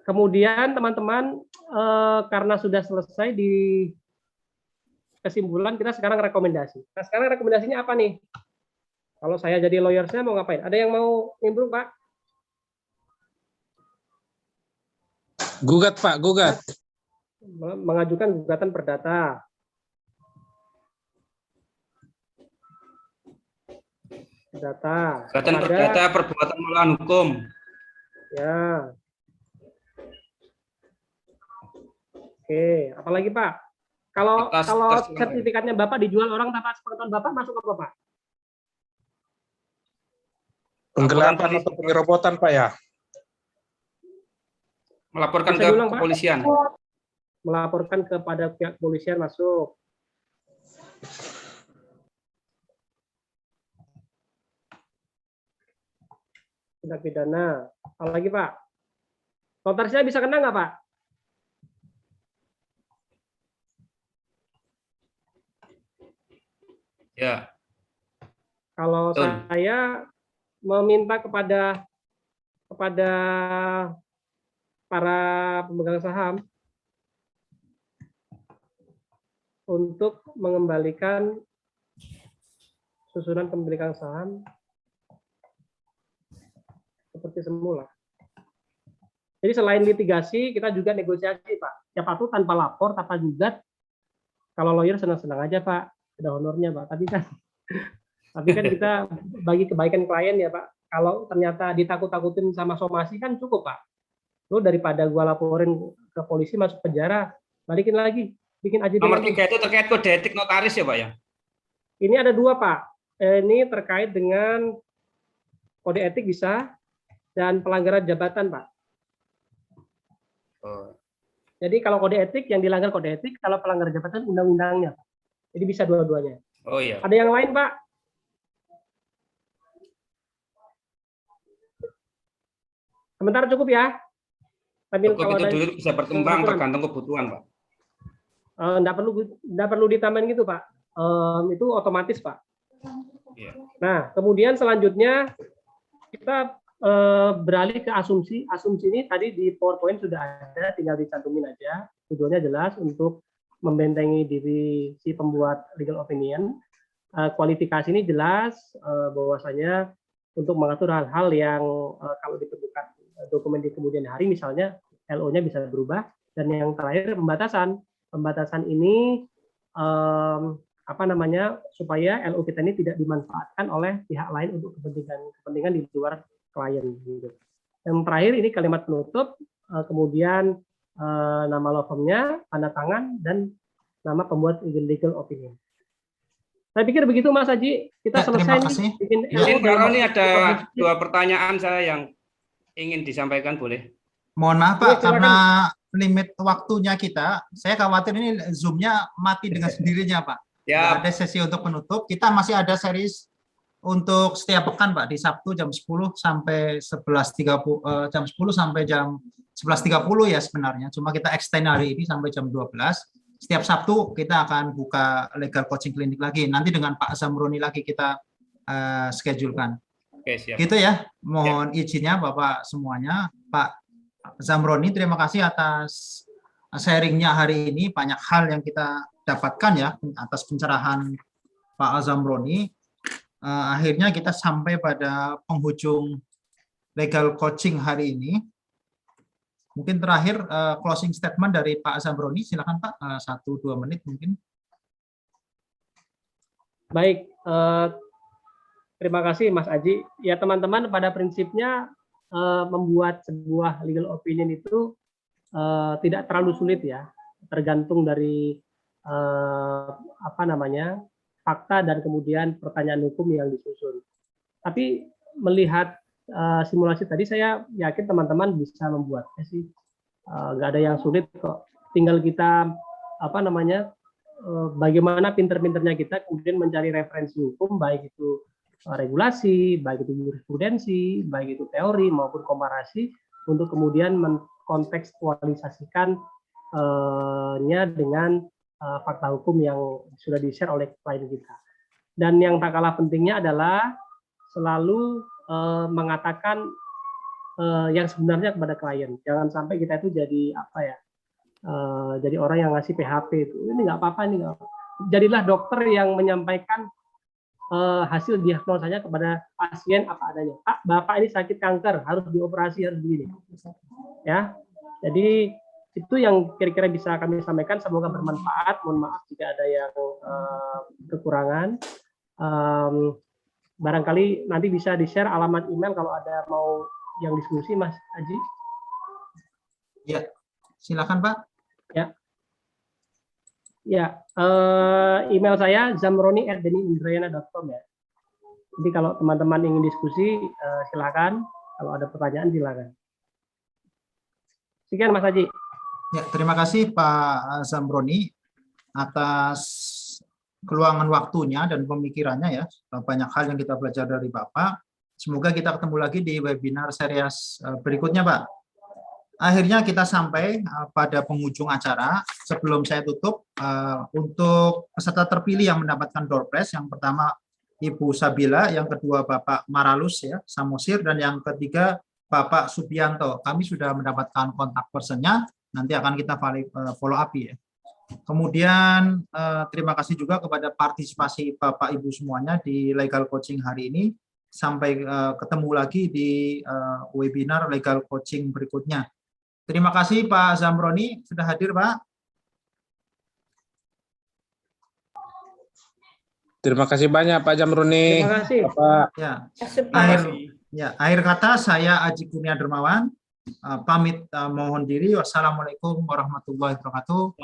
Speaker 3: Kemudian teman-teman, karena sudah selesai di kesimpulan, kita sekarang rekomendasi. Nah, sekarang rekomendasinya apa nih? Kalau saya jadi lawyer, saya mau ngapain? Ada yang mau nimbrung, Pak?
Speaker 5: Gugat, Pak, gugat.
Speaker 3: Mengajukan gugatan perdata.
Speaker 2: Gugatan perdata perbuatan melawan hukum.
Speaker 3: Ya. Oke, apalagi Pak? Kalau sertifikatnya Bapak dijual orang tanpa sepengetahuan Bapak, masuk apa, Pak?
Speaker 5: Penggelapan atau penyerobotan, Pak ya?
Speaker 2: Melaporkan
Speaker 3: Bisa
Speaker 2: ke
Speaker 3: diulang, Pak?
Speaker 2: kepolisian.
Speaker 3: Melaporkan kepada pihak kepolisian, masuk. Tindak pidana. Apalagi Pak? Notarisnya bisa kena nggak, Pak?
Speaker 2: Ya.
Speaker 3: Kalau
Speaker 2: Betul.
Speaker 3: saya meminta kepada para pemegang saham untuk mengembalikan susunan pemilikan saham seperti semula. Jadi selain litigasi, kita juga negosiasi, Pak. Siapa tuh tanpa lapor, tanpa gugat. Kalau lawyer senang-senang aja, Pak. Ada honornya, Pak. Tapi kan kita bagi kebaikan klien ya, Pak. Kalau ternyata ditakut-takutin sama somasi kan cukup, Pak. Lu daripada gua laporin ke polisi masuk penjara, balikin lagi, bikin aja.
Speaker 2: Nomor 3 itu terkait kode etik notaris ya, Pak ya?
Speaker 3: Ini ada 2, Pak. Ini terkait dengan kode etik bisa dan pelanggaran jabatan, Pak.
Speaker 2: Oh.
Speaker 3: Jadi kalau kode etik yang dilanggar kode etik, kalau pelanggaran jabatan undang-undangnya, Pak. Jadi bisa dua-duanya.
Speaker 2: Oh iya.
Speaker 3: Ada yang lain, Pak? Sebentar cukup ya. Tapi
Speaker 2: Cukup itu dulu bisa berkembang tergantung kebutuhan, Pak.
Speaker 3: Enggak perlu ditambahin gitu, Pak. Itu otomatis, Pak.
Speaker 2: Iya.
Speaker 3: Nah, kemudian selanjutnya kita beralih ke asumsi. Asumsi ini tadi di PowerPoint sudah ada, tinggal dicantumin aja. Tujuannya jelas untuk membentengi diri si pembuat legal opinion. Kualifikasi ini jelas bahwasanya untuk mengatur hal-hal yang kalau diperlukan dokumen di kemudian hari, misalnya LO-nya bisa berubah. Dan yang terakhir pembatasan. Pembatasan ini supaya LO kita ini tidak dimanfaatkan oleh pihak lain untuk kepentingan di luar klien. Gitu. Yang terakhir ini kalimat penutup, kemudian nama law firm-nya, tanda tangan, dan nama pembuat legal opinion. Saya pikir begitu Mas Haji, kita selesai nih. Bikin
Speaker 2: Mungkin kalau ini ada 2 pertanyaan saya yang ingin disampaikan, boleh?
Speaker 1: Mohon maaf Pak, karena limit waktunya kita, saya khawatir ini Zoom-nya mati dengan sendirinya Pak.
Speaker 2: Ya.
Speaker 1: Ada sesi untuk penutup, kita masih ada series untuk setiap pekan Pak, di Sabtu jam 10 sampai 11.30, jam 10 sampai jam 11.30 ya sebenarnya, cuma kita extend hari ini sampai jam 12. Setiap Sabtu kita akan buka legal coaching klinik lagi, nanti dengan Pak Zamroni lagi kita schedulekan.
Speaker 2: Oke, siap.
Speaker 1: Gitu ya, mohon izinnya Bapak semuanya. Pak Zamroni, terima kasih atas sharingnya hari ini, banyak hal yang kita dapatkan ya atas pencerahan Pak Zamroni. Akhirnya kita sampai pada penghujung legal coaching hari ini. Mungkin terakhir closing statement dari Pak Zamroni, silakan Pak, 1-2 menit mungkin.
Speaker 3: Baik, terima kasih Mas Aji. Ya teman-teman, pada prinsipnya membuat sebuah legal opinion itu tidak terlalu sulit ya, tergantung dari fakta dan kemudian pertanyaan hukum yang disusun. Tapi melihat simulasi tadi, saya yakin teman-teman bisa membuatnya sih. Nggak ada yang sulit kok. Tinggal kita bagaimana pinter-pinternya kita kemudian mencari referensi hukum, baik itu regulasi, baik itu jurisprudensi, baik itu teori maupun komparasi, untuk kemudian mengkontekstualisasikannya dengan fakta hukum yang sudah di-share oleh klien kita. Dan yang tak kalah pentingnya adalah selalu mengatakan yang sebenarnya kepada klien. Jangan sampai kita itu jadi jadi orang yang ngasih PHP itu. Ini nggak apa-apa, ini nggak apa-apa. Jadilah dokter yang menyampaikan hasil diagnosanya kepada pasien apa adanya. Pak, Bapak ini sakit kanker, harus dioperasi, harus begini. Ya, jadi itu yang kira-kira bisa kami sampaikan. Semoga bermanfaat. Mohon maaf jika ada yang kekurangan. Barangkali nanti bisa di-share alamat email kalau ada mau yang diskusi, Mas Haji.
Speaker 1: Ya, silakan Pak.
Speaker 3: Ya, email saya zamroni@deniindrayana.com ya. Jadi kalau teman-teman ingin diskusi, silakan. Kalau ada pertanyaan, silakan. Sekian Mas Haji.
Speaker 1: Ya, terima kasih Pak Zamroni atas keluangan waktunya dan pemikirannya ya. Banyak hal yang kita belajar dari Bapak. Semoga kita ketemu lagi di webinar series berikutnya Pak. Akhirnya kita sampai pada penghujung acara. Sebelum saya tutup, untuk peserta terpilih yang mendapatkan door prize, yang pertama Ibu Sabila, yang kedua Bapak Maralus ya, Samosir, dan yang ketiga Bapak Subianto. Kami sudah mendapatkan kontak personnya, nanti akan kita follow up ya. Kemudian terima kasih juga kepada partisipasi Bapak Ibu semuanya di legal coaching hari ini. Sampai ketemu lagi di webinar legal coaching berikutnya. Terima kasih Pak Zamroni sudah hadir Pak.
Speaker 5: Terima kasih banyak Pak Zamroni.
Speaker 3: Terima kasih.
Speaker 5: Bapak.
Speaker 1: Ya, akhir kata saya Aji Kurnia Dermawan pamit mohon diri. Wassalamualaikum warahmatullahi wabarakatuh.